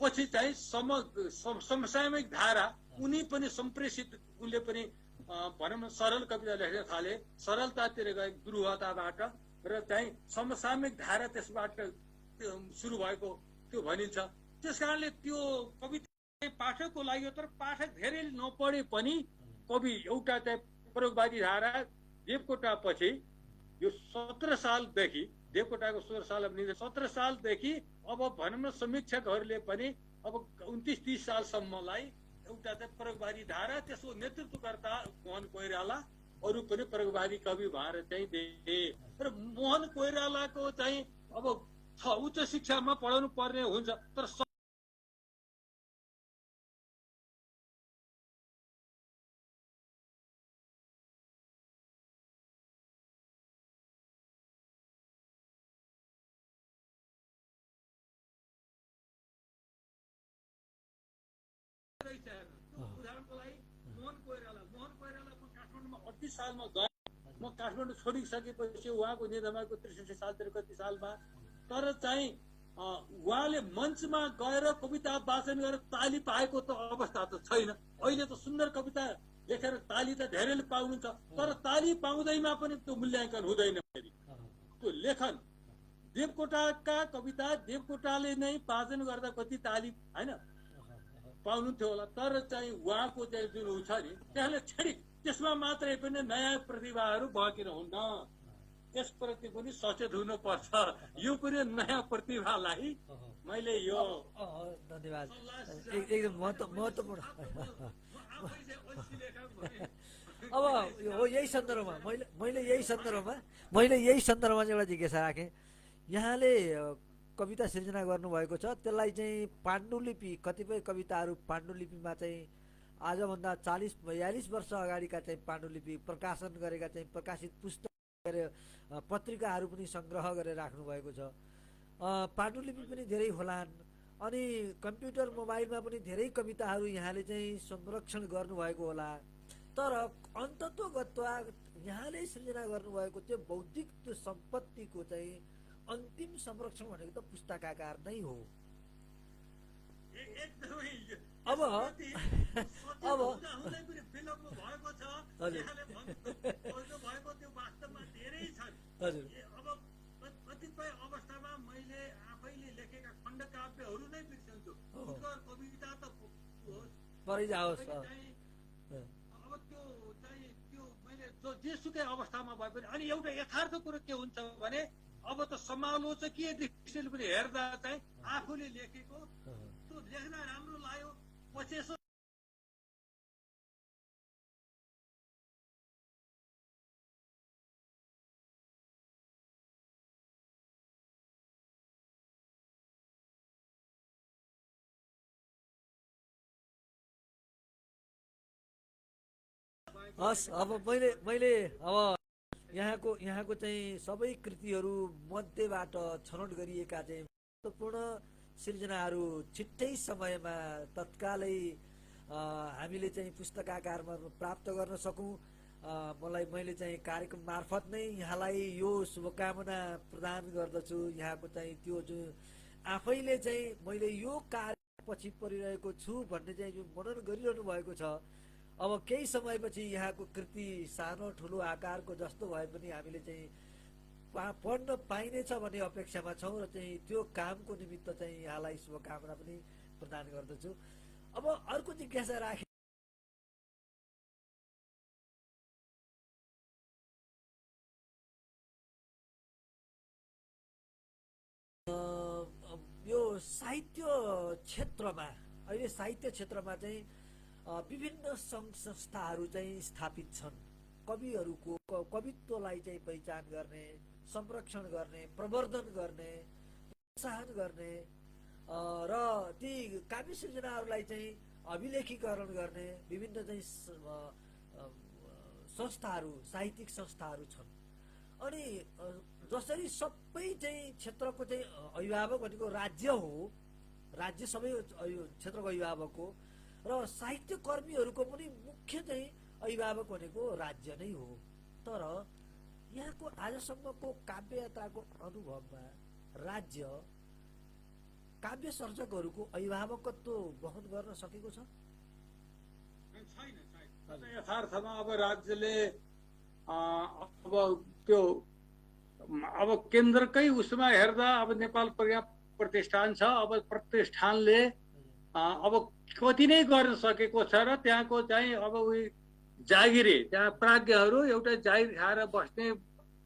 पछि चाहिँ समसामयिक धारा उनी पनि सम्प्रेषित उनले पनि भनौँ सरल कविता लेख्न थाले, सरलतातिर गए दुरूहताबाट र चाहिँ समसामयिक धारा त्यसबाट सुरु भएको त्यो भनिन्छ। त्यस कारणले त्यो कविता पाठकको लागि, तर पाठक धेरै नपढे पनि कवि एउटा चाहिँ प्रयोगवादी धारा देवकोटा पछि यो 17 सालदेखि देवकोटाको 16 साल 17 सालदेखि अब भनौँ न समीक्षकहरूले पनि अब 29-30 सालसम्मलाई एउटा चाहिँ प्रयोगवादी धारा त्यसको नेतृत्वकर्ता मोहन कोइराला अरू पनि प्रयोगवादी कवि भएर चाहिँ दिए। तर मोहन कोइरालाको चाहिँ अब उच्च शिक्षामा पढाउनु पर्ने हुन्छ, तर उदाहरणको लागि मोहन कोइराला काठमाडौँमा 38 सालमा गए। म काठमाडौँ छोडिसकेपछि उहाँको निधन भएको 63 सालतिर कति सालमा। तर चाहिँ उहाँले मञ्चमा गएर कविता वाचन गरेर ताली पाएको त अवस्था त छैन। अहिले त सुन्दर कविता लेखेर ताली त धेरैले पाउनुहुन्छ, तर ताली पाउँदैमा पनि त्यो मूल्याङ्कन हुँदैन। त्यो लेखन देवकोटाका कविता देवकोटाले नै पार्जन गर्दा कति ताली हैन पाउनुहुन्थ्यो होला, तर चाहिँ उहाँको चाहिँ जुन उ छ नि त्यसले छेडी त्यसमा मात्रै पनि नयाँ प्रतिभाहरू बहकिन हुन्न, त्यसप्रति पनि सचेत हुनुपर्छ। यो पनि नयाँ प्रतिभालाई मैले यो धन्यवाद, एकदम महत्त्वपूर्ण। अब हो यही सन्दर्भमा मैले यही सन्दर्भमा चाहिँ एउटा जिज्ञासा राखेँ। यहाँले कविता सिर्जना गर्नुभएको छ, त्यसलाई चाहिँ पाण्डुलिपि, कतिपय कविताहरू पाण्डुलिपिमा चाहिँ आजभन्दा 40-42 वर्ष अगाडिका चाहिँ पाण्डुलिपि प्रकाशन गरेका चाहिँ प्रकाशित पुस्तक पत्रिकाहरू पनि सङ्ग्रह गरेर राख्नुभएको छ। पाण्डुलिपि पनि धेरै होलान्, अनि कम्प्युटर मोबाइलमा पनि धेरै कविताहरू यहाँले चाहिँ संरक्षण गर्नुभएको होला, तर अन्ततोगत्वा यहाँले सृजना गर्नुभएको त्यो बौद्धिक त्यो सम्पत्तिको चाहिँ अन्तिम संरक्षण भनेको त पुस्तकाकार नै हो। अब हजुर कतिपय अवस्थामा मैले आफैले लेखेका खण्डकाव्यहरू नै बिर्सन्छु, कविता त परै जाओस्। अब त्यो चाहिँ त्यो मैले जेसुकै अवस्थामा भए पनि, अनि एउटा यथार्थ कुरो के हुन्छ भने अब त समालोचकीय दृष्टिले पनि हेर्दा चाहिँ आफूले लेखेको त्यो लेख्दा राम्रो लाग्यो, पछि यसो हस्। अब मैले अब यहाँको चाहिँ सबै कृतिहरू मध्येबाट छनौट गरिएका चाहिँ महत्त्वपूर्ण सिर्जनाहरू छिट्टै समयमा तत्कालै हामीले चाहिँ पुस्तकाकारमा प्राप्त गर्न सकौँ, मैले चाहिँ कार्यक्रम मार्फत नै यहाँलाई यो शुभकामना प्रदान गर्दछु। यहाँको चाहिँ त्यो जुन आफैले चाहिँ मैले यो कार्य पछि परिरहेको छु भन्ने चाहिँ जुन मनन गरिरहनु भएको छ, अब केही समयपछि यहाँको कृति सानो ठुलो आकारको जस्तो भए पनि हामीले चाहिँ पढ्न पाइनेछ भन्ने अपेक्षामा छौँ र चाहिँ त्यो कामको निमित्त चाहिँ यहाँलाई शुभकामना पनि प्रदान गर्दछु। अब अर्को जिज्ञासा राखेँ, यो साहित्य क्षेत्रमा अहिले साहित्य क्षेत्रमा चाहिँ विभिन्न सङ्घ संस्थाहरू चाहिँ स्थापित छन्। कविहरूको कवित्वलाई चाहिँ पहिचान गर्ने, संरक्षण गर्ने, प्रवर्धन गर्ने, प्रोत्साहन गर्ने र ती काव्य सृजनाहरूलाई चाहिँ अभिलेखीकरण गर्ने विभिन्न चाहिँ संस्थाहरू, साहित्यिक संस्थाहरू छन्। अनि जसरी सबै चाहिँ क्षेत्रको चाहिँ अभिभावक भनेको राज्य हो, राज्य सबै क्षेत्रको अभिभावक हो, र साहित्य कर्मीहरूको पनि मुख्य चाहिँ अभिभावक भनेको राज्य नै हो। तर यहाँको आजसम्मको काव्य यात्राको अनुभवमा राज्य काव्य सर्जकहरूको अभिभावकत्व वहन गर्न सकेको छ? छैन। यथार्थमा अब राज्यले अब त्यो अब केन्द्रकै उसमा हेर्दा अब नेपाल प्रज्ञा प्रतिष्ठान छ, अब प्रतिष्ठानले अब कति नै गर्न सकेको छ र त्यहाँको चाहिँ अब उही जागिरे त्यहाँ प्राज्ञहरू एउटा जागिर खाएर बस्ने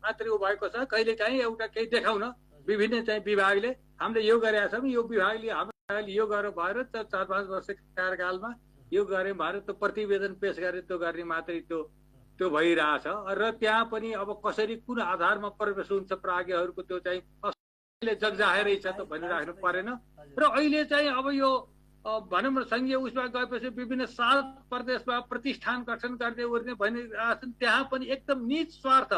मात्रै भएको छ। कहिले काहीँ एउटा केही देखाउन विभिन्न चाहिँ विभागले हामीले यो गरेका छौँ, यो विभागले हाम्रो यो गरेर भएर 4-5 वर्ष कार्यकालमा यो गरे भएर त्यो प्रतिवेदन पेश गरे त्यो गर्ने मात्रै त्यो भइरहेछ। र त्यहाँ पनि अब कसरी कुन आधारमा प्रवेश हुन्छ प्राज्ञहरूको त्यो चाहिँ कसैले जगजाहेरै छ त भनिराख्नु परेन। र अहिले चाहिँ अब यो भनौँ न सङ्घीय उसमा गएपछि विभिन्न 7 प्रदेशमा प्रतिष्ठान गठन गर्ने ओर्ने भनिरहेछन्, त्यहाँ पनि एकदम निज स्वार्थ,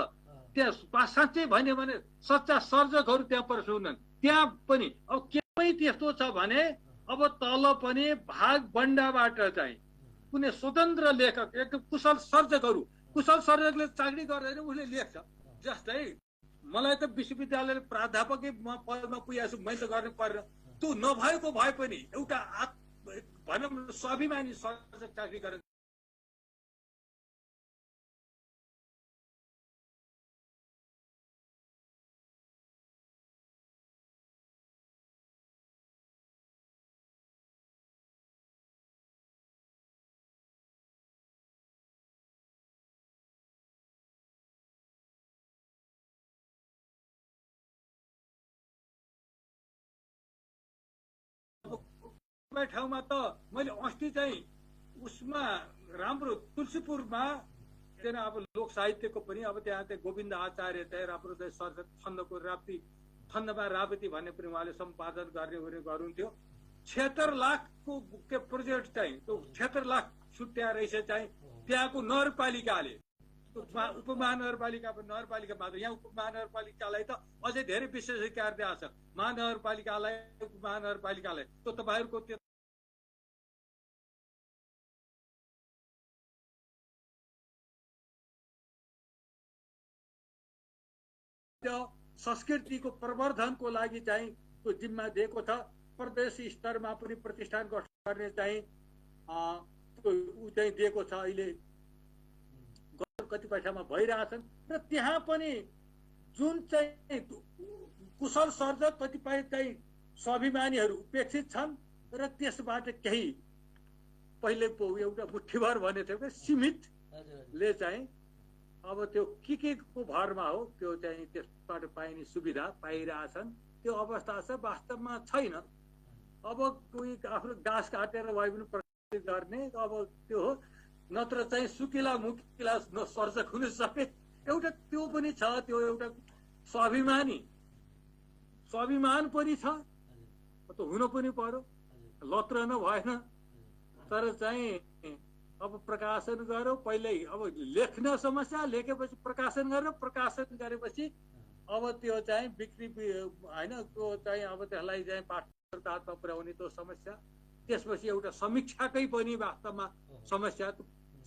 त्यहाँ साँच्चै भन्यो भने सच्चा सर्जकहरू त्यहाँ पर्छ हुनन्। त्यहाँ पनि अब केही त्यस्तो छ भने अब तल पनि भाग बन्डाबाट चाहिँ कुनै स्वतन्त्र लेखक एकदम कुशल सर्जकले चाकरी गर्दैन, उसले लेख्छ। जस्तै मलाई त विश्वविद्यालय प्राध्यापकै पदमा पुगेको छु, मैले त गर्नु पर्दैन। त्यो नभएको भए पनि एउटा भनौँ स्वाभिमानी सर्जक चाकरी गरेर कतिपय ठाउँमा त मैले अस्ति चाहिँ उसमा राम्रो तुलसीपुरमा त्यहाँ अब लोक साहित्यको पनि अब त्यहाँ चाहिँ गोविन्द आचार्य चाहिँ राम्रो चाहिँ छन्दको छन्दमा राप्ती भन्ने पनि उहाँले सम्पादन गर्नुहुन्थ्यो। 76 लाखको के प्रोजेक्ट चाहिँ त्यो 76 लाख छुट्या रहेछ चाहिँ त्यहाँको नगरपालिकाले, उपमहानगरपालिका मात्र, यहाँ उपमहानगरपालिकालाई त अझै धेरै विशेषाधिकार दिएको छ। महानगरपालिकालाई उपमहानगरपालिकालाई त्यो तपाईँहरूको त्यो संस्कृतिको प्रवर्धनको लागि चाहिँ त्यो जिम्मा दिएको छ। प्रदेश स्तरमा पनि प्रतिष्ठान गठन गर्ने चाहिँ ऊ चाहिँ दिएको छ। अहिले कतिपय ठाउँमा भइरहेछन् र त्यहाँ पनि जुन चाहिँ कुशल सर्जक कतिपय चाहिँ स्वाभिमानीहरू उपेक्षित छन् र त्यसबाट केही पहिले एउटा मुठीभर भने थियो कि सीमितले चाहिँ अब त्यो के को भरमा हो त्यो चाहिँ त्यसबाट पाइने सुविधा पाइरहेछन्। त्यो अवस्था छ वास्तवमा छैन। अब कोही आफ्नो घाँस काटेर भए पनि प्रगति गर्ने अब त्यो हो, नत्र चाहिँ सुकिला मुकिला सर्जक हुन सके एउटा त्यो पनि छ। त्यो एउटा स्वाभिमान पनि छ, त्यो हुन पनि पर्यो, लत्र न भएन। तर चाहिँ अब प्रकाशन गर्यो पहिल्यै, अब लेख्न समस्या, लेखेपछि प्रकाशन गर्यो, प्रकाशन गरेपछि अब त्यो चाहिँ बिक्री होइन, त्यो चाहिँ अब त्यसलाई चाहिँ पाठकतामा पुर्याउने त्यो समस्या। त्यसपछि एउटा समीक्षाकै पनि वास्तवमा समस्या।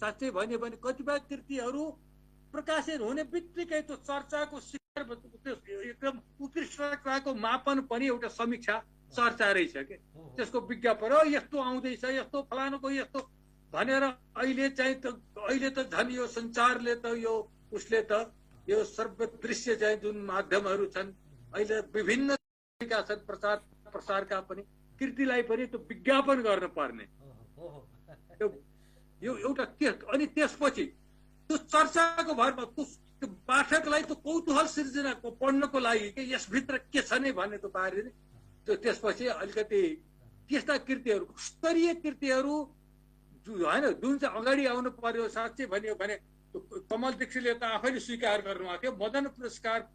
साँच्चै भन्यो भने कतिपय कृतिहरू प्रकाशन हुने बित्तिकै त्यो चर्चाको शिखर, त्यो एकदम उत्कृष्टताको मापन पनि एउटा समीक्षा चर्चा रहेछ के। त्यसको विज्ञापन हो यस्तो आउँदैछ, यस्तो फलानुको यस्तो भनेर अहिले त झन् यो सञ्चारले त यो उसले त यो सर्वदृश्य चाहिँ जुन माध्यमहरू छन् अहिले विभिन्न छन् प्रचार प्रसारका पनि कृतिलाई पनि त्यो विज्ञापन गर्न पर्ने यो एउटा के। अनि त्यसपछि त्यो चर्चाको भरमा त्यो पाठकलाई त्यो कौतूहल सिर्जना पढ्नको लागि कि यसभित्र के छ नै भन्ने त्यो बारे त्यो त्यसपछि अलिकति त्यस्ता कृतिहरू, स्तरीय कृतिहरू होइन जुन चाहिँ अगाडि आउनु पर्यो। साँच्चै भन्यो भने कमल दीक्षितले त आफैले स्वीकार गर्नुभएको थियो मदन पुरस्कार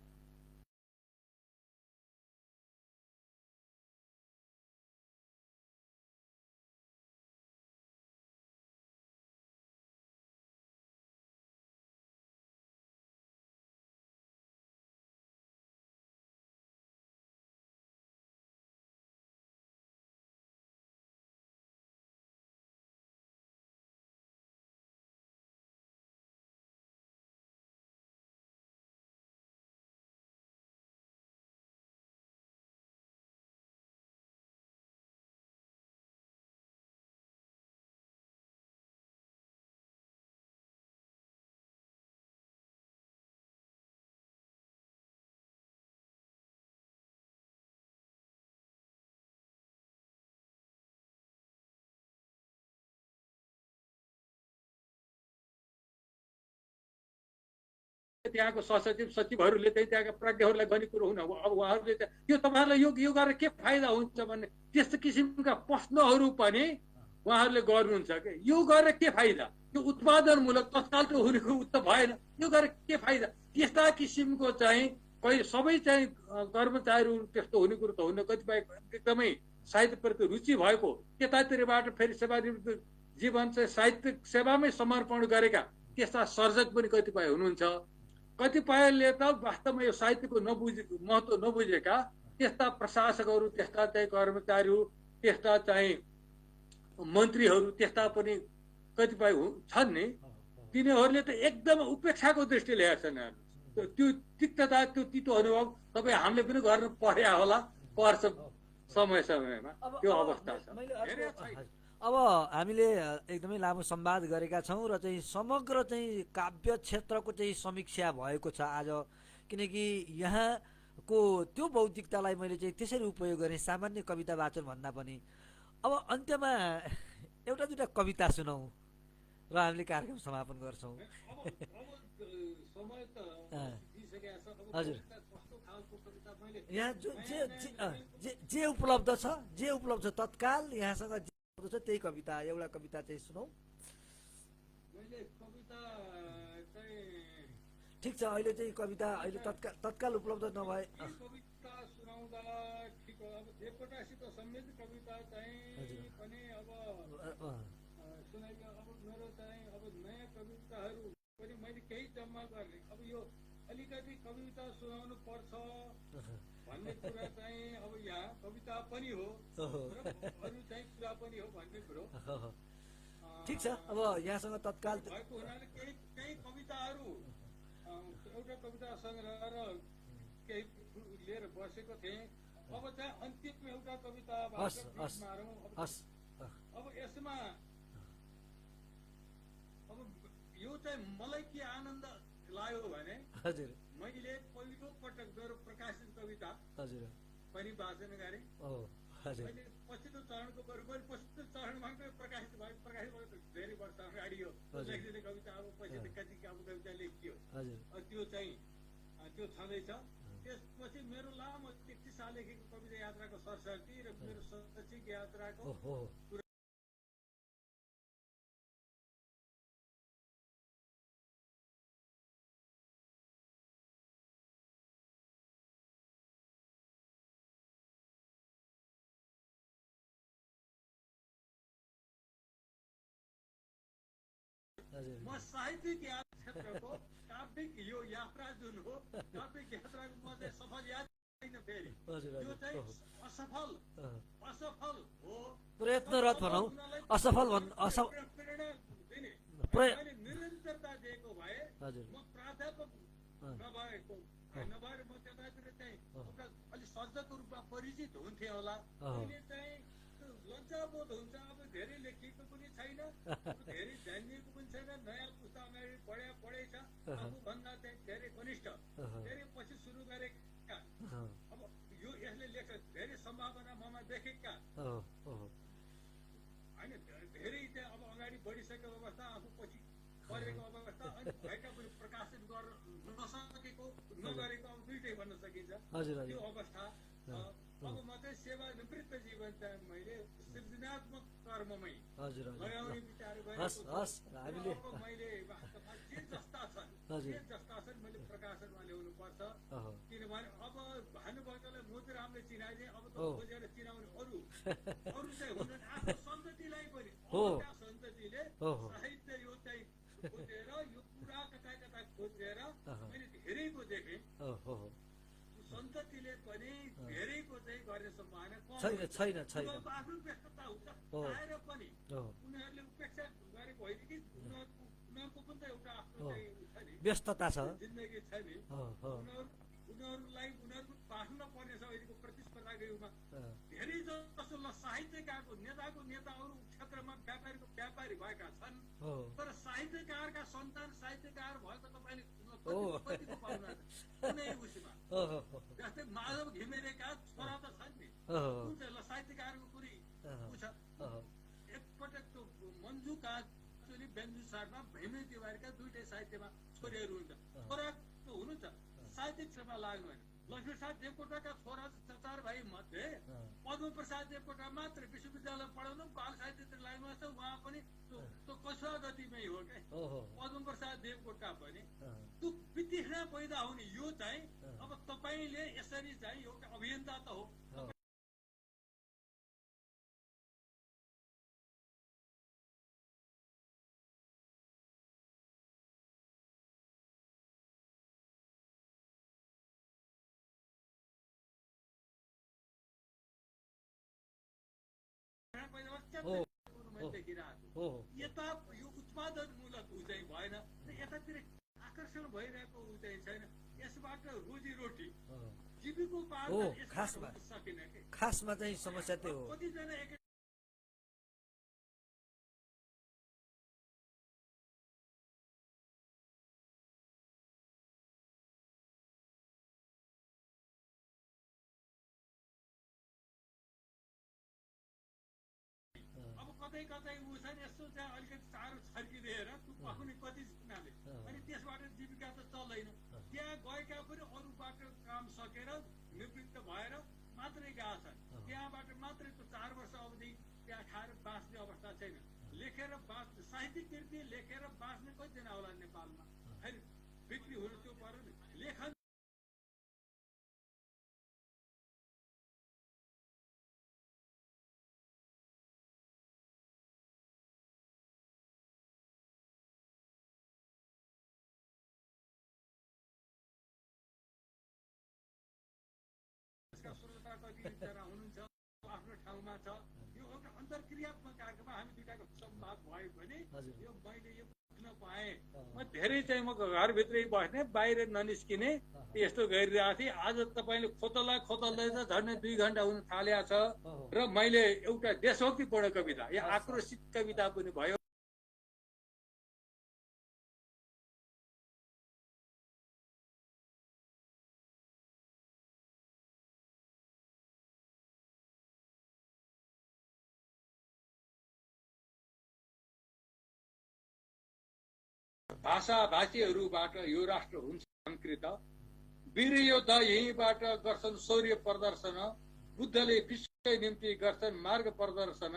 त्यहाँको सचिव सचिवहरूले चाहिँ त्यहाँका प्राज्ञहरूलाई गर्ने कुरो हुन। अब उहाँहरूले यो तपाईँहरूलाई यो गरेर के फाइदा हुन्छ भन्ने त्यस्तो किसिमका प्रश्नहरू पनि उहाँहरूले गर्नुहुन्छ कि यो गरेर के फाइदा, यो उत्पादनमूलक तत्काल त हुनेको त भएन, यो गरेर के फाइदा। त्यस्ता किसिमको चाहिँ कहिले सबै चाहिँ कर्मचारीहरू त्यस्तो हुने कुरो त हुन्न। कतिपय एकदमै साहित्यप्रति रुचि भएको त्यतातिरबाट फेरि सेवानिवृत्त जीवन चाहिँ साहित्यिक सेवामै समर्पण गरेका त्यस्ता सर्जक पनि कतिपय हुनुहुन्छ। कतिपयले त वास्तवमा यो साहित्यको महत्त्व नबुझेका त्यस्ता प्रशासकहरू, त्यस्ता चाहिँ कर्मचारीहरू, त्यस्ता चाहिँ मन्त्रीहरू त्यस्ता पनि कतिपय छन् नि। तिनीहरूले त एकदम उपेक्षाको दृष्टिले हेर्छन्। त्यो तिक्तता, त्यो तितो अनुभव तपाईँ हामीले पनि गर्न पर्छ समयमा त्यो अवस्था छ। अब हामीले एकदमै लामो संवाद गरेका छौँ र चाहिँ समग्र चाहिँ काव्य क्षेत्रको चाहिँ समीक्षा भएको छ आज। किनकि यहाँको त्यो बौद्धिकतालाई मैले चाहिँ त्यसरी उपयोग गरेँ सामान्य कविता वाचन भन्दा पनि। अब अन्त्यमा एउटा दुईवटा कविता सुनौँ र हामीले कार्यक्रम समापन गर्छौँ। समय त हजुर कस्तो खालको कविता मैले यहाँ जे उपलब्ध छ तत्काल यहाँसँग जे उपलब्ध छ त्यही कविता एउटा कविता चाहिँ सुनौ। मैले कविता चाहिँ ठिक छ, अहिले चाहिँ कविता अहिले तत्काल उपलब्ध नभए के कविता सुनाउँदा ठिक हो। अब देवकोटासित सम्बन्धित कविता चाहिँ पनि अब सुनाइयो। अब मेरो चाहिँ अब नयाँ कविताहरू पनि मैले केही जम्मा गर्ने। अब यो अलिकति कविता सुनाउनु पर्छ भन्ने कुरा चाहिँ अब यहाँ कविता पनि हो र अरू चाहिँ कुरा पनि हो भन्ने कुरो ठिक छ। अब यहाँसँग तत्काल भएको हुनाले केही कविताहरू एउटा कविता सङ्ग्रह र केही लिएर बसेको थिएँ। अब चाहिँ अन्तिम एउटा कविता मारौँ। अब यसमा अब यो चाहिँ मलाई के आनन्द लाग्यो भने हजुर मैले पहिलो पटक मेरो प्रकाशित कविता हजुर पनि वाचन गरेँ। हजुर मैले पछिल्लो चरणको मैले पछिल्लो चरणमा प्रकाशित भएको धेरै वर्ष अगाडि यो लेखिने कविता अब पछि कति कविता लेखियो त्यो चाहिँ त्यो छँदैछ। त्यसपछि मेरो लामो 33 साल लेखेको कविता यात्राको सरसर्ती र मेरो शैक्षिक यात्राको म साहित्यिक क्षेत्रको काव्यिक यो यात्रा जुन हो काव्यिक यात्राको म चाहिँ सफल यात्रा छैन। फेरि यो चाहिँ असफल हो, प्रयत्नरत भनौँ, असफल प्रेरणा दिने मैले निरन्तरता दिएको भए म प्राध्यापक नभएर म त्यतातिर चाहिँ एउटा अलिक सर्जकको रूपमा परिचित हुन्थेँ होला। अहिले चाहिँ लज्जाबोध हुन्छ। अब धेरै लेखिएको पनि छैन, धेरै जानिएको पनि छैन। नयाँ पुस्ता अगाडि पढेछ, आफूभन्दा चाहिँ धेरै कनिष्ठ धेरै पछि सुरु गरेका। अब यो यसले लेख्छ धेरै सम्भावना ममा देखेका होइन। धेरै चाहिँ अब अगाडि बढिसकेको अवस्था, आफू पछि परेको अवस्था अनि भएका पनि प्रकाशित गर्न नसकेको नगरेको अब दुइटै भन्न सकिन्छ त्यो अवस्था। अब म चाहिँ सेवा निवृत्त जीवन चाहिँ मैले सृजनात्मक कर्ममै लगाउने विचार गरेको। अब मैले जे जस्ता छन् मैले प्रकाशनमा ल्याउनु पर्छ। किनभने अब भानुभक्तलाई मोतीरामले चिनाइदिए, अब त खोजेर चिनाउने अरू चाहिँ हुँदैन। आफ्नो सन्ततिलाई पनि अरूका सन्ततिले साहित्य यो चाहिँ खोजेर यो कुरा कता कता खोजेर मैले धेरैको देखेँ। सन्ततिले पनि धेरैको चाहिँ गर्ने सम्भावना छैन। आफ्नो व्यस्तता हुन्छ आएर पनि उनीहरूले उपेक्षा गरेको होइन कि उनीहरूको पनि त एउटा आफ्नो चाहिँ छ नि व्यस्तता छ, जिन्दगी छ नि। उनीहरूलाई उनीहरूको बाँच्न पर्ने छ अहिलेको प्रतिस्पर्धाको युगमा। धेरै जसो साहित्यकारको नेताको नेता अरू क्षेत्रमा व्यापारीको व्यापारी भएका छन्, तर साहित्यकारका सन्तान साहित्यकार भएको तपाईँले कतिको पाउनुहुन्छ कुनै उसमा। जस्तै माधव घिमिरेका छोरा त छन् नि, कुन चाहिँ साहित्यकारको कुनै ऊ छ। एकपटक त्यो मन्जु काँचुली बेन्जु सारमा भीमे तिवारीका दुइटै साहित्यमा छोरीहरू हुन्छ। छोरा त हुनुहुन्छ साहित्यिक क्षेत्रमा लाग्नु होइन। लक्ष्मीप्रसाद देवकोटाका छोरा 4 भाइ मध्ये पद्मप्रसाद देवकोटा मात्र विश्वविद्यालय पढाउनु बाल साहित्यतिर लाग्नु छ। उहाँ पनि त्यो कसुवा गतिमै हो क्या। पद्मप्रसाद देवकोटा पनि त्यो वितृष्णा पैदा हुने यो चाहिँ अब तपाईँले यसरी चाहिँ एउटा अभियन्ता त हो, देखिरहेको यता यो उत्पादनमूलक ऊ चाहिँ भएन, यतातिर आकर्षण भइरहेको ऊ चाहिँ छैन। यसबाट रोजीरोटी जीविकोपार्जन सकिन कि खासमा चाहिँ समस्या त्यो हो। कतिजना कतै ऊ छ नि यस्तो चाहिँ अलिकति चारो छर्किदिएर पकाउने कतिजनाले अनि त्यसबाट जीविका त चल्दैन। त्यहाँ गएका पनि अरूबाट काम सकेर निवृत्त भइरहेका छन्। त्यहाँबाट मात्रै त्यो 4 वर्ष अवधि त्यहाँ खाएर बाँच्ने अवस्था छैन। लेखेर साहित्यिक कृति लेखेर बाँच्ने कतिजना होला नेपालमा? फेरि बिक्री हुनु त्यो पर्यो नि। लेखन श्रोता कति जना हुनुहुन्छ आफ्नो ठाउँमा छ। यो एउटा अन्तर्क्रियात्मक कार्यक्रममा हामी दुईटाको संवाद भयो भने यो मैले यो बुझ्न पाएँ। म धेरै चाहिँ म घरभित्रै बस्ने, बाहिर ननिस्किने यस्तो गरिरहेको थिएँ। आज तपाईँले खोतल्दै त झन्डै 2 घन्टा हुन थालेको छ र मैले एउटा देशभक्तिपूर्ण कविता, या आक्रोशित कविता पनि भयो। भाषा भाषीहरूबाट यो राष्ट्र हुन्छ अलङ्कृत। वीर योद्धा यहीँबाट गर्छन् शौर्य प्रदर्शन। बुद्धले विश्वकै निम्ति गर्छन् मार्ग प्रदर्शन।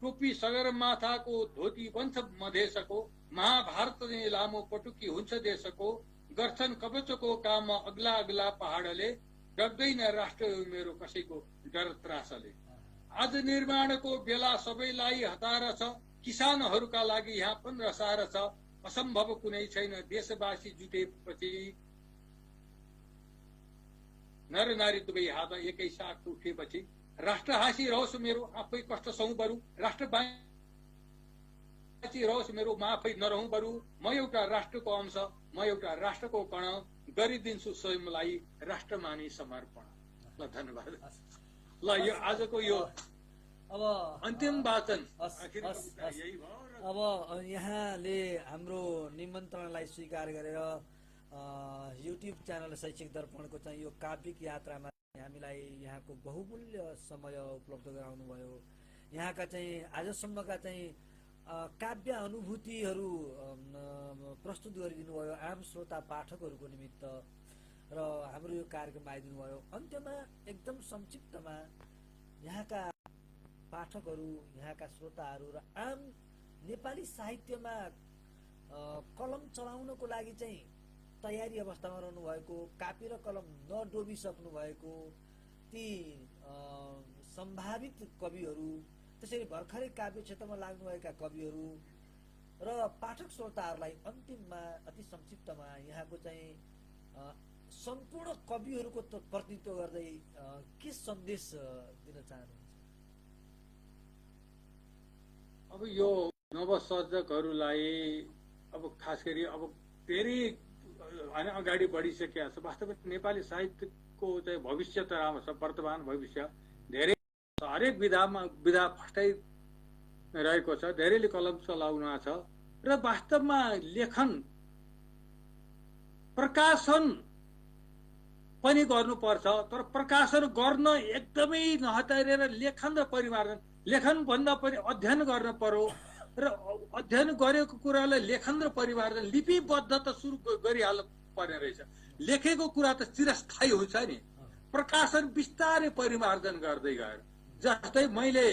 टोपी सगरमाथाको धोती बन्छ मधेसको। महाभारत नै लामो पटुकी हुन्छ देशको। गर्छन् कवचको काम अग्ला अग्ला पहाडले। डग्दैन राष्ट्र मेरो कसैको डर त्रासले। आज निर्माणको बेला सबैलाई हतार छ। किसानहरूका लागि यहाँ 15 सार छ। असम्भव कुनै छैन देशवासी जुटेपछि। नर नारी दुवै हात एकै साथ उठेपछि। राष्ट्र हाँसी रहोस् मेरो आफै कष्ट सहु बरु। राष्ट्र बाँची रहोस् मेरो म आफै नरहँ बरु। म एउटा राष्ट्रको अंश, म एउटा राष्ट्रको कण। गरिदिन्छु स्वयंलाई राष्ट्रमानी समर्पण। ल धन्यवाद। ल यो आजको यो अब अन्तिम वाचन यही भयो। अब यहाँले हाम्रो निमन्त्रणलाई स्वीकार गरेर युट्युब च्यानल शैक्षिक दर्पणको चाहिँ यो काव्यिक यात्रामा हामीलाई यहाँको बहुमूल्य समय उपलब्ध गराउनु भयो। यहाँका चाहिँ आजसम्मका चाहिँ काव्य अनुभूतिहरू प्रस्तुत गरिदिनु भयो आम श्रोता पाठकहरूको निमित्त र हाम्रो यो कार्यक्रममा आइदिनु भयो। अन्त्यमा एकदम संक्षिप्तमा यहाँका पाठकहरू, यहाँका श्रोताहरू र आम नेपाली साहित्यमा कलम चलाउनको लागि चाहिँ तयारी अवस्थामा रहनु भएको, कापी र कलम नडोबिसक्नु भएको ती सम्भावित कविहरू, त्यसरी भर्खरै काव्य क्षेत्रमा लाग्नुभएका कविहरू र पाठक श्रोताहरूलाई अन्तिममा अति संक्षिप्तमा यहाँको चाहिँ सम्पूर्ण कविहरूको प्रतिनिधित्व गर्दै के सन्देश दिन चाहनुहुन्छ? अब यो नवसर्जकहरूलाई अब खास गरी अब धेरै अगाडि बढिसकेका छ। वास्तवमा नेपाली साहित्यको चाहिँ भविष्य त राम्रो छ, वर्तमान भविष्य धेरै हरेक विधा फस्टाइ रहेको छ। धेरैले कलम चलाउनु छ र वास्तवमा लेखन प्रकाशन पनि गर्नुपर्छ, तर प्रकाशन गर्न एकदमै नहतारेर लेखन र परिमार्जन, लेखन भन्दा पनि अध्ययन गर्न पर्यो र अध्ययन गरेको कुरालाई लेखन र परिमार्जन लिपिबद्ध त सुरु गरिहाल्नु पर्ने रहेछ। लेखेको कुरा त चिरस्थायी हुन्छ नि, प्रकाशन बिस्तारै परिमार्जन गर्दै गएर। जस्तै मैले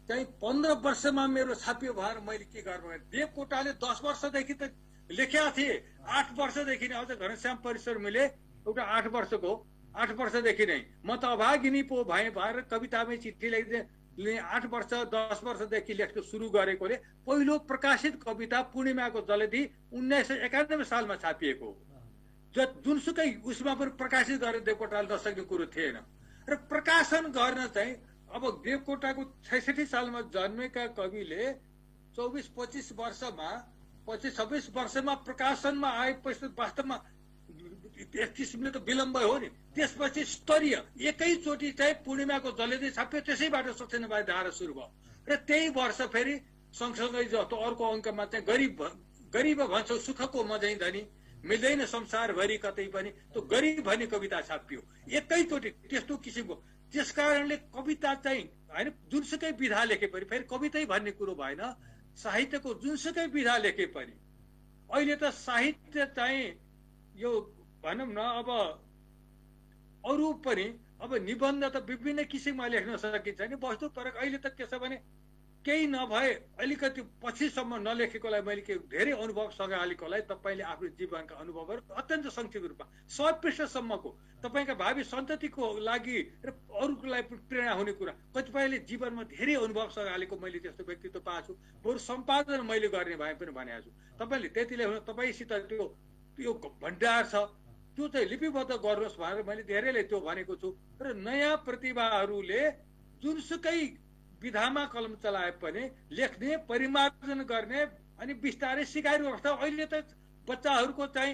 चाहिँ 15 वर्षमा मेरो छापियो भएर मैले के गर्नु, देवकोटाले 10 वर्षदेखि त लेखेका थिए, 8 वर्षदेखि नै अझ घनश्याम परिसर मिले एउटा 8 वर्षको 8 वर्षदेखि नै म त अभागिनी पो भएर कवितामै चिठी लेख्दै 8 वर्ष 10 वर्षदेखि लेख्न सुरु गरेकोले पहिलो प्रकाशित कविता पूर्णिमाको जलधि 1991 सालमा छापिएको, जुनसुकै उसमा पनि प्रकाशित गरेर देवकोटाले नसक्ने कुरो थिएन। र प्रकाशन गर्न चाहिँ अब देवकोटाको 66 सालमा जन्मेका कविले 24-25 वर्षमा 25-26 वर्षमा प्रकाशनमा आएपछि वास्तवमा एक किसिमले त विलम्ब हो नि। त्यसपछि स्तरीय एकैचोटि चाहिँ पूर्णिमाको जलेदी छाप्यो, त्यसैबाट सत्यनारायण धारा सुरु भयो र त्यही वर्ष फेरि सँगसँगै जस्तो अर्को अङ्कमा चाहिँ गरिब भन्छौ सुखको मझै धनी मिल्दैन संसारभरि कतै पनि, त्यो गरिब भन्ने कविता छापियो एकैचोटि त्यस्तो किसिमको। त्यस कारणले कविता चाहिँ होइन जुनसुकै विधा लेखे पनि, फेरि कवितै भन्ने कुरो भएन, साहित्यको जुनसुकै विधा लेखे पनि अहिले त साहित्य चाहिँ यो भनौँ न अब अरू पनि अब निबन्ध त विभिन्न किसिममा लेख्न सकिन्छ नि वस्तु, तर अहिले त के छ भने केही नभए अलिकति पछिसम्म नलेखेकोलाई मैले के धेरै अनुभव सँगालेकोलाई तपाईँले आफ्नो जीवनका अनुभवहरू अत्यन्त संक्षिप्त रूपमा 100 पृष्ठसम्मको तपाईँका भावी सन्ततिको लागि र अरूलाई प्रेरणा हुने कुरा, कतिपयले जीवनमा धेरै अनुभव सँगालेको मैले त्यस्तो व्यक्तित्व पाएको छु। बरु सम्पादन मैले गर्ने भए पनि भनेको छु, तपाईँले त्यति लेख्नु, तपाईँसित त्यो भण्डार छ, त्यो चाहिँ लिपिबद्ध गर्नुहोस् भनेर मैले धेरैले त्यो भनेको छु। र नयाँ प्रतिभाहरूले जुनसुकै विधामा कलम चलाए पनि लेख्ने, परिमार्जन गर्ने अनि बिस्तारै सिकाइरहेको अवस्था। अहिले त बच्चाहरूको चाहिँ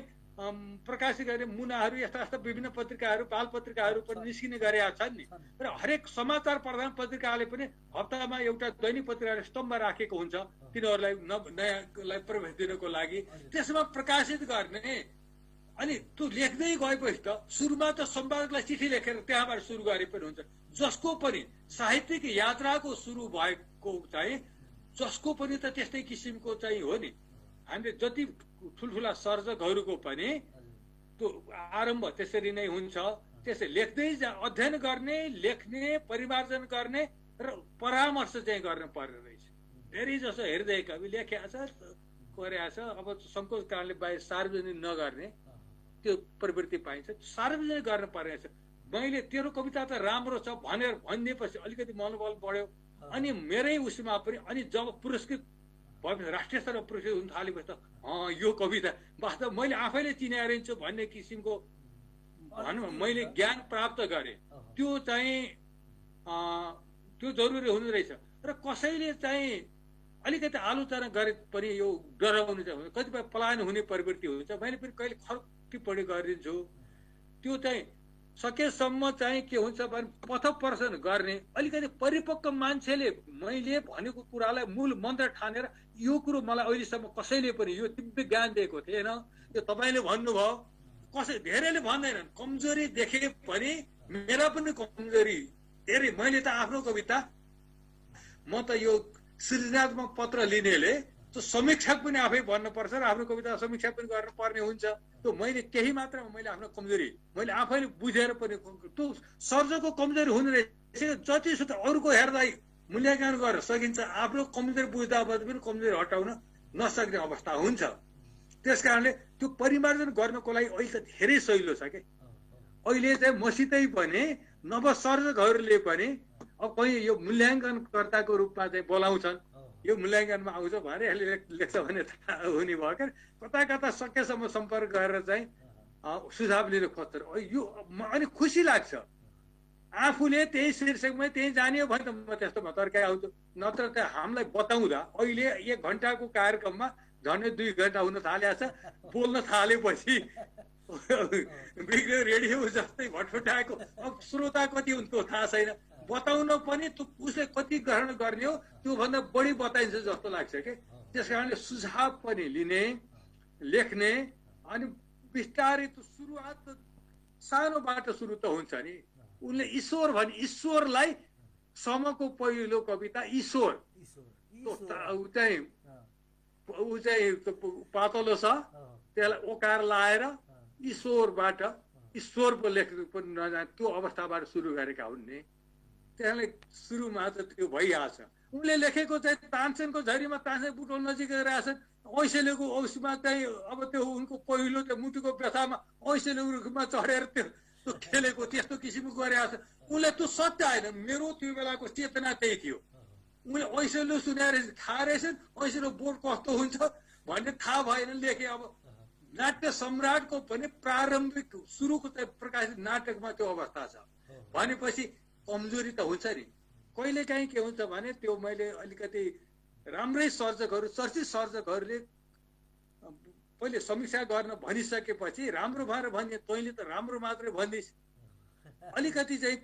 प्रकाशित गर्ने मुनाहरू यस्ता यस्ता विभिन्न पत्रिकाहरू, बाल पत्रिकाहरू पनि निस्किने गरेका छन् नि। र हरेक समाचार प्रधान पत्रिकाले पनि हप्तामा एउटा दैनिक पत्रिकाले स्तम्भ राखेको हुन्छ तिनीहरूलाई नयाँलाई प्रवेश दिनको लागि, त्यसमा प्रकाशित गर्ने। अनि त्यो लेख्दै गएपछि त सुरुमा त सम्पादकलाई चिठी लेखेर त्यहाँबाट सुरु गरे पनि हुन्छ। जसको पनि साहित्यिक यात्राको सुरु भएको चाहिँ जसको पनि त त्यस्तै किसिमको चाहिँ हो नि। हामीले जति ठुल्ठुला सर्जकहरूको पनि त्यो आरम्भ त्यसरी नै हुन्छ। त्यसै लेख्दै अध्ययन गर्ने, लेख्ने, परिमार्जन गर्ने र परामर्श चाहिँ गर्न पर्ने रहेछ। धेरै जसो हृदय कवि लेखेको छ, गरेको छ, अब सङ्कोच कारणले बाहिर सार्वजनिक नगर्ने त्यो प्रवृत्ति पाइन्छ। सार्वजनिक गर्न पर्ने छ। मैले तेरो कविता त राम्रो छ भनेर भनिदिएपछि अलिकति मनोबल बढ्यो। अनि मेरै उसमा पनि अनि जब पुरस्कृत भएपछि राष्ट्रिय स्तरमा पुरस्कृत हुन थालेपछि त यो कविता वास्तव मैले आफैले चिनाएर छु भन्ने किसिमको भनौँ मैले ज्ञान प्राप्त गरेँ। त्यो चाहिँ त्यो जरुरी हुँदो रहेछ। र कसैले चाहिँ अलिकति आलोचना गरे पनि यो डराउनु चाहिँ कतिपय पलायन हुने प्रवृत्ति हुन्छ। मैले पनि कहिले टिप्पणी गरिदिन्छु। त्यो चाहिँ सकेसम्म चाहिँ के हुन्छ भने पथप्रदर्शन गर्ने, अलिकति परिपक्व मान्छेले मैले भनेको कुरालाई मूल मन्त्र ठानेर यो कुरो मलाई अहिलेसम्म कसैले पनि यो दिव्य ज्ञान दिएको थिएन, यो तपाईँले भन्नुभयो। कसै धेरैले भन्दैनन्, कमजोरी देखे पनि मेरा पनि कमजोरी हेरे। मैले त आफ्नो कविता म त यो सृजनात्मक पत्र लिनेले त्यो समीक्षक पनि आफै भन्नुपर्छ र आफ्नो कविता समीक्षा पनि गर्नुपर्ने हुन्छ। त्यो मैले केही मात्रामा मैले आफ्नो कमजोरी मैले आफैले बुझेर पनि त्यो सर्जकको कमजोरी हुने रहेछ। जतिसुकै अरूको हेर्दै मूल्याङ्कन गर्न सकिन्छ, आफ्नो कमजोरी बुझ्दा पनि कमजोरी हटाउन नसक्ने अवस्था हुन्छ। त्यस कारणले त्यो परिमार्जन गर्नको लागि अहिले त धेरै सहिलो छ कि अहिले चाहिँ मसितै पनि नवसर्जकहरूले पनि अब कहीँ यो मूल्याङ्कनकर्ताको रूपमा चाहिँ बोलाउँछन्, यो मूल्याङ्कनमा आउँछ भने यसले लेख्छ भने थाहा हुने भयो क्या। कता कता सकेसम्म सम्पर्क गरेर चाहिँ सुझाव लिन खोज्छन्। यो अनि खुसी लाग्छ। आफूले त्यही शीर्षकमै त्यही जानियो भने त म त्यस्तोमा तर्काइ आउँछु। नत्र त हामीलाई बताउँदा अहिले 1 घन्टाको कार्यक्रममा झन्डै 2 घन्टा हुन थालेको छ। बोल्न थालेपछि रेडियो जस्तै भटफटाएको अब श्रोता कति हुन् त्यो थाहा छैन। बताउन पनि उसले कति ग्रहण गर्ने हो त्योभन्दा बढी बताइन्छ जस्तो लाग्छ कि। त्यस कारणले सुझाव पनि लिने, लेख्ने अनि बिस्तारै त सुरुवात त सानोबाट सुरु त हुन्छ नि। उनले ईश्वर भने ईश्वरलाई समको पहिलो कविता ईश्वर ऊ चाहिँ पातलो छ, त्यसलाई ओकार लाएर ईश्वरबाट ईश्वर पो लेख्नु पनि नजाने त्यो अवस्थाबाट सुरु गरेका हुन् नि। त्यसले सुरुमा त त्यो भइहाल्छ। उनले लेखेको चाहिँ तानसेनको झरीमा तानसेन बुटोल नजिक रहेछन्। ऐसेलेको औँसीमा चाहिँ अब त्यो उनको पहिलो त्यो मुटुको व्यथामा ऐसेले रुखमा चढेर त्यो खेलेको त्यस्तो किसिमको गरेको छ। उनले त्यो सत्य होइन, मेरो त्यो बेलाको चेतना त्यही थियो। उनले ऐसेले सुनाएर थाहा रहेछन् ऐसेलो बोर्ड कस्तो हुन्छ भन्ने थाहा भएन, लेखे। अब नाट्य सम्राटको पनि प्रारम्भिक सुरुको चाहिँ प्रकाशित नाटकमा त्यो अवस्था छ भनेपछि कमजोरी त हुन्छ नि। कहिले काहीँ के हुन्छ भने त्यो मैले अलिकति राम्रै सर्जकहरू, चर्चित सर्जकहरूले पहिले समीक्षा गर्न भनिसकेपछि राम्रो भएर भन्ने तैँले त राम्रो मात्रै भन्दिस्, अलिकति चाहिँ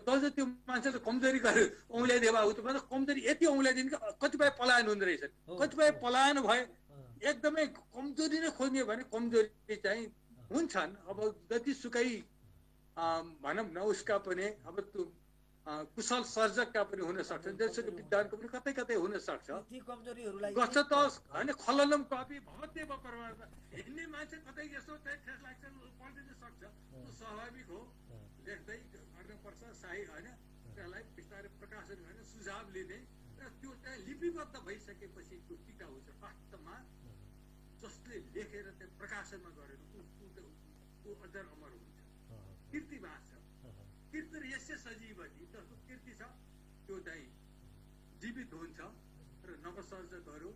तँ त्यो मान्छे त कमजोरी गरेर औँल्याइदिए भए त कमजोरी यति औँल्याइदिनु कि कतिपय पलायन हुँदो रहेछन्। कतिपय पलायन भए एकदमै कमजोरी नै खोज्ने भने कमजोरी चाहिँ हुन्छन्। अब जतिसुकै भनौँ न उसका पनि अब त्यो कुशल सर्जकका पनि हुन सक्छन्, जतिसुकै विद्वानको पनि कतै कतै हुन सक्छ। गच्छ त होइन खललम कपी भवत्येव परमार्थ। हिँड्ने मान्छे कतै यसो चाहिँ ठेस लाग्छ पल्टिन सक्छ, त्यो स्वाभाविक हो। लेख्दै गर्नुपर्छ भइसकेपछि त्यो टिका हुन्छ वास्तवमा जसले लेखेर त्यहाँ प्रकाशनमा गरेर ऊ अझ अमर हुन्छ। कीर्ति बाँच्छ। कीर्ति यस्य सजीवती, जसको कीर्ति छ त्यो चाहिँ जीवित हुन्छ र नवसर्जकहरू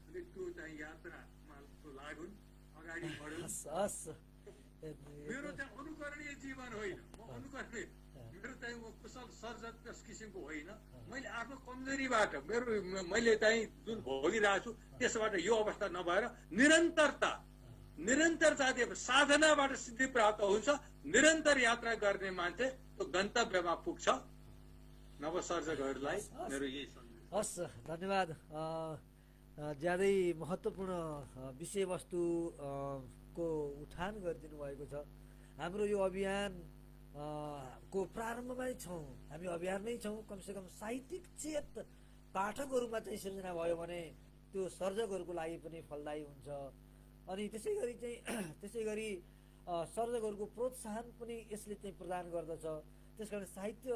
अनि त्यो चाहिँ यात्रामा लागुन्, अगाडि बढुन्। मेरो चाहिँ अनुकरणीय जीवन होइन, म अनुकरणीय, मेरो चाहिँ म कुशल सर्जक त्यस किसिमको होइन। मैले आफ्नो कमजोरीबाट मैले चाहिँ जुन भोगिरहेको छु त्यसबाट यो अवस्था नभएर निरन्तरता साधनाबाट सिद्धि प्राप्त हुन्छ। निरन्तर यात्रा गर्ने मान्छे त्यो गन्तव्यमा पुग्छ। नवसर्जकहरूलाई मेरो यही सन्देश। हस्, धन्यवाद। ज्यादै महत्त्वपूर्ण विषयवस्तु को उठान गरिदिनु भएको छ। हाम्रो यो अभियान को प्रारम्भमै छौँ, हामी अभियानमै छौँ। कमसेकम साहित्यिक चेत पाठकहरूमा चाहिँ सृजना भयो भने त्यो सर्जकहरूको लागि पनि फलदायी हुन्छ। अनि त्यसै गरी सर्जकहरूको प्रोत्साहन पनि यसले चाहिँ प्रदान गर्दछ। त्यसकारण साहित्य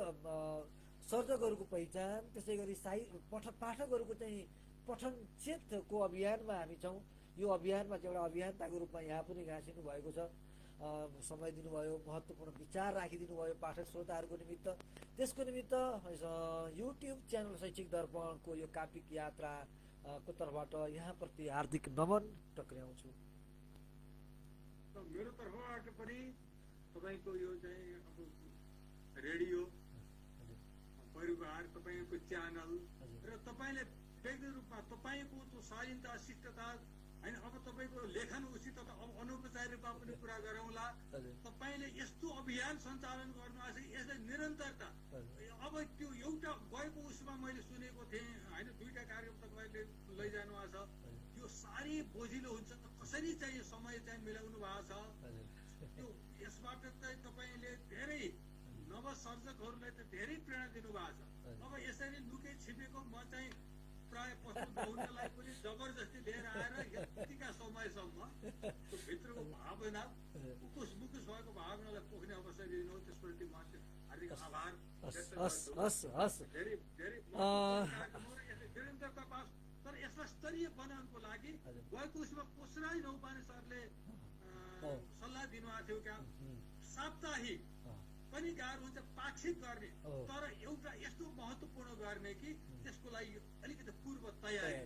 सर्जकहरूको पहिचान, त्यसै गरी पाठकहरूको चाहिँ पठन चेतको अभियानमा हामी छौँ। यो अभियानमा चाहिँ एउटा अभियन्ताको रूपमा यहाँ पनि घाँसिनु भएको छ। समय दिनुभयो, महत्त्वपूर्ण विचार राखिदिनु भयो पाठक श्रोताहरूको निमित्त। त्यसको निमित्त युट्युब च्यानल शैक्षिक दर्पणको यो काव्यिक यात्राको तर्फबाट यहाँप्रति हार्दिक नमन टक्र्याउँछु। मेरो तर्फबाट पनि तपाईँको यो चाहिँ अब रेडियो परिवार, तपाईँको च्यानल र तपाईँले व्यक्तिगत रूपमा तपाईँको त्यो शालीनता, शिष्टता होइन, अब तपाईँको लेखन उचित अब अनौपचारिक रूपमा पनि कुरा गरौँला। तपाईँले यस्तो अभियान सञ्चालन गर्नुभएको छ, यसलाई निरन्तरता। अब त्यो एउटा गएको उसमा मैले सुनेको थिएँ होइन, 2टा कार्यक्रम तपाईँले लैजानु भएको छ। त्यो साह्रै बोझिलो हुन्छ, कसरी चाहिँ समय चाहिँ मिलाउनु भएको छ। त्यो यसबाट चाहिँ तपाईँले धेरै नवसर्जकहरूलाई त धेरै प्रेरणा दिनुभएको छ। अब यसरी लुके छिपेको म चाहिँ प्राय प्रस्तुत हुनलाई पनि जबरजस्ती लिएर आएर यतिका समयसम्म त्यो भित्रको भावना मुकुस भएको भावनालाई पोख्ने अवसर दिनु, त्यसप्रति म हार्दिक आभार व्यक्त गर्छु। धेरै निरन्तरता पास। तर यसलाई स्तरीय बनाउनको लागि गएको उसमा कोसराज नौपाने सरले सल्लाह दिनुभएको थियो क्या, साप्ताहिक पनि गाह्रो हुन्छ, पाक्षिक गर्ने, तर एउटा यस्तो महत्त्वपूर्ण गर्ने कि त्यसको लागि अलिकति पूर्व तयारी।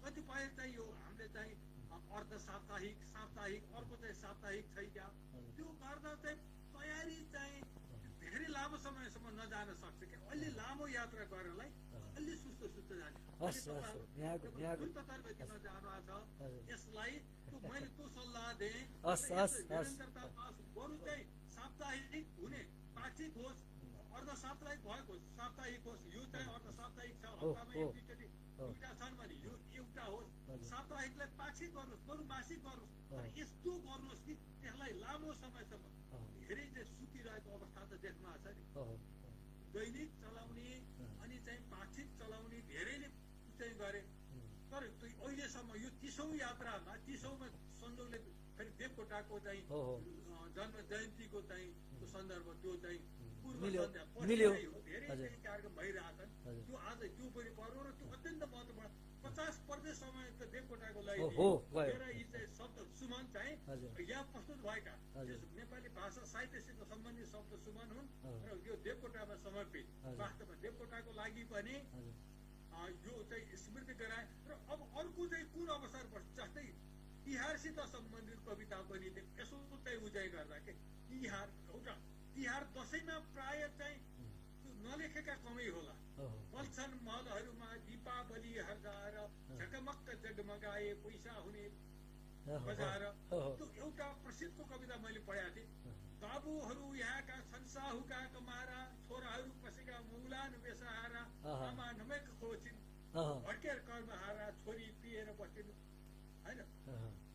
कतिपय चाहिँ यो हामीले चाहिँ अर्ध साप्ताहिक, अर्को चाहिँ साप्ताहिक छ क्या, त्यो गर्दा चाहिँ तयारी चाहिँ धेरै लामो समयसम्म नजान सक्छ क्या। अलि लामो यात्रा गर्नलाई अलि सुस्त जाने जुन तर्फदेखि नजानु छ यसलाई मैले त्यो सल्लाह दिएँ। निरन्तरता पास बरु चाहिँ साप्ताहिक हुने, पाक्षिक होस्, अर्ध साप्ताहिक भएको साप्ताहिक होस्। यो चाहिँ अर्ध साप्ताहिक छ, हप्तामा एक-दुईचोटि 2टा छन् भने यो एउटा होस्। साप्ताहिकलाई पाक्षिक गर्नुहोस्, बरु मासिक गर्नुहोस्, तर यस्तो गर्नुहोस् कि त्यसलाई लामो समयसम्म धेरै चाहिँ सुतिरहेको अवस्था त देख्नु आएको छ नि। दैनिक चलाउने अनि चाहिँ पाक्षिक चलाउने धेरैले चाहिँ गरे, तर अहिलेसम्म यो 30औं यात्रामा 30औंमा संयोगले फेरि देवकोटाको चाहिँ जन्म जयन्तीको चाहिँ सन्दर्भ त्यो चाहिँ पूर्व सन्ध्या धेरै चाहिँ कार्यक्रम भइरहेछन्। त्यो आज त्यो पनि पर्व र त्यो अत्यन्त महत्त्वपूर्ण 50% समय त देवकोटाको लागि यी चाहिँ शब्द सुमन चाहिँ यहाँ प्रस्तुत भएका नेपाली भाषा साहित्यसित सम्बन्धित शब्द सुमन हुन् र यो देवकोटामा समर्पित। वास्तवमा देवकोटाको लागि पनि यो चाहिँ स्मृति गराए। र अब अर्को चाहिँ कुन अवसर पर्छ, जस्तै तिहारसित सम्बन्धित कविता पनि यसो चाहिँ उजाइ गर्दा के तिहार दसैँमा प्राय चाहिँ नलेखेका कमै होला। बल्छन् महलहरूमा दीपावली हर्जाएर झकमक्क जगमगाए पैसा हुने बजार, त्यो एउटा प्रसिद्धको कविता मैले पढाएको थिएँ। बाबुहरू यहाँका छन् साहुका कमारा, छोराहरू पसेका मौलान बेसहारा, आमा नमेक खोजिन् भड्केर कर्महारा, छोरी पिएर बसिन् होइन,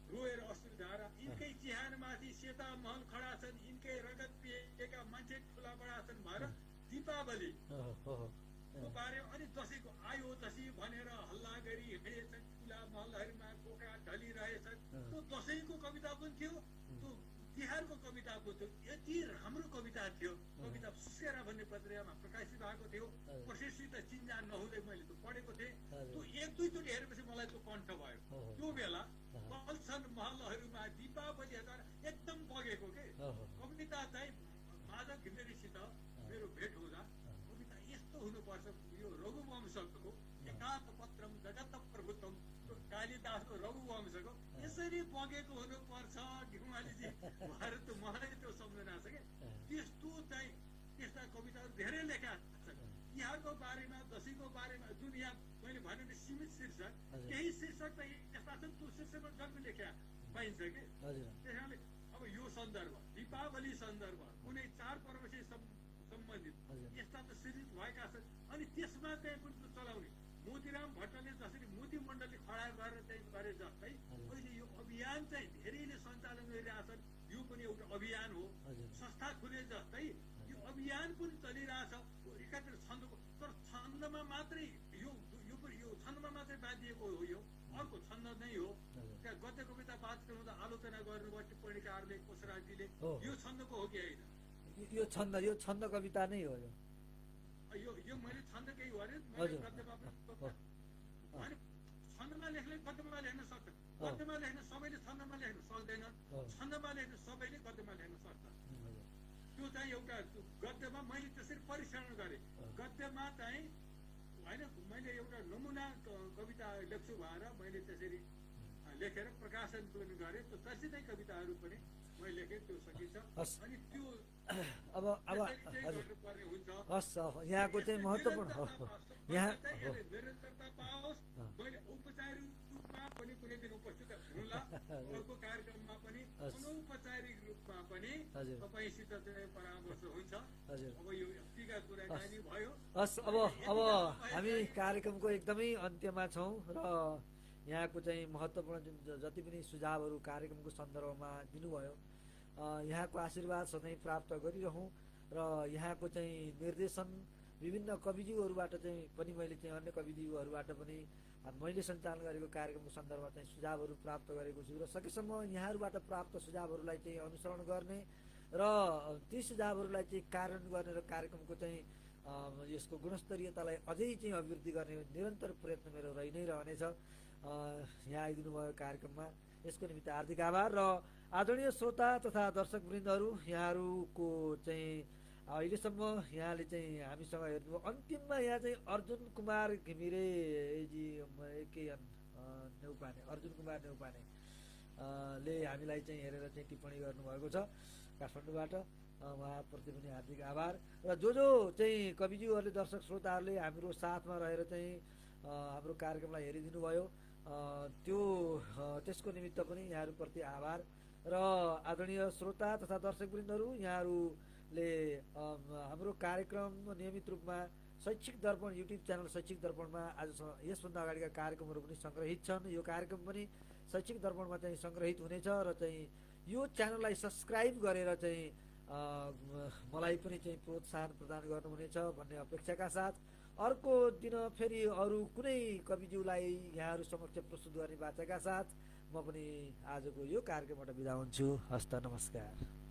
रोएर अश्रुधारा। यिनकै चिहानमाथि सेता महल खडा छन्, यिनकै रगत पिएका मान्छे ठुला बडा छन् भएर दीपावली को बारे। अनि दसैँको आयो दसैँ भनेर हल्ला गरी हिँडेछन्, ठुला महलहरूमा बोका ढलिरहेछन्। त्यो दसैँको कविता पनि थियो। त्यो तिहारको कविता बुझ्थ्यो, यति राम्रो कविता थियो। कविता सुस्केरा भन्ने पत्रिकामा प्रकाशित भएको थियो, प्रशस्त चिन्जान नहुँदै मैले त्यो पढेको थिएँ। त्यो एक दुईचोटि हेरेपछि मलाई त्यो कण्ठ भयो। त्यो बेला कल्छन् महलहरूमा दीपावली हजार एकदम बगेको के कविता चाहिँ माधव घिमिरेसित मेरो भेट हुँदा कविता यस्तो हुनुपर्छ, यो रघुवंशको एकान्त पत्रम जगत प्रभुत्वम कालिदासको रघुवंशको यसरी बगेको हुनुपर्छ घिमालीजी भएर त मलाई त्यो सम्झना छ के। त्यस्तो चाहिँ त्यस्ता कविताहरू धेरै लेखा छन्। तिहारको बारेमा, दसैँको बारेमा, जुन यहाँ मैले भने नि सीमित शीर्षक, केही शीर्षक त यस्ता छन् त्यो शीर्षकमा जन्म लेख्या पाइन्छ कि। त्यस कारणले अब यो सन्दर्भ, दीपावली सन्दर्भ, कुनै चाडपर्वसित सम्बन्धित यस्ता त सृजित भएका छन्। अनि त्यसमा चाहिँ पनि चलाउने मोतीराम भट्टले जसरी मोती मण्डली खडा गरेर चाहिँ गरे जस्तै अहिले यो अभियान चाहिँ धेरैले सञ्चालन गरिरहेछन्। यो पनि एउटा अभियान हो, संस्था खुले जस्तै यो अभियान पनि चलिरहेछ। एकातिर छन्दको, तर छन्दमा मात्रै यो छन्दमा मात्रै बाँधिएको हो, यो अर्को छन्द नै हो। त्यहाँ गद्य कविता पाठक्रम आलोचना गर्नुभयो टिप्पणीकारले, कोसराजीले, यो छन्दको हो कि होइन? यो छन्द कविता नै हो। यो मैले छन्दकै हो अरे, मैले गद्यमा पनि छन्दमा लेख्ने गद्यमा लेख्न सक्छ, गद्यमा लेख्न सबैले छन्दमा लेख्न सक्दैनन्, छन्दमा लेख्न सबैले गद्यमा लेख्न सक्छ। त्यो चाहिँ एउटा गद्यमा मैले त्यसरी परीक्षण गरेँ। गद्यमा चाहिँ होइन, मैले एउटा नमुना कविता लेख्छु भनेर मैले त्यसरी लेखेर प्रकाशन पनि गरेँ। त्यो चर्चितै कविताहरू पनि मैले लेखेँ, त्यो सकिन्छ। अनि त्यो अब गर्नुपर्ने हुन्छ। हस्, यहाँको चाहिँ महत्त्वपूर्ण यहाँ निरन्तरता पाओस्। मैले औपचारिक रूपमा पनि कुनै दिन उपस्थित हुँला, अर्को कार्यक्रममा पनि अनौपचारिक रूपमा पनि तपाईँसित चाहिँ परामर्श हुन्छ। अब यो यतिका कुराकानी भयो। हस्, अब हामी कार्यक्रमको एकदमै अन्त्यमा छौँ र यहाँको चाहिँ महत्त्वपूर्ण जुन जति पनि सुझावहरू कार्यक्रमको सन्दर्भमा दिनुभयो, यहाँको आशीर्वाद सधैँ प्राप्त गरिरहँ र यहाँको चाहिँ निर्देशन विभिन्न कविज्यूहरूबाट चाहिँ पनि मैले चाहिँ अन्य कविज्यूहरूबाट पनि मैले सञ्चालन गरेको कार्यक्रमको सन्दर्भमा चाहिँ सुझावहरू प्राप्त गरेको छु र सकेसम्म यहाँहरूबाट प्राप्त सुझावहरूलाई चाहिँ अनुसरण गर्ने र ती सुझावहरूलाई चाहिँ कार्यान्वयन गर्ने र कार्यक्रमको चाहिँ यसको गुणस्तरीयतालाई अझै चाहिँ अभिवृद्धि गर्ने निरन्तर प्रयत्न मेरो रहि नै रहनेछ। यहाँ आइदिनु भयो कार्यक्रममा, यसको निमित्त हार्दिक आभार। र आदरणीय श्रोता तथा दर्शकवृन्दहरू, यहाँहरूको चाहिँ अहिलेसम्म यहाँले चाहिँ हामीसँग हेर्नुभयो। अन्तिममा यहाँ चाहिँ अर्जुन कुमार घिमिरेजी अर्जुन कुमार नेउपाने ले हामीलाई चाहिँ हेरेर चाहिँ टिप्पणी गर्नुभएको छ काठमाडौँबाट। उहाँप्रति पनि हार्दिक आभार। र जो चाहिँ कविज्यूहरूले, दर्शक श्रोताहरूले हाम्रो साथमा रहेर चाहिँ हाम्रो कार्यक्रमलाई हेरिदिनु भयो, त्यसको निमित्त पनि यहाँहरूप्रति आभार। र आदरणीय श्रोता तथा दर्शकवृन्दहरू, यहाँहरूले हाम्रो कार्यक्रम नियमित रूपमा शैक्षिक दर्पण युट्युब च्यानल शैक्षिक दर्पणमा आज यसभन्दा अगाडिका कार्यक्रमहरू पनि सङ्ग्रहित छन्। यो कार्यक्रम पनि शैक्षिक दर्पणमा चाहिँ सङ्ग्रहित हुनेछ र चाहिँ यो च्यानललाई सब्सक्राइब गरेर चाहिँ मलाई पनि चाहिँ प्रोत्साहन प्रदान गर्नुहुनेछ भन्ने अपेक्षाका साथ अर्को दिन फेरि अरू कुनै कविज्यूलाई यहाँहरू समक्ष प्रस्तुत गर्ने बाचाका साथ म पनि आजको यो कार्यक्रमबाट बिदा हुन्छु। हस्त, नमस्कार।